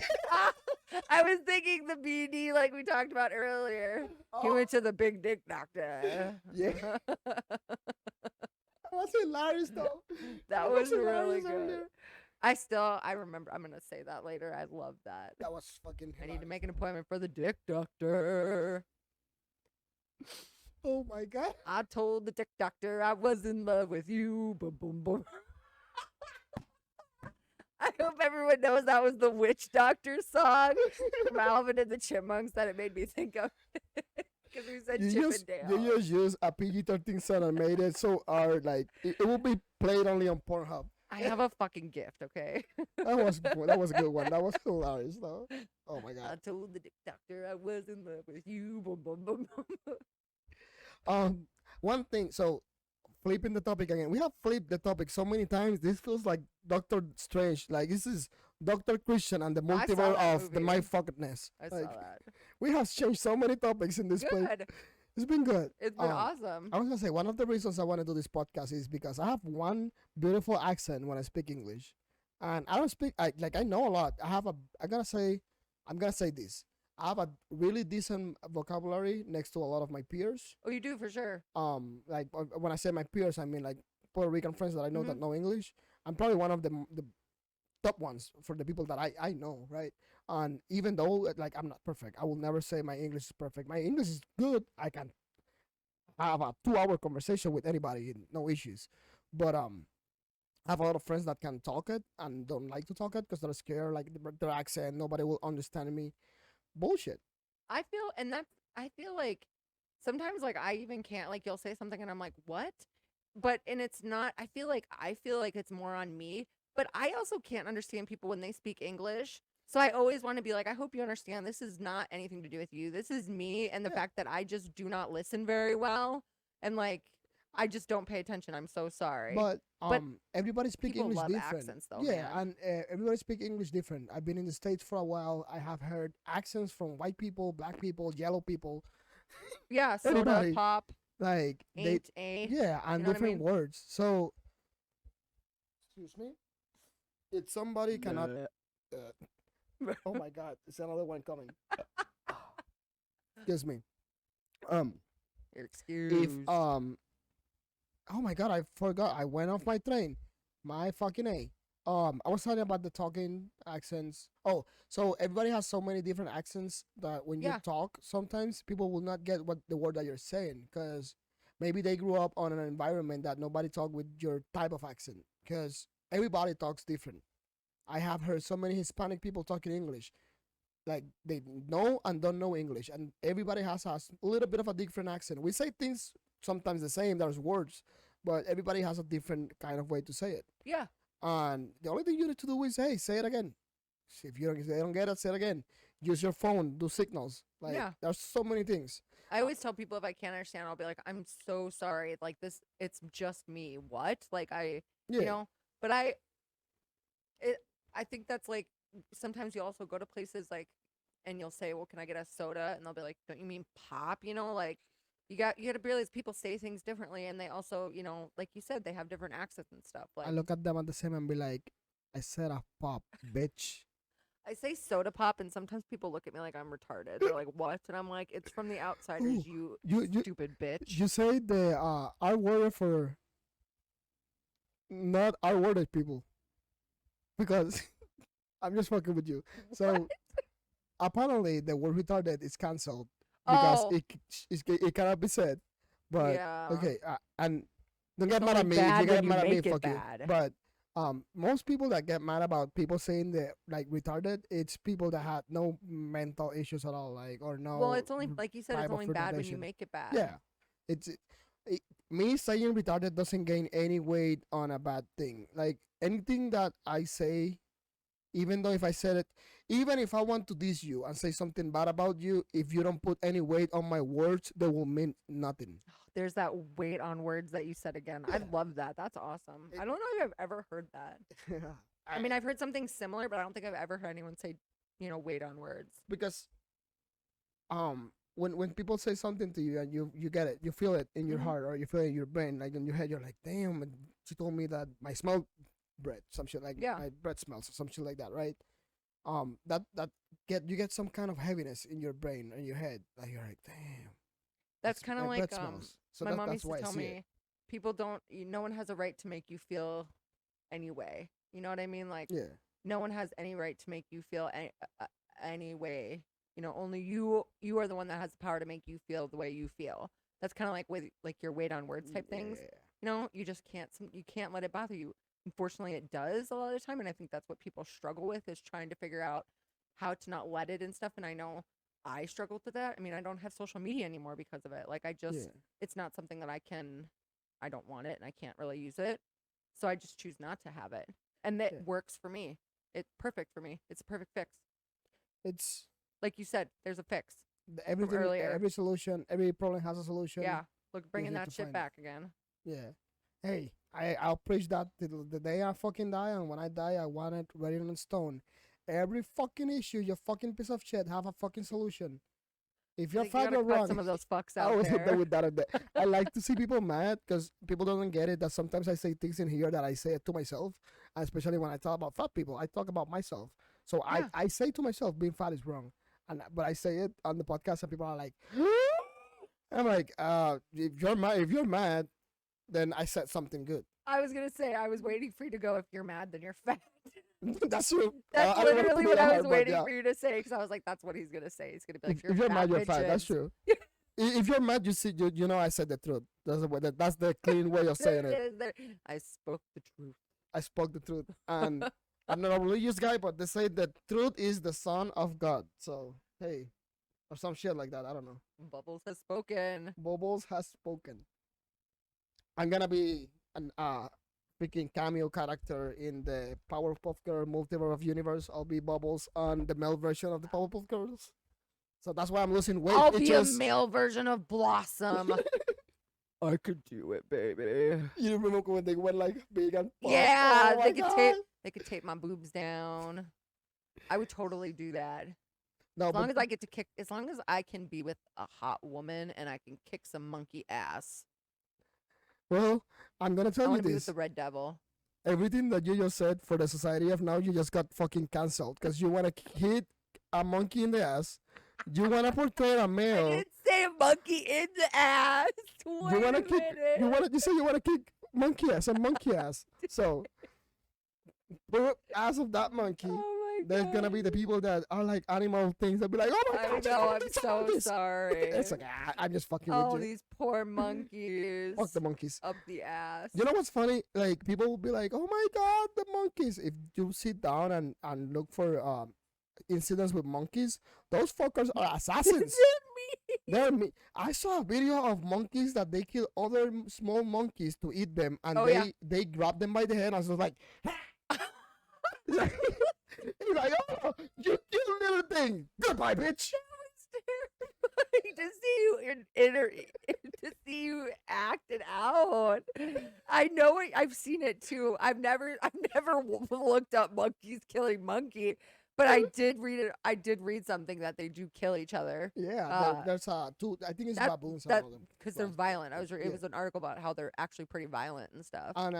S2: I was thinking the BD like we talked about earlier. He went to the big dick doctor.
S1: Yeah. That was hilarious though.
S2: That was really
S1: hilarious
S2: good.
S1: earlier.
S2: I remember. I'm gonna say that later. I love that.
S1: That was fucking hilarious.
S2: I need to make an appointment for the dick doctor.
S1: Oh my God.
S2: I told the dick doctor I was in love with you. Boom, boom, boom. I hope everyone knows that was the Witch Doctor song from Alvin and the Chipmunks that it made me think of. Because we said Chip and Dale.
S1: You just use a PG-13 song and made it so like it will be played only on Pornhub.
S2: I have a fucking gift, okay?
S1: That was a good one. That was hilarious though. Oh my
S2: I
S1: God.
S2: told the dick doctor I was in love with you. Boom, boom, boom, boom.
S1: One thing. So, flipping the topic again. We have flipped the topic so many times. This feels like Doctor Strange. Like this is Doctor Christian and the
S2: I saw
S1: multiverse
S2: that
S1: of the
S2: movie.
S1: mindfuckedness.
S2: I saw that.
S1: We have changed so many topics in this place.
S2: Good.
S1: It's been good.
S2: It's been awesome.
S1: I was gonna say one of the reasons I want to do this podcast is because I have one beautiful accent when I speak English, and I don't speak. I know a lot. I'm gonna say this. I have a really decent vocabulary next to a lot of my peers.
S2: Oh, you do for sure.
S1: Like when I say my peers, I mean like Puerto Rican friends that I know that
S2: Mhm.
S1: know English. I'm probably one of the top ones for the people that I know, right? And even though like I'm not perfect, I will never say my English is perfect. My English is good. I can have a 2-hour conversation with anybody, no issues. But I have a lot of friends that can talk it and don't like to talk it because they're scared, like their accent, nobody will understand me. Bullshit.
S2: I feel like sometimes like I even can't, like you'll say something and I'm like, what? And it's not, I feel like it's more on me, but I also can't understand people when they speak English. So I always want to be like, I hope you understand this is not anything to do with you. This is me and the
S1: Yeah.
S2: fact that I just do not listen very well. And like, I just don't pay attention. I'm so sorry.
S1: But everybody speak
S2: people
S1: English
S2: love
S1: different.
S2: accents though,
S1: Yeah,
S2: man.
S1: and everybody speak English different. I've been in the States for a while. I have heard accents from white people, black people, yellow people.
S2: Yeah, soda,
S1: Everybody.
S2: pop,
S1: Like they,
S2: ain't,
S1: yeah, and
S2: you know what I
S1: different
S2: mean?
S1: words. So, excuse me. If somebody cannot, Oh my God, it's another one coming. Excuse me. Um,
S2: You're
S1: if
S2: excused.
S1: oh my God, I forgot. I went off my train. My fucking A. I was talking about the talking accents. Oh, so everybody has so many different accents that when you
S2: Yeah.
S1: talk, sometimes people will not get what the word that you're saying because maybe they grew up on an environment that nobody talk with your type of accent because everybody talks different. I have heard so many Hispanic people talking English, like they know and don't know English, and everybody has a little bit of a different accent. We say things sometimes the same. There's words, but everybody has a different kind of way to say it.
S2: Yeah.
S1: And the only thing you need to do is, hey, say it again. If they don't get it, say it again. Use your phone, do signals. Like
S2: Yeah.
S1: there's so many things.
S2: I always tell people if I can't understand, I'll be like, I'm so sorry. Like this, it's just me. What? Like
S1: Yeah,
S2: but it, I think that's like sometimes you also go to places like, and you'll say, well, can I get a soda? And they'll be like, don't you mean pop? Like you got to realize people say things differently, and they also, like you said, they have different accents and stuff.
S1: I
S2: Like
S1: look at them at the same and be like, I said a pop, bitch.
S2: I say soda pop, and sometimes people look at me like I'm retarded. They're like, what? And I'm like, it's from the outsiders,
S1: Ooh,
S2: you
S1: you
S2: stupid bitch.
S1: you say the R word for not R worded people because I'm just fucking with you.
S2: What?
S1: So apparently the word retarded is cancelled because
S2: Oh,
S1: it cannot be said. But
S2: yeah.
S1: okay, and don't
S2: It's
S1: get mad
S2: only
S1: at me. If you
S2: bad when
S1: get
S2: you
S1: mad at me,
S2: make it
S1: fuck you.
S2: bad.
S1: But most people that get mad about people saying that like retarded, it's people that had no mental issues at all, like or
S2: Well,
S1: no
S2: it's only like you said, it's
S1: type of
S2: only bad when you
S1: retardation.
S2: make it bad.
S1: Yeah, it's it, me saying retarded doesn't gain any weight on a bad thing. Like anything that I say, even though if I said it, even if I want to diss you and say something bad about you, if you don't put any weight on my words, they will mean nothing.
S2: There's that weight on words that you said again. I
S1: Yeah.
S2: love that. That's awesome. I
S1: It,
S2: don't know if I've ever heard that. I
S1: I,
S2: mean, I've heard something similar, but I don't think I've ever heard anyone say, weight on words.
S1: because when people say something to you and you get it, you feel it in your
S2: Hmm.
S1: heart or you feel it in your brain, like in your head, you're like, damn, and she told me that my smell bread, some shit like
S2: Yeah.
S1: my bread smells or some shit like that, right? That you get some kind of heaviness in your brain and your head, like you're like, damn,
S2: That's kind of
S1: my
S2: like
S1: bread smells. So
S2: my mom
S1: that's
S2: used to
S1: why I
S2: tell
S1: see it.
S2: me, people don't, no one has a right to make you feel any way. You know what I mean? Like
S1: Yeah,
S2: no one has any right to make you feel any way. Only you are the one that has the power to make you feel the way you feel. That's kind of like with like your weight on words type things.
S1: yeah,
S2: You just can't let it bother you. Unfortunately, it does a lot of the time, and I think that's what people struggle with is trying to figure out how to not let it and stuff. And I know I struggled with that. I mean, I don't have social media anymore because of it. Like
S1: yeah.
S2: it's not something that I don't want it and I can't really use it. So I just choose not to have it. And that
S1: Yeah.
S2: works for me. It's perfect for me. It's a perfect fix.
S1: It's
S2: Like you said, there's a fix from
S1: everything,
S2: earlier.
S1: every solution, every problem has a solution.
S2: Yeah. Look,
S1: You just
S2: bringing
S1: need
S2: that
S1: to
S2: shit
S1: find it.
S2: back again.
S1: Yeah. Hey, I'll preach that till the day I fucking die, and when I die, I want it written in stone. Every fucking issue, you fucking piece of shit, have a fucking solution. If
S2: I
S1: you're
S2: think you
S1: fat,
S2: gotta
S1: you're
S2: cut some
S1: wrong.
S2: of those fucks
S1: I
S2: out
S1: was done
S2: there.
S1: with that. I like to see people mad because people don't get it. That sometimes I say things in here that I say it to myself, especially when I talk about fat people. I talk about myself, so
S2: Yeah.
S1: I say to myself, being fat is wrong, but I say it on the podcast, and people are like, I'm like, if you're mad, then I said something good.
S2: I was gonna say I was waiting for you to go. If you're mad, then you're fat.
S1: That's true.
S2: That's
S1: I don't want to
S2: literally
S1: put it
S2: what
S1: that
S2: I was
S1: hard, but
S2: waiting
S1: yeah.
S2: for you to say because I was like, that's what he's gonna say. He's gonna be like,
S1: If you're mad, you're fat. That's
S2: bitches.
S1: true. If you're mad, you see, you know, I said the truth. That's the clean way of saying it.
S2: I spoke the truth.
S1: I spoke the truth, and I'm not a religious guy, but they say the truth is the son of God. So hey, or some shit like that. I don't know.
S2: Bubbles has spoken.
S1: Bubbles has spoken. I'm gonna be an freaking cameo character in the Powerpuff Girl Multiverse of Universe. I'll be Bubbles on the male version of the Powerpuff Girls. So that's why I'm losing weight.
S2: I'll be a
S1: Bitches.
S2: male version of Blossom. I could do it, baby.
S1: You remember when they went like big and puff?
S2: Yeah,
S1: Oh my
S2: they could
S1: God.
S2: tape my boobs down. I would totally do that.
S1: No,
S2: As long
S1: but
S2: as I get to kick, as long as I can be with a hot woman and I can kick some monkey ass.
S1: well, I'm gonna
S2: I
S1: tell you
S2: want to be with
S1: this.
S2: the Red Devil.
S1: everything that you just said for the society of now, you just got fucking canceled because you want to hit a monkey in the ass. You want to portray a
S2: I
S1: male.
S2: didn't say a monkey in the ass.
S1: You
S2: Wait
S1: want
S2: a
S1: to kick.
S2: minute.
S1: You say you want to kick monkey ass, a monkey ass. So, as of that monkey,
S2: Oh my
S1: there's
S2: god.
S1: gonna be the people that are like animal things that be like, oh my
S2: I
S1: god,
S2: know. I'm
S1: it's
S2: so
S1: this.
S2: sorry.
S1: It's like I'm just fucking
S2: Oh,
S1: with you.
S2: these poor monkeys.
S1: Fuck the monkeys.
S2: Up the ass.
S1: You know what's funny? Like people will be like, "Oh my god, the monkeys!" If you sit down and look for incidents with monkeys, those fuckers are assassins. They're me. I saw a video of monkeys that they kill other small monkeys to eat them, and
S2: Oh, yeah.
S1: they grab them by the head and I was like, he's like, "Oh, you little thing! Goodbye, bitch."
S2: To see you to see you act it out. I know it, I've seen it too. I've never looked up monkeys killing monkey, but I did read it. I did read something that they do kill each other.
S1: Yeah, there's two. I think it's baboons.
S2: That
S1: Some of them.
S2: because they're violent. It
S1: Yeah.
S2: was an article about how they're actually pretty violent and stuff.
S1: And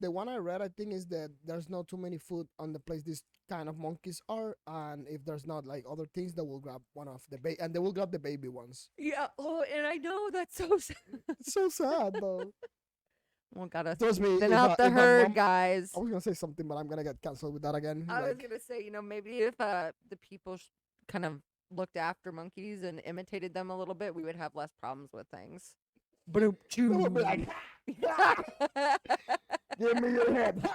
S1: the one I read, I think, is that there's not too many food on the place these kind of monkeys are, and if there's not like other things, they will grab one of the baby, and they will grab the baby ones.
S2: Yeah. Oh, and I know that's so sad.
S1: It's so sad though.
S2: Well, gotta
S1: Trust me.
S2: thin
S1: if
S2: out the
S1: if my
S2: herd,
S1: mom-
S2: guys.
S1: I was gonna say something, but I'm gonna get canceled with that again.
S2: I was
S1: Like,
S2: gonna say, maybe if the people kind of looked after monkeys and imitated them a little bit, we would have less problems with things. But
S1: they will be like, "Give me your head."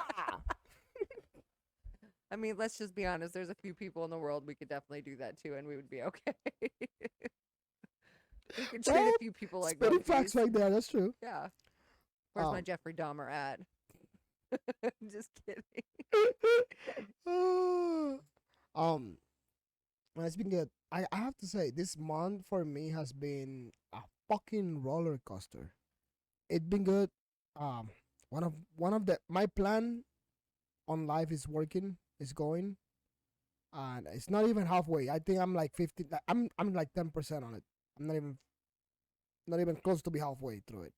S2: I mean, let's just be honest. There's a few people in the world we could definitely do that to, and we would be okay. We could treat
S1: Well,
S2: a few people like
S1: Spitting
S2: monkeys.
S1: facts right there. That's true.
S2: Yeah. Where's my
S1: Um,
S2: Jeffrey Dahmer at? Just kidding.
S1: um, it's been good. I have to say, this month for me has been a fucking roller coaster. It's been good. One of the my plan on life is working, is going, and it's not even halfway. I think I'm like 50. I'm like 10% on it. I'm not even close to be halfway through it.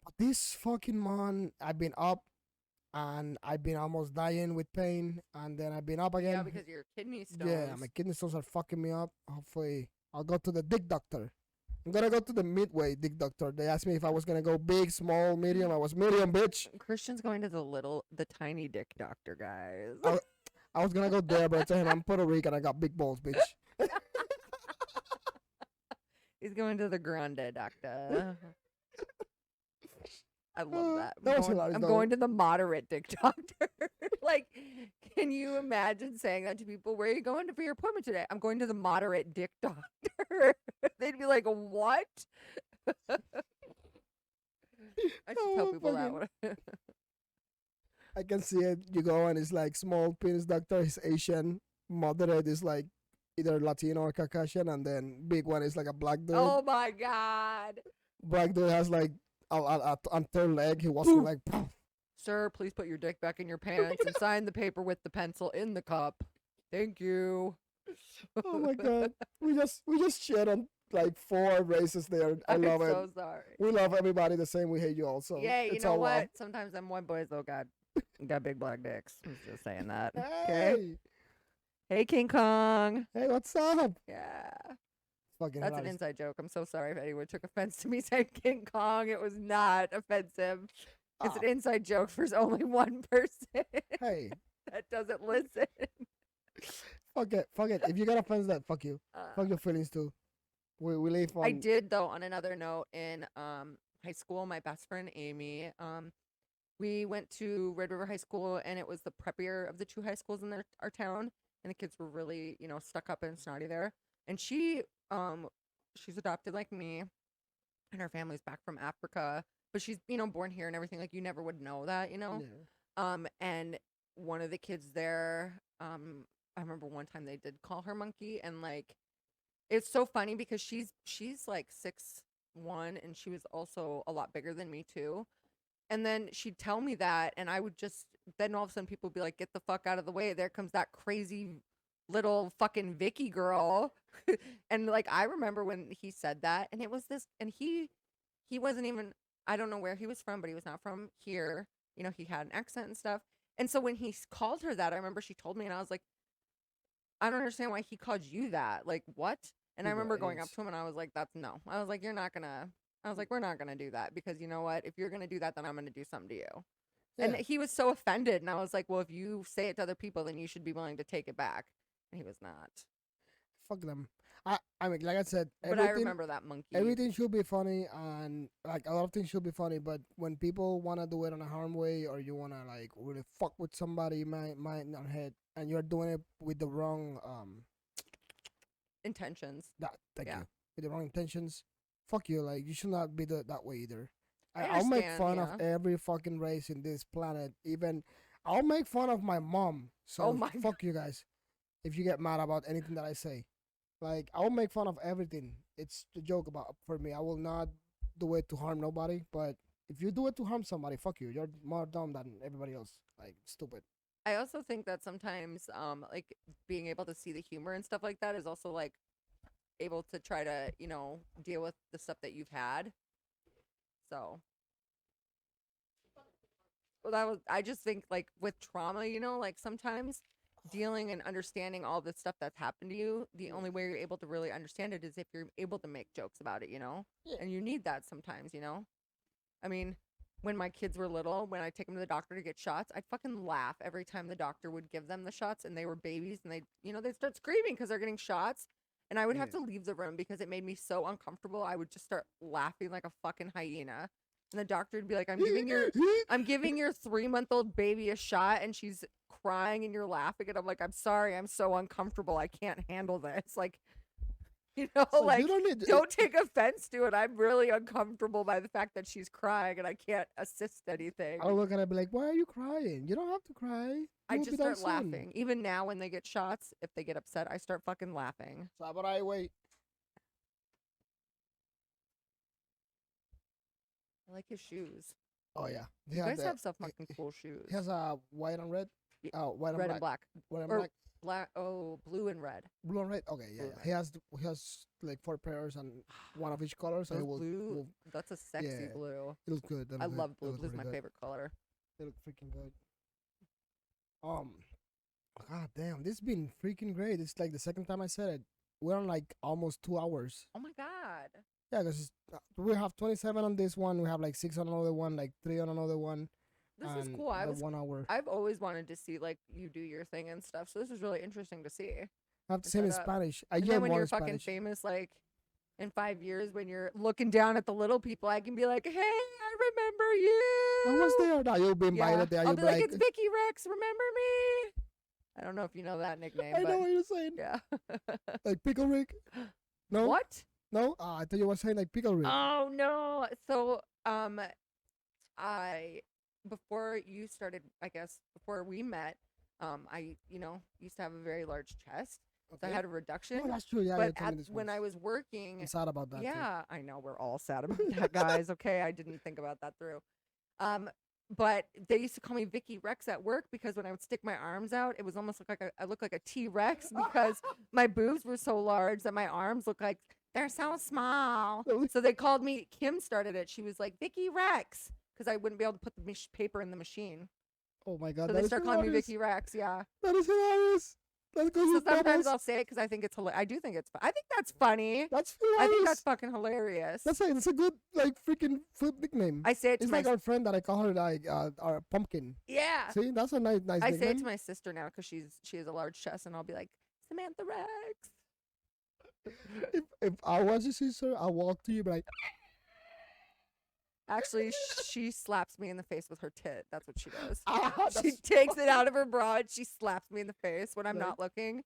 S1: But this fucking month, I've been up, and I've been almost dying with pain, and then I've been up again.
S2: Yeah, because your kidney stones.
S1: Yeah, my kidney stones are fucking me up. Hopefully, I'll go to the dick doctor. I'm gonna go to the midway dick doctor. They asked me if I was gonna go big, small, medium. I was medium, bitch.
S2: Christian's going to the tiny dick doctor, guys.
S1: I was gonna go there, but I told him I'm Puerto Rican. I got big balls, bitch.
S2: He's going to the grande doctor. I love that.
S1: That was hilarious,
S2: I'm
S1: though.
S2: going to the moderate dick doctor. Like, can you imagine saying that to people? Where are you going for your appointment today? I'm going to the moderate dick doctor. They'd be like, what? I should tell
S1: Oh,
S2: people that
S1: fucking-
S2: one.
S1: I can see it. You go and it's like small penis doctor is Asian, moderate is like either Latino or Caucasian, and then big one is like a black dude.
S2: Oh my God.
S1: Black dude has like a third leg. He wasn't like.
S2: Sir, please put your dick back in your pants and sign the paper with the pencil in the cup. Thank you.
S1: Oh my god, we just shit on like 4 races there. I
S2: I'm
S1: love it.
S2: so sorry.
S1: We love everybody the same. We hate you also.
S2: Yeah, you
S1: It's
S2: know
S1: all
S2: what?
S1: love.
S2: Sometimes them white boys though got big black dicks. I'm just saying that. Okay.
S1: Hey,
S2: Hey, King Kong.
S1: hey, what's up?
S2: Yeah.
S1: Fucking
S2: That's an
S1: hilarious.
S2: inside joke. I'm so sorry if anyone took offense to me saying King Kong. It was not offensive. It's an inside joke for only one person
S1: Hey,
S2: that doesn't listen.
S1: fuck it. If you got offense, that fuck you. Fuck your feelings too. We live on.
S2: I did though. On another note, in high school, my best friend Amy, we went to Red River High School, and it was the preppier of the 2 high schools in our town, and the kids were really, stuck up and snotty there. And she's adopted like me, and her family's back from Africa, but she's born here and everything. Like, you never would know that,
S1: Yeah.
S2: And one of the kids there, I remember one time they did call her monkey, and like, it's so funny because she's like 6'1", and she was also a lot bigger than me too. And then she'd tell me that, and I would then all of a sudden people would be like, get the fuck out of the way. There comes that crazy little fucking Vicky girl. And like, I remember when he said that, and it was this, and he wasn't even, I don't know where he was from, but he was not from here. you know, he had an accent and stuff. And so when he called her that, I remember she told me, and I was like, I don't understand why he called you that. Like, what? And I
S1: People
S2: remember
S1: are
S2: going up
S1: idiots.
S2: to him and I was like, that's no. I was like, you're not gonna. I was like, we're not gonna do that because you know what? If you're gonna do that, then I'm gonna do something to you. And
S1: Yeah,
S2: he was so offended, and I was like, well, if you say it to other people, then you should be willing to take it back. And he was not.
S1: fuck them. I mean, like I said,
S2: But I remember that monkey.
S1: everything should be funny, and like a lot of things should be funny. But when people wanna do it in a harm way, or you wanna like really fuck with somebody, mind on head, and you're doing it with the wrong
S2: Intentions.
S1: thank
S2: Yeah.
S1: you, with the wrong intentions, fuck you. Like you should not be that way either.
S2: I
S1: I'll make
S2: understand,
S1: fun of
S2: yeah.
S1: every fucking race in this planet. Even I'll make fun of my mom. So
S2: Oh my
S1: fuck you guys if you get mad about anything that I say. Like I'll make fun of everything. It's a joke about for me. I will not do it to harm nobody. But if you do it to harm somebody, fuck you. You're more dumb than everybody else. Like stupid.
S2: I also think that sometimes, like being able to see the humor and stuff like that is also like able to try to, you know, deal with the stuff that you've had. So, well, I just think like with trauma, you know, like sometimes dealing and understanding all the stuff that's happened to you, the only way you're able to really understand it is if you're able to make jokes about it, you know?
S1: Yeah.
S2: And you need that sometimes, you know? I mean, when my kids were little, when I take them to the doctor to get shots, I'd fucking laugh every time the doctor would give them the shots and they were babies and they'd start screaming because they're getting shots. And I would have
S1: Yeah.
S2: to leave the room because it made me so uncomfortable. I would just start laughing like a fucking hyena. And the doctor would be like, I'm giving your 3-month-old baby a shot and she's crying and you're laughing. And I'm like, I'm sorry, I'm so uncomfortable. I can't handle this. Like, you know,
S1: So
S2: like
S1: you don't need.
S2: don't take offense to it. I'm really uncomfortable by the fact that she's crying and I can't assist anything.
S1: I'll look at it and be like, "Why are you crying? You don't have to cry."
S2: I
S1: You will
S2: just
S1: be done
S2: start
S1: soon."
S2: laughing. Even now when they get shots, if they get upset, I start fucking laughing.
S1: Samurai, wait.
S2: I like his shoes.
S1: Oh yeah. He
S2: You
S1: had
S2: guys have some fucking cool shoes.
S1: He has a white and red.
S2: Y-
S1: Oh, white
S2: Red
S1: and
S2: and
S1: black.
S2: black.
S1: White and
S2: Or
S1: black.
S2: black. Oh, blue and red.
S1: Blue and red. Okay, yeah,
S2: Blue
S1: yeah.
S2: and
S1: He has like 4 pairs and one of each color, so he
S2: Those
S1: will.
S2: blue. That's a sexy
S1: yeah.
S2: blue.
S1: It looks good.
S2: I love blue. Blue's my favorite color.
S1: They look freaking good. God damn, this has been freaking great. It's like the second time I said it. We're on like almost 2 hours.
S2: Oh my god.
S1: Yeah, because we have 27 on this one. We have like 6 on another one, like 3 on another one.
S2: This is
S1: and
S2: cool.
S1: the 1 hour.
S2: I've always wanted to see like you do your thing and stuff. So this is really interesting to see.
S1: I have to say in
S2: set up.
S1: Spanish. I
S2: And
S1: yell
S2: then when
S1: more
S2: you're
S1: in
S2: fucking
S1: Spanish.
S2: famous, like in 5 years, when you're looking down at the little people, I can be like, "Hey, I remember you."
S1: I was there. Now you'll be invited there.
S2: I'll
S1: You'll
S2: be
S1: be
S2: like,
S1: like,
S2: "It's Vicky Rex. Remember me?" I don't know if you know that nickname,
S1: I
S2: but
S1: know what you're saying.
S2: yeah.
S1: Like Pickle Rick. No?
S2: What?
S1: No? I thought you were saying like Pickle Rick.
S2: Oh no. So I before you started, I guess before we met, I used to have a very large chest. So I had a reduction.
S1: Oh, that's true. Yeah, you
S2: But
S1: told me this
S2: when
S1: once.
S2: I was working,
S1: I'm sad about that. Too.
S2: yeah, I know we're all sad about that, guys. Okay, I didn't think about that through. But they used to call me Vicky Rex at work because when I would stick my arms out, it was almost like I looked like a T-Rex because my boobs were so large that my arms looked like they're so small. So they called me. Kim started it. She was like Vicky Rex because I wouldn't be able to put the paper in the machine.
S1: Oh my god.
S2: So
S1: that
S2: they
S1: is
S2: start calling me
S1: hilarious.
S2: Vicky Rex. Yeah.
S1: That is hilarious. Let's go
S2: So
S1: to
S2: sometimes I'll say it because I think it's hilarious. I do think it's. I think that's funny.
S1: That's
S2: I
S1: hilarious.
S2: think that's fucking hilarious.
S1: That's a good like freaking flip nickname.
S2: I say it to
S1: It's
S2: my
S1: like our friend that I call her like our pumpkin.
S2: yeah.
S1: See, that's a nice
S2: I
S1: nickname.
S2: say it to my sister now because she has a large chest, and I'll be like Samantha Rex.
S1: If I was your sister, I'll walk to you and be like,
S2: Actually, she slaps me in the face with her tit. That's what she does. She
S1: that's
S2: takes it out of her bra and she slaps me in the face when I'm
S1: Right.
S2: not looking.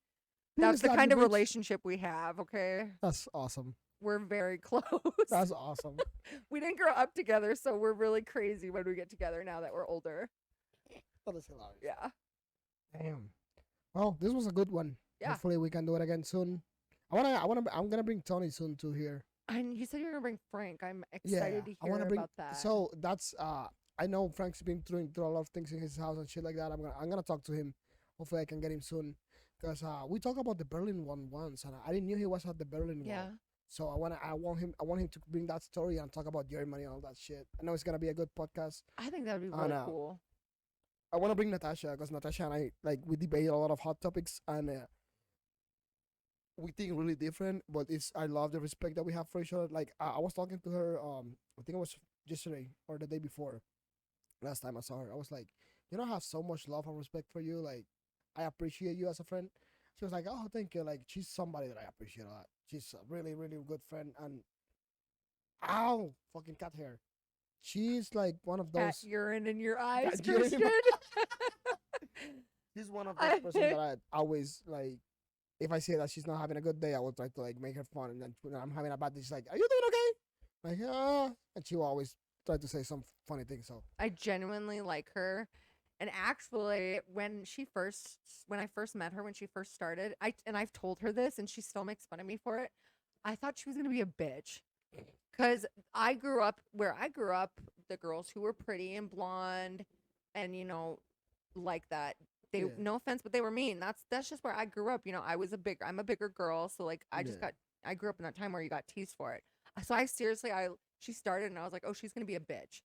S1: You
S2: That's
S1: just
S2: the
S1: slap
S2: kind
S1: the
S2: of
S1: bitch.
S2: relationship we have. Okay,
S1: That's awesome.
S2: we're very close.
S1: That's awesome.
S2: We didn't grow up together, so we're really crazy when we get together now that we're older.
S1: That is hilarious.
S2: Yeah.
S1: Damn. Well, this was a good one.
S2: Yeah.
S1: Hopefully we can do it again soon. I'm gonna bring Tony soon too here.
S2: And you said you're gonna bring Frank. I'm
S1: Yeah,
S2: excited to
S1: I
S2: hear
S1: wanna bring.
S2: about that.
S1: So that's I know Frank's been through a lot of things in his house and shit like that. I'm gonna talk to him. Hopefully I can get him soon. Cause we talked about the Berlin one once, and I didn't know he was at the Berlin
S2: yeah.
S1: one. So I want him to bring that story and talk about Germany and all that shit. I know it's gonna be a good podcast.
S2: I think that would be
S1: And,
S2: really cool.
S1: I want to bring Natasha because Natasha and I we debate a lot of hot topics and we think really different. But I love the respect that we have for each other. Like I was talking to her. I think it was yesterday or the day before. Last time I saw her, I was like, you know, I have so much love and respect for you. Like I appreciate you as a friend. She was like, oh, thank you. Like she's somebody that I appreciate a lot. She's a really really good friend. And ow, fucking cat hair. She's like one of
S2: Cat
S1: those.
S2: urine in your eyes,
S1: Cat urine in
S2: Christian.
S1: She's one of those persons that I always like. If I see that she's not having a good day, I will try to like make her fun. And then when I'm having a bad day, she's like, "Are you doing okay?" Like, and she will always try to say some funny things. So
S2: I genuinely like her. And actually, when I first met her, when she first started, I've told her this, and she still makes fun of me for it. I thought she was gonna be a bitch, because I grew up where I grew up. The girls who were pretty and blonde, and like that. They
S1: Yeah.
S2: No offense, but they were mean. That's just where I grew up. I'm a bigger girl, so like I grew up in that time where you got teased for it. So she started and I was like, oh, she's gonna be a bitch.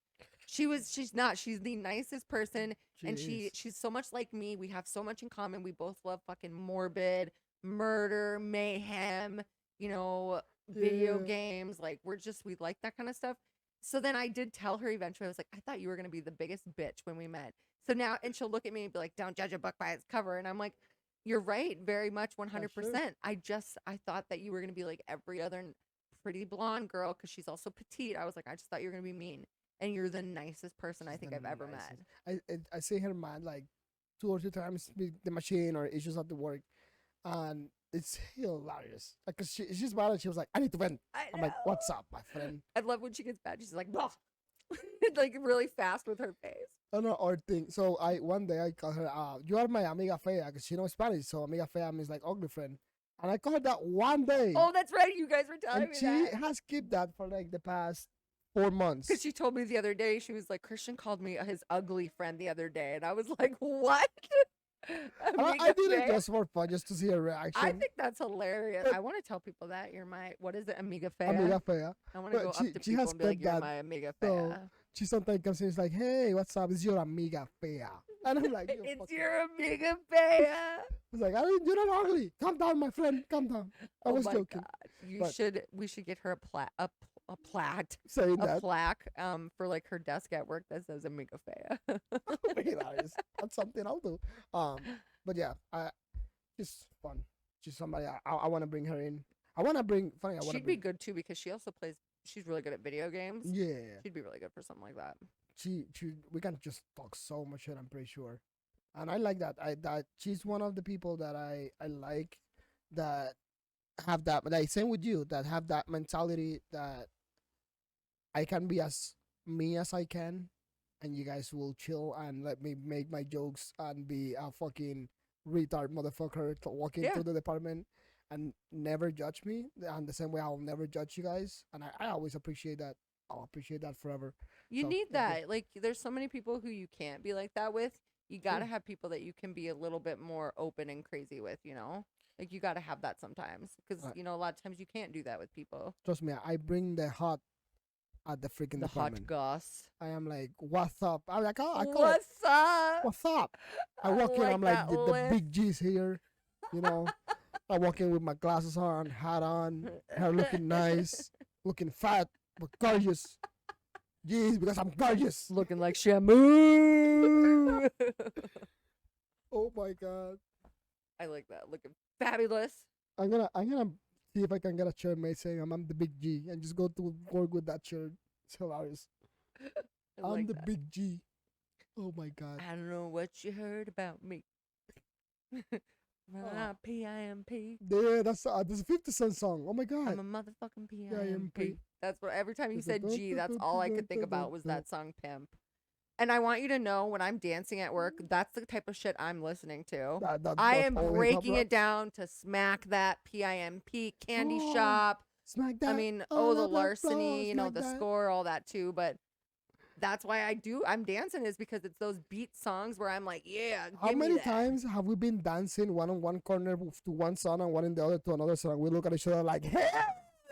S2: She's not. She's the nicest person, and she's so much like me. We have so much in common. We both love fucking morbid murder, mayhem, video games. Like we like that kind of stuff. So then I did tell her eventually, I was like, I thought you were gonna be the biggest bitch when we met. So now, and she'll look at me and be like, don't judge a book by its cover. And I'm like, you're right, very much 100%. I thought that you were gonna be like every other pretty blonde girl, because she's also petite. I was like, I just thought you were gonna be mean. And you're the nicest person I think I've ever met.
S1: I see her mad like 2 or 3 times with the machine or issues at the work, and it's hilarious. Like, cause she's mad and she was like, I need to vent. I'm like, what's up, my friend?
S2: I love when she gets mad. She's like, like really fast with her face.
S1: I don't know, or thing. So one day I call her, you are my amiga fea, because she knows Spanish. So amiga fea means like ugly friend. And I called her that one day.
S2: Oh, that's right. You guys were telling me
S1: and she
S2: that.
S1: has kept that for like the past 4 months.
S2: Because she told me the other day, she was like, Christian called me his ugly friend the other day. And I was like, what?
S1: I did it just for fun, just to see her reaction.
S2: I think that's hilarious. I want to tell people that you're my, what is it, amiga fea?
S1: Amiga fea.
S2: I want to go up to people and be like, you're my amiga fea.
S1: So she sometimes comes in and is like, hey, what's up? It's your amiga fea. And I'm like,
S2: it's your amiga fea.
S1: I was like, you're not ugly. Calm down, my friend. Calm down. I was joking.
S2: God. We should get her a plaque for like her desk at work that says amiga fea.
S1: That's something I'll do. But yeah, she's fun. She's somebody I want to bring her in. She'd
S2: be good too, because she also she's really good at video games.
S1: Yeah,
S2: she'd be really good for something like that.
S1: We can just talk so much shit, I'm pretty sure. And I like that. That she's one of the people that I like, that have that, like same with you, that have that mentality that I can be as me as I can, and you guys will chill and let me make my jokes and be a fucking retard motherfucker walking through the department and never judge me. And the same way I'll never judge you guys. And I always appreciate that. I'll appreciate that forever.
S2: You need that. Like, there's so many people who you can't be like that with. You gotta have people that you can be a little bit more open and crazy with, Like, you gotta have that sometimes. Because, a lot of times you can't do that with people.
S1: Trust me, I bring the hot at the freaking department.
S2: Hot goss.
S1: I am like, what's up? I'm like,
S2: what's up?
S1: What's up? I walk in, I'm like, the big G's here, I walk in with my glasses on, hat on, hair looking nice, looking fat, but gorgeous. Jeez, because I'm gorgeous.
S2: Looking like Shamu.
S1: Oh my God.
S2: I like that. Looking fabulous.
S1: I'm gonna see if I can get a shirt made saying I'm the big G and just go to work with that shirt. It's hilarious. I'm the big G. Oh my God.
S2: I don't know what you heard about me. P-I-M-P.
S1: Yeah, that's a 50 Cent song. Oh my God.
S2: I'm a motherfucking P-I-M-P. That's what, every time you said G, that's all I could think about was that song Pimp. And I want you to know, when I'm dancing at work, that's the type of shit I'm listening to. I am breaking it down to Smack That, P-I-M-P, Candy Shop.
S1: Smack That.
S2: I mean, the Larceny, the Score, all that too. But that's why I'm dancing, is because it's those beat songs where I'm like, yeah, give
S1: How many
S2: me that.
S1: times have we been dancing one on one corner to one song and one in the other to another song? We look at each other like, hell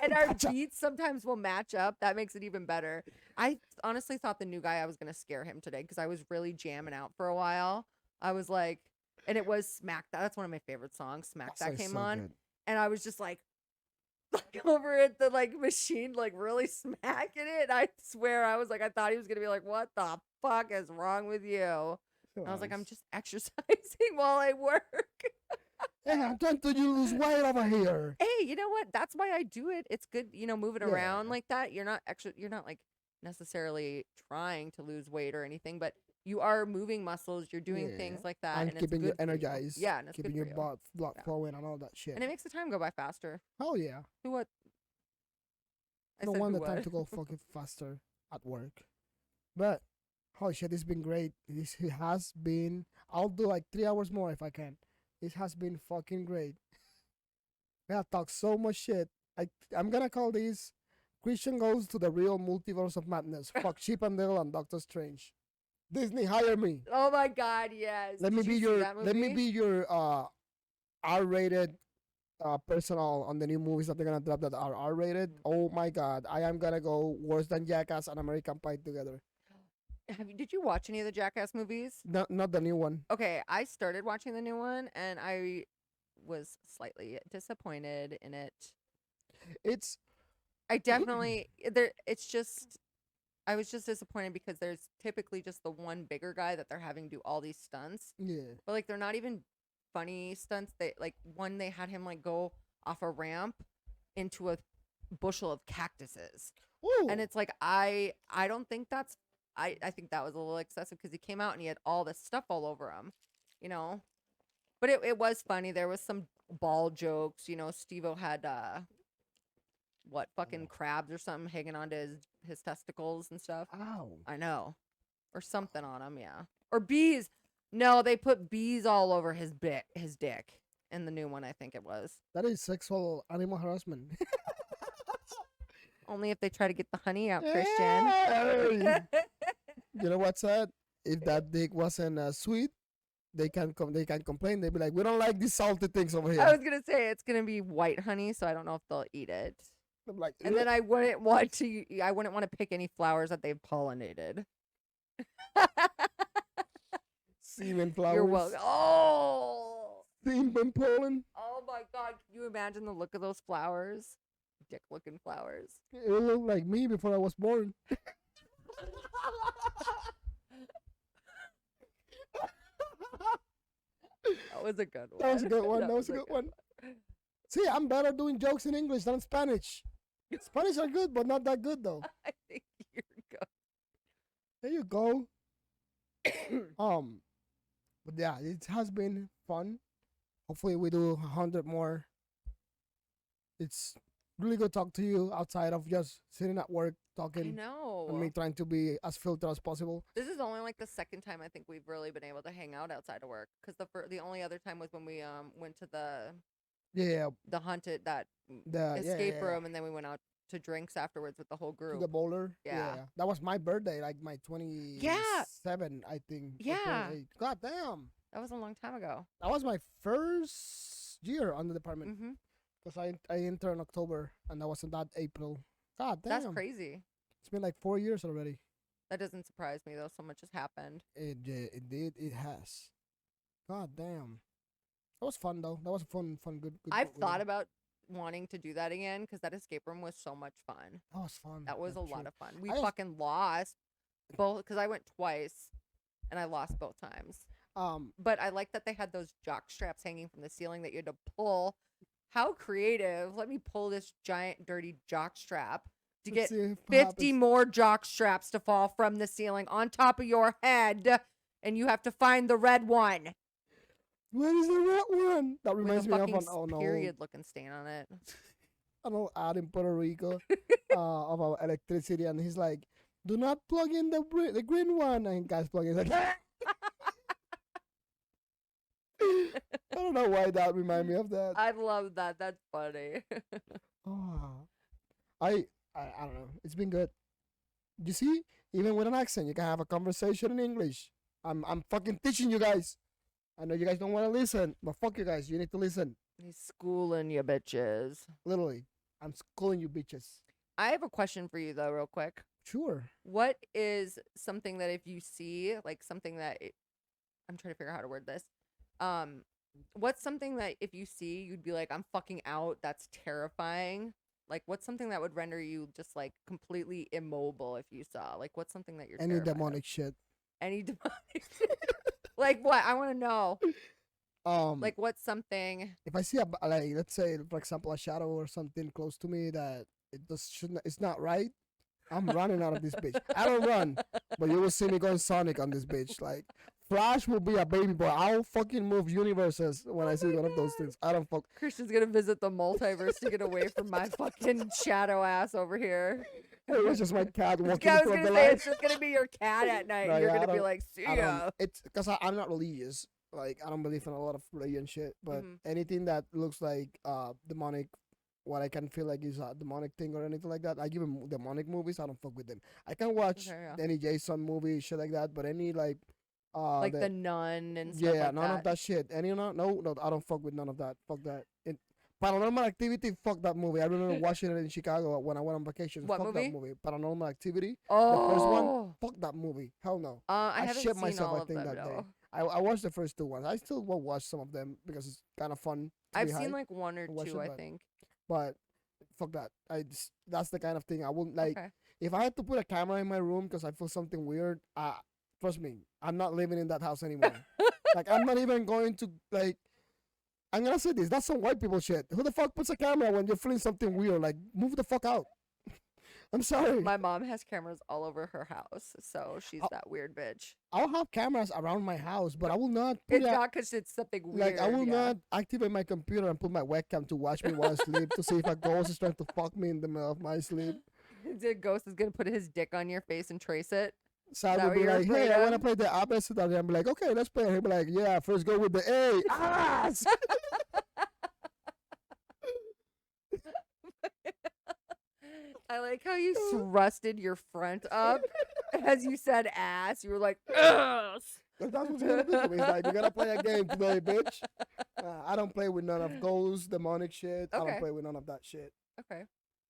S2: And our
S1: Gotcha.
S2: beats sometimes will match up. That makes it even better. I honestly thought the new guy, I was going to scare him today because I was really jamming out for a while. I was like, and it was Smack That. That's one of my favorite songs. Smack That came on.
S1: Good.
S2: And I was just like over at the like machine, like really smacking it. I swear, I was like, I thought he was going to be like, what the fuck is wrong with you? And I was like, I'm just exercising while I work.
S1: Hey, I'm trying to lose weight over here.
S2: Hey, you know what? That's why I do it. It's good, moving around
S1: Yeah.
S2: like that. You're not like necessarily trying to lose weight or anything, but you are moving muscles. You're doing things like that,
S1: And
S2: and
S1: keeping
S2: it's
S1: you
S2: good for you.
S1: energized.
S2: Yeah, and it's
S1: keeping
S2: good
S1: your
S2: for you.
S1: blood
S2: Yeah.
S1: flowing and all that shit.
S2: And it makes the time go by faster.
S1: Oh yeah.
S2: Who what? I
S1: don't
S2: said
S1: want
S2: who
S1: the time
S2: what?
S1: to go fucking faster at work. But oh shit, it's been great. This has been. I'll do like 3 hours more if I can. This has been fucking great. We have talked so much shit. I'm gonna call these Christian goes to the real multiverse of madness. Fuck Chip and Dale and Doctor Strange. Disney hire me.
S2: Oh my God, yes.
S1: Let me
S2: Did
S1: be
S2: you see
S1: your
S2: that
S1: let me
S2: movie?
S1: be your R-rated personal on the new movies that they're gonna drop that are R-rated. Oh my God, I am gonna go worse than Jackass and American Pie together.
S2: Did you watch any of the Jackass movies?
S1: Not the new one.
S2: Okay, I started watching the new one and I was slightly disappointed in it.
S1: It's
S2: I definitely there. It's just I was just disappointed because there's typically just the one bigger guy that they're having do all these stunts,
S1: yeah.
S2: but like they're not even funny stunts. They like one they had him like go off a ramp into a bushel of cactuses,
S1: Ooh.
S2: and it's like I don't think that's I think that was a little excessive because he came out and he had all this stuff all over him, But it was funny. There was some ball jokes, Steve-O had fucking crabs or something hanging onto his testicles and stuff.
S1: Ow.
S2: I know. Or something on him, yeah. Or bees. No, they put bees all over his dick in the new one, I think it was.
S1: That is sexual animal harassment.
S2: Only if they try to get the honey out, Christian.
S1: Hey. You know what's sad? If that dick wasn't sweet, they can complain. They'd be like, we don't like these salty things over here.
S2: I was gonna say it's gonna be white honey, so I don't know if they'll eat it.
S1: I'm like,
S2: And then I wouldn't want to pick any flowers that they've pollinated.
S1: semen flowers.
S2: You're welcome. Oh,
S1: Semen pollen.
S2: oh my God! Can you imagine the look of those flowers? Dick-looking flowers.
S1: It looked like me before I was born.
S2: That was a good one.
S1: That was a good one. That was a good one. See, I'm better doing jokes in English than Spanish. Spanish are good, but not that good though.
S2: I think you're good.
S1: There you go. But yeah, it has been fun. Hopefully, we do 100 more. It's really good to talk to you outside of just sitting at work
S2: I
S1: talking
S2: know.
S1: and me trying to be as filtered as possible.
S2: This is only like the second time I think we've really been able to hang out outside of work. Because the only other time was when we went to
S1: Yeah,
S2: the haunted
S1: the
S2: escape room, and then we went out to drinks afterwards with the whole
S1: to
S2: group.
S1: the bowler.
S2: Yeah.
S1: That was my birthday, like my 27, I think. or
S2: Yeah.
S1: 28. God damn.
S2: That was a long time ago.
S1: That was my first year on the department.
S2: Mm-hmm.
S1: Because I entered in October and that wasn't that April. God damn.
S2: That's crazy.
S1: It's been like 4 years already.
S2: That doesn't surprise me though. So much has happened.
S1: It did. It has. God damn. That was fun though. That was fun, good.
S2: I've thought about wanting to do that again because that escape room was so much fun.
S1: That was fun.
S2: That was a
S1: That's
S2: lot
S1: true.
S2: of fun. We
S1: I was-
S2: fucking lost both because I went twice and I lost both times. But I like that they had those jock straps hanging from the ceiling that you had to pull. How creative. Let me pull this giant dirty jock strap to
S1: let's
S2: get
S1: see if
S2: 50
S1: happens.
S2: more jock straps to fall from the ceiling on top of your head. And you have to find the red one.
S1: Where is the red one? That
S2: With
S1: reminds
S2: a
S1: me of
S2: fucking
S1: an
S2: period looking stain on it.
S1: an old ad in Puerto Rico about electricity, and he's like, "Do not plug in the green one." And guys plug in, he's like, I don't know why that remind me of that.
S2: I love that. That's funny.
S1: Oh, I don't know. It's been good. You see, even with an accent, you can have a conversation in English. I'm fucking teaching you guys. I know you guys don't want to listen, but fuck you guys. You need to listen.
S2: He's schooling you bitches.
S1: Literally. I'm schooling you bitches.
S2: I have a question for you though, real quick.
S1: Sure.
S2: What is something that if you see, like something that I'm trying to figure out how to word this. Um, what's something that if you see, you'd be like, I'm fucking out. That's terrifying. Like, what's something that would render you just like completely immobile if you saw? Like, what's something that you're
S1: Any
S2: terrified
S1: demonic
S2: of?
S1: shit.
S2: Any demonic shit? Like what? I want to know.
S1: Um,
S2: Like, what's something?
S1: if I see like, let's say, for example, a shadow or something close to me that it just shouldn't, it's not right. I'm running out of this bitch. I don't run, but you will see me going Sonic on this bitch. Like, Flash will be a baby boy. I'll fucking move universes when I see
S2: my
S1: one of those
S2: God.
S1: things. I don't fuck.
S2: Christian's gonna visit the multiverse to get away from my fucking shadow ass over here.
S1: It was just my cat walking
S2: I was
S1: through
S2: gonna
S1: the
S2: say
S1: light.
S2: it's just gonna be your cat at night,
S1: No,
S2: and you're
S1: yeah,
S2: gonna be like, "See
S1: I
S2: ya."
S1: don't. It's because I'm not religious. Like, I don't believe in a lot of religion shit. But
S2: Mhm.
S1: anything that looks like demonic, what I can feel like is a demonic thing or anything like that, I give them demonic movies. I don't fuck with them. I can watch
S2: Okay, yeah.
S1: any Jason movie, shit like that. But any like
S2: Like
S1: the
S2: the nun and stuff
S1: yeah,
S2: like
S1: none of
S2: that.
S1: that shit. Any no, I don't fuck with none of that. Fuck that. Paranormal Activity, fuck that movie. I remember watching it in Chicago when I went on vacation.
S2: What
S1: Fuck that
S2: movie?
S1: movie. Paranormal Activity, the first one.
S2: Oh,
S1: Fuck that movie. Hell no.
S2: I
S1: I
S2: haven't
S1: shit
S2: seen
S1: myself,
S2: all
S1: I
S2: of
S1: think,
S2: them
S1: that day.
S2: though.
S1: I watched the first two ones. I still will watch some of them because it's kind of fun to
S2: I've
S1: be
S2: seen
S1: high
S2: like one or
S1: and watch
S2: two,
S1: it,
S2: I
S1: but
S2: think.
S1: but fuck that. That's the kind of thing I wouldn't like.
S2: Okay.
S1: If I had to put a camera in my room because I feel something weird, trust me, I'm not living in that house anymore. Like, I'm not even going to like. I'm gonna say this. That's some white people shit. Who the fuck puts a camera when you're feeling something weird? Like, move the fuck out. I'm sorry.
S2: My mom has cameras all over her house, so she's
S1: I'll,
S2: that weird bitch.
S1: I'll have cameras around my house, but I will not put
S2: It's
S1: it.
S2: not because it's something
S1: Like, I
S2: weird,
S1: will
S2: yeah.
S1: not activate my computer and put my webcam to watch me while I sleep to see if a ghost is trying to fuck me in the middle of my sleep.
S2: The ghost is gonna put his dick on your face and trace it.
S1: So I
S2: That
S1: would
S2: what
S1: be
S2: you're
S1: like,
S2: afraid
S1: hey, I want to
S2: of?
S1: play the opposite. And I'm like, okay, let's play. He'll be like, yeah, first go with the A. Ass!
S2: I like how you thrusted your front up as you said ass. You were like, ass.
S1: That's what you're gonna do to me. He's like, you gotta play a game today, bitch. I don't play with none of ghosts, demonic shit. I don't
S2: Okay.
S1: play with none of that shit.
S2: Okay,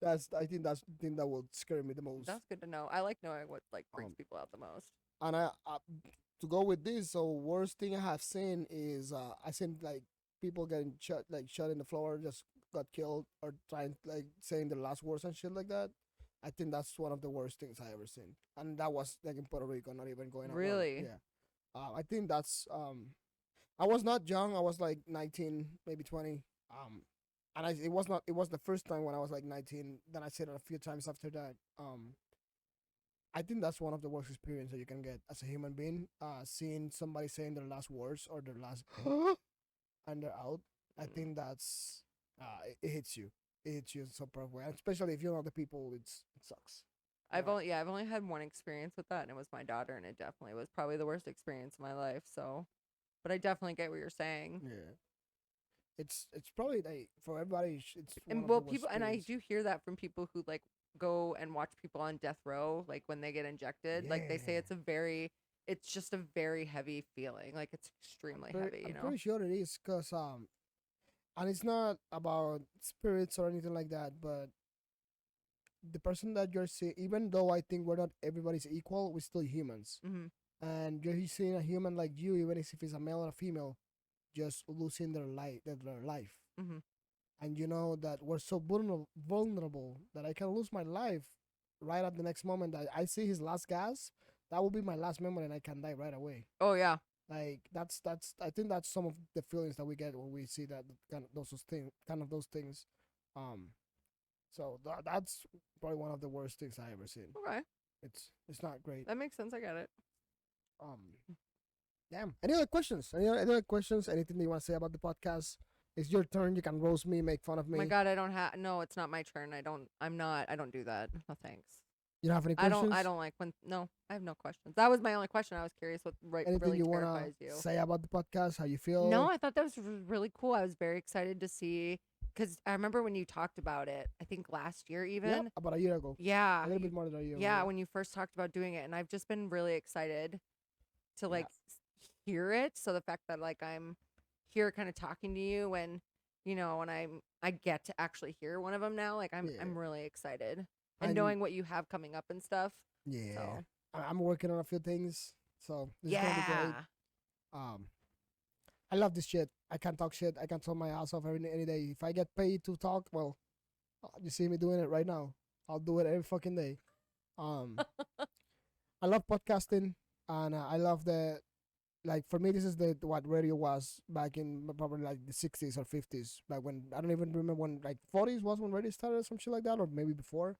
S1: I think that's the thing that will scare me the most.
S2: that's good to know. I like knowing what like freaks
S1: Um,
S2: people out the most.
S1: And to go with this, so worst thing I have seen is I seen like people getting shot in the floor, just got killed, or trying like saying their last words and shit like that. I think that's one of the worst things I ever seen, and that was like in Puerto Rico, not even going on.
S2: Really?
S1: Yeah. I think that's I was not young. I was like 19, maybe 20. And it was not. It was the first time when I was like 19. Then I said it a few times after that. I think that's one of the worst experiences you can get as a human being. Seeing somebody saying their last words or their last and they're out. I
S2: Mm.
S1: think that's it hits you. It hits you in some proper way, and especially if you know the people. It sucks.
S2: I've
S1: Yeah.
S2: only had one experience with that, and it was my daughter, and it definitely was probably the worst experience of my life. So, but I definitely get what you're saying.
S1: Yeah. It's probably like for everybody. It's one
S2: And
S1: of
S2: well,
S1: the worst
S2: people, and I
S1: experience.
S2: do hear that from people who like go and watch people on death row, like when they get injected. Like they say
S1: Yeah.
S2: it's just a very heavy feeling. Like it's extremely heavy,
S1: I'm
S2: you know?
S1: pretty sure it is because and it's not about spirits or anything like that, but the person that you're seeing, even though I think we're not everybody's equal, we're still humans,
S2: Mm-hmm.
S1: and you're seeing a human like you, even if it's a male or a female, just losing their life,
S2: Mm-hmm.
S1: and you know that we're so vulnerable that I can lose my life right at the next moment that I see his last gas. That will be my last memory, and I can die right away.
S2: Oh yeah.
S1: Like that's I think that's some of the feelings that we get when we see that kind of those things. Um, so that's probably one of the worst things I ever seen.
S2: Okay.
S1: It's not great.
S2: That makes sense. I get it.
S1: Um, damn. Any other questions? Any other questions? Anything that you want to say about the podcast? It's your turn. You can roast me, make fun of
S2: Oh
S1: me.
S2: my God, I don't have. No, it's not my turn. I don't do that. No thanks.
S1: You don't have any questions?
S2: I don't like when. No, I have no questions. That was my only question. I was curious what
S1: Anything
S2: really
S1: you wanna
S2: terrifies you.
S1: say about the podcast? How you feel?
S2: No, I thought that was really cool. I was very excited to see because I remember when you talked about it. I think last year even.
S1: Yep, about a year ago.
S2: Yeah.
S1: A little bit more than a year ago.
S2: Yeah, when you first talked about doing it, and I've just been really excited to
S1: Yeah.
S2: hear it. So the fact that like I'm here, kind of talking to you, and and I get to actually hear one of them now. Like
S1: Yeah.
S2: I'm really excited, and
S1: And
S2: knowing what you have coming up and stuff.
S1: yeah,
S2: So
S1: I'm working on a few things, so this is gonna be great.
S2: yeah,
S1: Um, I love this shit. I can talk shit. I can talk my ass off any day. If I get paid to talk, well, you see me doing it right now. I'll do it every fucking day. Um, I love podcasting, and I love the like for me this is the what radio was back in probably like the 60s or 50s, like when I don't even remember when, like 40s was when radio started or some shit like that, or maybe before.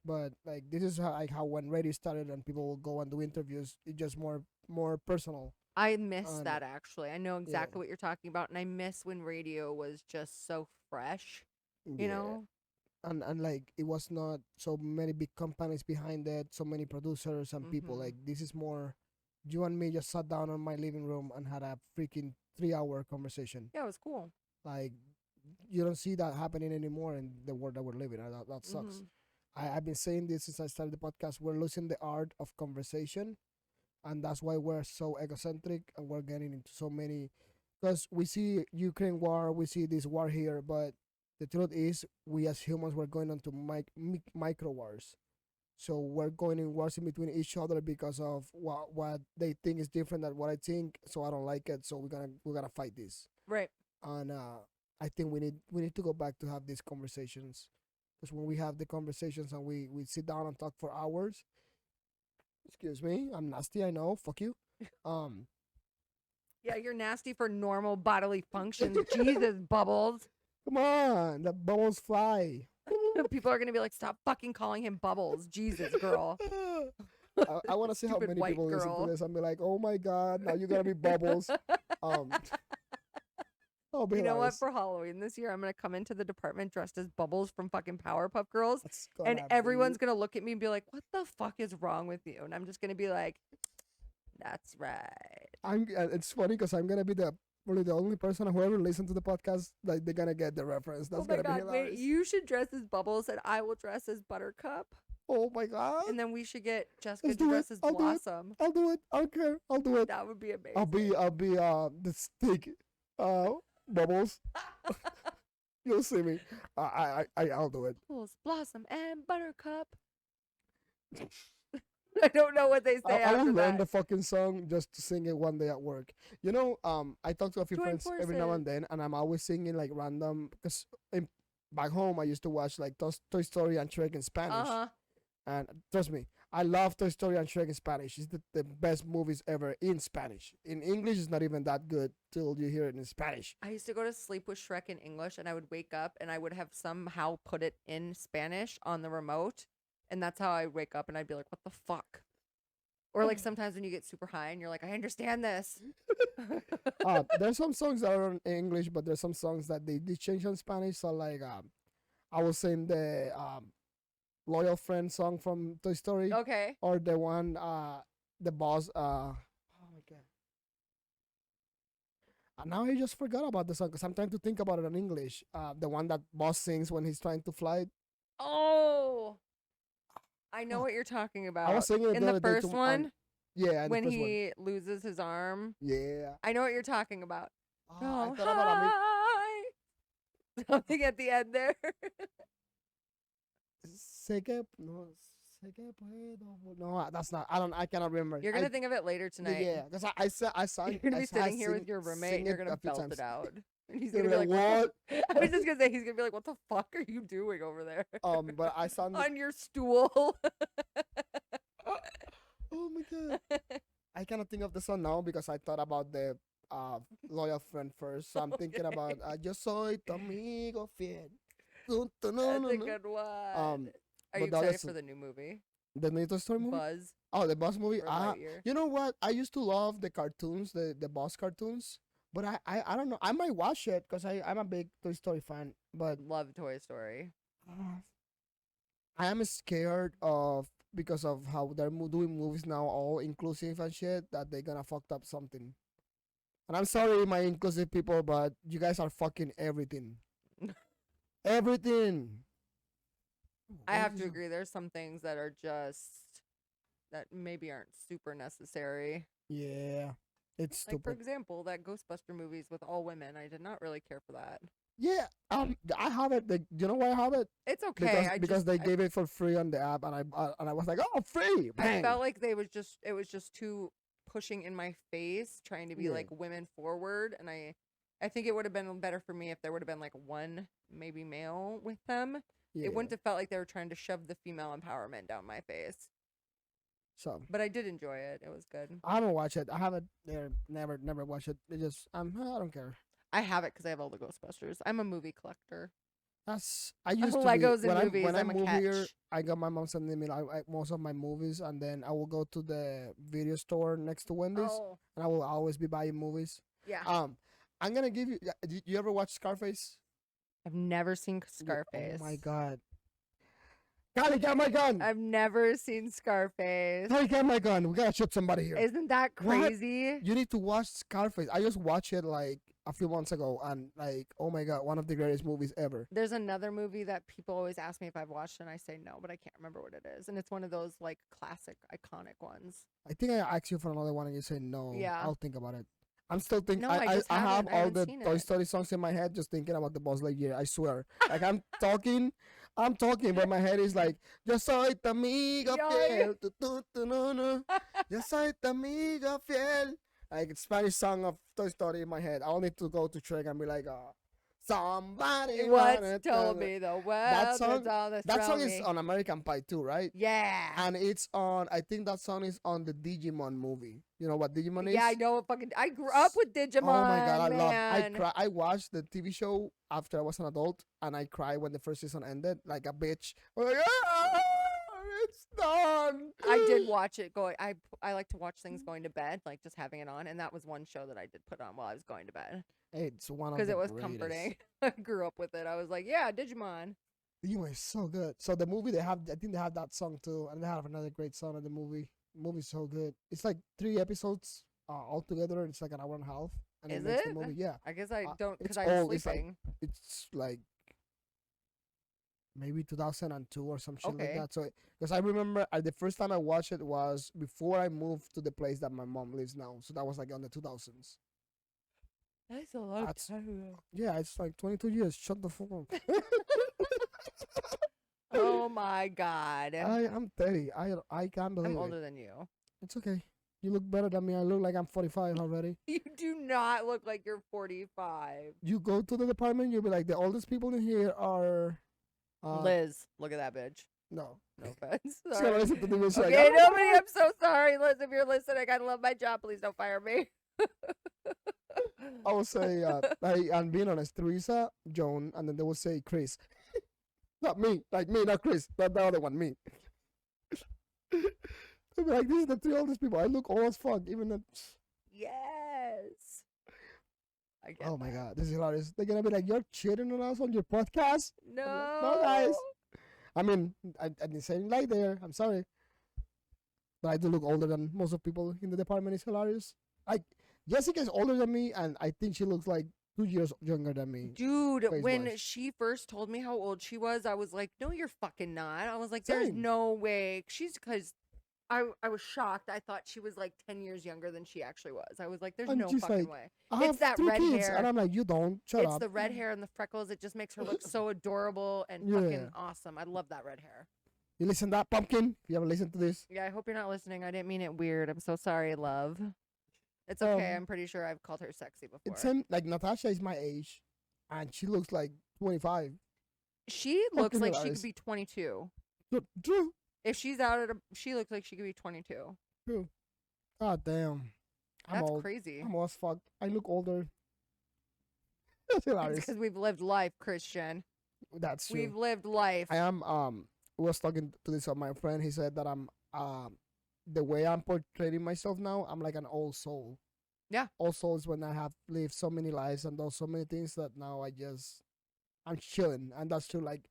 S1: But like this is how when radio started and people will go and do interviews, it's just more personal.
S2: I miss
S1: And
S2: that actually. I know
S1: yeah,
S2: exactly what you're talking about, and I miss when radio was just so fresh. You
S1: yeah.
S2: know?
S1: And like it was not so many big companies behind it, so many producers and people.
S2: Mhm.
S1: Like this is more you and me just sat down on my living room and had a freaking 3 hour conversation.
S2: Yeah, it was cool.
S1: Like you don't see that happening anymore in the world that we're living in. That sucks.
S2: Mhm.
S1: I've been saying this since I started the podcast. We're losing the art of conversation, and that's why we're so egocentric and we're getting into so many. Because we see Ukraine war, we see this war here, but the truth is, we as humans we're going into micro wars. So we're going in wars in between each other because of what they think is different than what I think. So I don't like it. So we're gonna fight this.
S2: Right.
S1: And I think we need to go back to have these conversations, because when we have the conversations and we sit down and talk for hours. Excuse me, I'm nasty. I know. Fuck you. Um,
S2: Yeah, you're nasty for normal bodily functions. Jesus, Bubbles.
S1: come on, the bubbles fly.
S2: People are gonna be like, stop fucking calling him Bubbles. Jesus, girl.
S1: I want to see how
S2: Stupid
S1: many
S2: white
S1: people listen
S2: girl.
S1: to this and be like, "Oh my god, now you gotta be bubbles." Um, I'll be
S2: You know what?
S1: hilarious.
S2: For Halloween this year, I'm gonna come into the department dressed as Bubbles from fucking Powerpuff Girls,
S1: That's
S2: and
S1: gonna
S2: everyone's
S1: be.
S2: gonna look at me and be like, "What the fuck is wrong with you?" And I'm just gonna be like, "That's right."
S1: It's funny because I'm gonna be probably the only person who ever listen to the podcast that they're gonna get the reference.
S2: Oh
S1: That's
S2: my
S1: gonna be
S2: god, wait,
S1: hilarious.
S2: you should dress as Bubbles and I will dress as Buttercup.
S1: Oh my god.
S2: And then we should get Jessica
S1: Let's
S2: to
S1: do it.
S2: dress as
S1: I'll do it.
S2: Blossom.
S1: I'll do it. I don't care. I'll do it.
S2: That would be
S1: I'll
S2: amazing.
S1: be the stick bubbles. You'll see me. I'll do it.
S2: Bubbles, Blossom, and Buttercup. I don't know what they say
S1: I will
S2: after
S1: learn
S2: that.
S1: the fucking song just to sing it one day at work. I talk to a few
S2: Join
S1: friends every now
S2: forces.
S1: and then, and I'm always singing like random because back home I used to watch like Toy Story and Shrek in Spanish.
S2: Uh-huh.
S1: And trust me, I love Toy Story and Shrek in Spanish. It's the best movies ever in Spanish. In English, it's not even that good till you hear it in Spanish.
S2: I used to go to sleep with Shrek in English, and I would wake up and I would have somehow put it in Spanish on the remote, and that's how I wake up and I'd be like, what the fuck? Or like sometimes when you get super high and you're like, I understand this.
S1: There's some songs that are in English, but there's some songs that they did change in Spanish. So like, I was saying the Loyal Friend song from Toy Story,
S2: Okay.
S1: or the one the boss. Oh my god! And now I just forgot about the song because I'm trying to think about it in English. The one that boss sings when he's trying to fly.
S2: Oh, I know
S1: Oh,
S2: what you're talking
S1: I
S2: about.
S1: was singing it
S2: In
S1: the
S2: the
S1: other day
S2: first one,
S1: yeah, in
S2: when
S1: the first one.
S2: he loses his arm.
S1: Yeah.
S2: I know what you're talking about.
S1: I
S2: Go
S1: thought about me.
S2: high. Something at the end there.
S1: Sé que no, sé que puedo. No, that's not. I cannot remember.
S2: You're gonna think of it later tonight.
S1: Yeah, because I sang.
S2: You're gonna be
S1: I
S2: sitting here with
S1: sing-
S2: your roommate
S1: sing
S2: and you're
S1: it
S2: gonna
S1: a few
S2: belt
S1: times.
S2: it out. And he's
S1: You're
S2: gonna be like,
S1: what?
S2: I was just gonna say he's gonna be like, what the fuck are you doing over there?
S1: But I sound.
S2: On your stool.
S1: Oh my god! I cannot think of the song now because I thought about the Loyal Friend first. So I'm thinking about Yo soy tu amigo fiel. No, no, no,
S2: That's a
S1: no.
S2: good one.
S1: Are
S2: Are you excited for the new movie?
S1: The new Toy Story movie?
S2: Buzz
S1: Oh, the Boss movie.
S2: or Lightyear?
S1: You know what? I used to love the cartoons, the Boss cartoons. But I don't know. I might watch it because I'm a big Toy Story fan. But
S2: Love Toy Story.
S1: I am scared of because of how they're doing movies now, all inclusive and shit, that they're gonna fuck up something. And I'm sorry, my inclusive people, but you guys are fucking everything. Everything.
S2: I have to agree. There's some things that are just that maybe aren't super necessary.
S1: Yeah, it's
S2: Like for
S1: stupid.
S2: example, that Ghostbuster movies with all women. I did not really care for that.
S1: Yeah, I have it. You know why I have it?
S2: It's okay.
S1: Because they gave it for free on the app, and I was like, oh, free,
S2: I
S1: bang.
S2: felt like it was just too pushing in my face, trying to be
S1: Yeah.
S2: like women forward, and I think it would have been better for me if there would have been like one maybe male with them.
S1: Yeah.
S2: It wouldn't have felt like they were trying to shove the female empowerment down my face.
S1: So
S2: But I did enjoy it. It was good.
S1: I haven't watched it. I haven't never watched it. It just I don't care.
S2: I have it because I have all the Ghostbusters. I'm a movie collector.
S1: I used to be
S2: Legos and
S1: when
S2: movies.
S1: when I
S2: I'm a
S1: move here.
S2: catch.
S1: I got my mom sending me like most of my movies, and then I will go to the video store next to Wendy's,
S2: Oh,
S1: and I will always be buying movies.
S2: yeah.
S1: I'm gonna give you. Did you ever watch Scarface?
S2: I've never seen
S1: Yeah,
S2: Scarface.
S1: Oh my god. Golly, get my gun!
S2: I've never seen Scarface.
S1: Golly, get my gun! We gotta shoot somebody here.
S2: Isn't that
S1: What?
S2: crazy?
S1: You need to watch Scarface. I just watched it like a few months ago, and like, oh my god, one of the greatest movies ever.
S2: There's another movie that people always ask me if I've watched, and I say no, but I can't remember what it is. And it's one of those like classic, iconic ones.
S1: I think I asked you for another one, and you said no.
S2: Yeah.
S1: I'll think about it. I'm still thinking.
S2: No, I just
S1: I have
S2: haven't- I
S1: all
S2: haven't
S1: the
S2: seen
S1: Toy
S2: it.
S1: Story songs in my head, just thinking about the Buzz Lightyear. I swear. Like I'm talking, but my head is like, yo soy tu amigo
S2: Yo,
S1: fiel, tu, tu, tu, no, no. Yo soy tu amigo fiel. Like Spanish song of Toy Story in my head. I'll need to go to Shrek and be like, somebody
S2: What's
S1: wanna
S2: told
S1: tell
S2: me the
S1: That
S2: world
S1: song-
S2: is all that's
S1: That song
S2: around
S1: is
S2: me.
S1: on American Pie too, right?
S2: Yeah.
S1: And it's on. I think that song is on the Digimon movie. You know what Digimon is?
S2: Yeah, I know. I grew up with Digimon.
S1: Oh my god, I love.
S2: man.
S1: I watched the TV show after I was an adult, and I cried when the first season ended, like a bitch. I'm like, "Ah, it's done.
S2: I did watch it going. I like to watch things going to bed, like just having it on, and that was one show that I did put on while I was going to bed
S1: It's one of
S2: because
S1: the
S2: it was
S1: greatest.
S2: comforting. I grew up with it. I was like, yeah, Digimon.
S1: Digimon is so good. So the movie I think they have that song too, and they have another great song in the movie. The movie's so good. It's like 3 episodes all together. It's like an hour and a half. And
S2: Is
S1: makes the
S2: it?
S1: movie. Yeah,
S2: I guess I don't
S1: it's
S2: because I was
S1: old. It's like-
S2: sleeping.
S1: it's like maybe 2002 or some shit like
S2: Okay.
S1: that. So, because I remember the first time I watched it was before I moved to the place that my mom lives now. So that was like on the 2000s.
S2: That's a lot
S1: That's-
S2: of time.
S1: Yeah, it's like 22 years. Shut the fuck up.
S2: Oh my god.
S1: I'm 30. I can't believe
S2: I'm
S1: it.
S2: older than you.
S1: It's okay. You look better than me. I look like I'm 45 already.
S2: You do not look like you're 45.
S1: You go to the department, you'll be like, the oldest people in here are.
S2: Liz, look at that bitch.
S1: No.
S2: No offense.
S1: She's gonna
S2: Sorry.
S1: listen to the music.
S2: Okay, nobody. I'm so sorry, Liz. If you're listening, I love my job. Please don't fire me.
S1: I will say, I'm being honest, Teresa, Joan, and then they will say Chris. Not me, like me, not Chris, not the other one, me. They'll be like, this is the 3 oldest people. I look old as fuck, even at.
S2: Yes. I get
S1: Oh my
S2: that.
S1: god, this is hilarious. They're gonna be like, you're cheating on us on your podcast?
S2: No.
S1: No, guys. I mean, I didn't say like there. I'm sorry. But I do look older than most of people in the department. It's hilarious. Like, Jessica's older than me, and I think she looks like 2 years younger than me.
S2: Dude, when
S1: Face-wise.
S2: she first told me how old she was, I was like, no, you're fucking not. I was like, there's
S1: Same.
S2: no way. She's because I was shocked. I thought she was like 10 years younger than she actually was. I was like, there's
S1: And
S2: no
S1: she's
S2: fucking
S1: like,
S2: way.
S1: I
S2: It's
S1: have
S2: that
S1: 3
S2: red
S1: kids,
S2: hair.
S1: and I'm like, you don't. Shut
S2: It's
S1: up.
S2: the red hair and the freckles. It just makes her look so adorable and fucking
S1: Yeah.
S2: awesome. I love that red hair.
S1: You listen to that, Pumpkin? If you ever listen to this.
S2: Yeah, I hope you're not listening. I didn't mean it weird. I'm so sorry, love. It's okay.
S1: Um,
S2: I'm pretty sure I've called her sexy before.
S1: It's him, like, Natasha is my age, and she looks like 25.
S2: She looks
S1: fucking
S2: like she
S1: hilarious.
S2: could be 22.
S1: True.
S2: If she's out at she looks like she could be 22.
S1: God damn. I'm
S2: That's
S1: old.
S2: crazy.
S1: I'm old as fuck. I look older. That's hilarious.
S2: Because we've lived life, Christian.
S1: That's true.
S2: We've lived life.
S1: I am was talking to this my friend. He said that I'm the way I'm portraying myself now, I'm like an old soul.
S2: Yeah.
S1: Old soul is when I have lived so many lives and done so many things that now I'm chilling, and that's true. Like,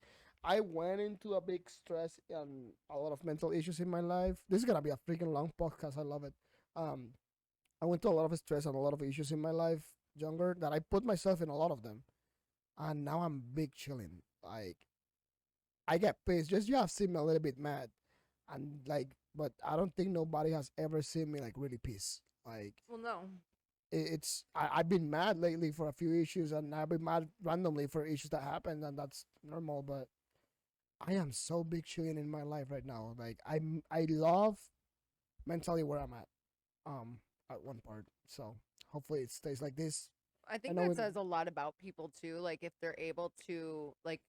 S1: I went into a big stress and a lot of mental issues in my life. This is gonna be a freaking long podcast. I love it. I went to a lot of stress and a lot of issues in my life younger that I put myself in a lot of them, and now I'm big chilling. Like, I get pissed. Just you have seen me a little bit mad, and like, but I don't think nobody has ever seen me like really pissed. Like,
S2: Well, no.
S1: I've been mad lately for a few issues, and I've been mad randomly for issues that happen, and that's normal. But I am so big chilling in my life right now. Like I love mentally where I'm at one part. So hopefully it stays like this.
S2: I think
S1: know
S2: that
S1: it-
S2: says a lot about people too. Like if they're able to like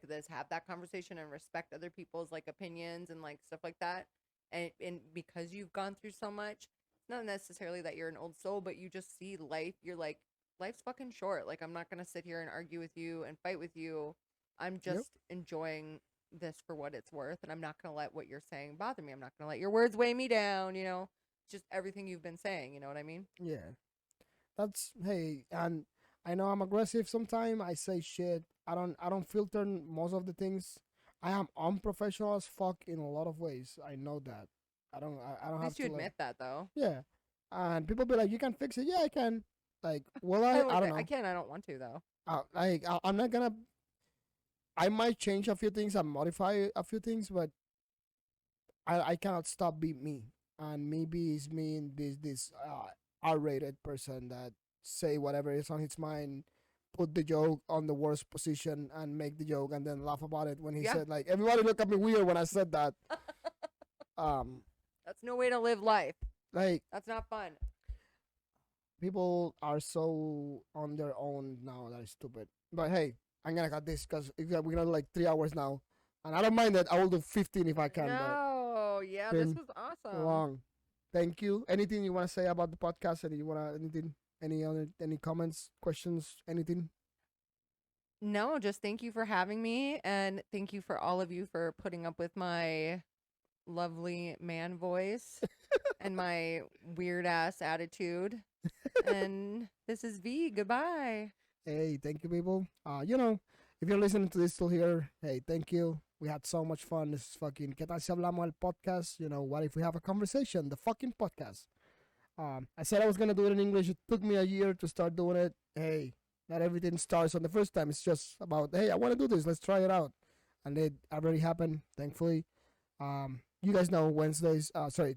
S2: this, have that conversation and respect other people's like opinions and like stuff like that. And because you've gone through so much, it's not necessarily that you're an old soul, but you just see life. You're like, life's fucking short. Like I'm not gonna sit here and argue with you and fight with you. I'm just enjoying this for what it's worth, and I'm not gonna let what you're saying bother me. I'm not gonna let your words weigh me down. You know, just everything you've been saying. You know what I mean?
S1: Yeah. That's hey, and I know I'm aggressive sometimes. I say shit. I don't filter most of the things. I am unprofessional as fuck in a lot of ways. I know that. I don't
S2: At
S1: have
S2: least you
S1: to like
S2: admit that, though.
S1: yeah. And people be like, you can fix it. Yeah, I can. Like, will
S2: I,
S1: I don't know.
S2: I can. I don't want to though.
S1: I'm not gonna. I might change a few things and modify a few things, but I cannot stop being me. And maybe it's me in this R-rated person that say whatever is on his mind, put the joke on the worst position and make the joke and then laugh about it when he
S2: Yeah.
S1: said like everybody look at me weird when I said that.
S2: That's no way to live life.
S1: Like
S2: That's not fun.
S1: people are so on their own now that is stupid. But hey, I'm gonna cut this because we're gonna do like 3 hours now, and I don't mind that. I will do 15 if I can.
S2: No, yeah,
S1: been
S2: this was
S1: But
S2: awesome.
S1: long. Thank you. Anything you want to say about the podcast? Any comments, questions, anything?
S2: No, just thank you for having me, and thank you for all of you for putting up with my lovely man voice and my weird ass attitude. And this is V. Goodbye.
S1: Hey, thank you, people. If you're listening to this still here, hey, thank you. We had so much fun. This is fucking ¿Qué tal si hablamos el podcast? What if we have a conversation? The fucking podcast. I said I was gonna do it in English. It took me a year to start doing it. Hey, not everything starts on the first time. It's just about, hey, I want to do this. Let's try it out, and it already happened. Thankfully, you guys know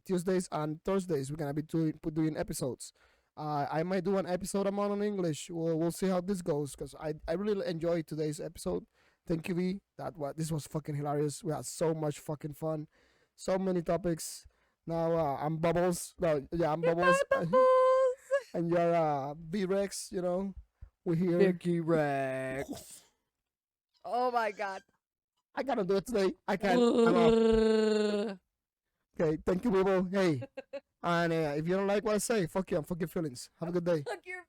S1: Tuesdays and Thursdays we're gonna be doing episodes. I might do an episode a month on English. We'll see how this goes because I really enjoyed today's episode. Thank you, V. This was fucking hilarious. We had so much fucking fun. So many topics. Now I'm Bubbles. No, yeah, I'm Bubbles. And you're V-Rex, We're here.
S2: Vicky Rex. Oh my god.
S1: I gotta do it today. I can't. I'm off. Okay, thank you, people. Hey. And if you don't like what I say, fuck you. Fuck your feelings. Have a good day.
S2: Fuck your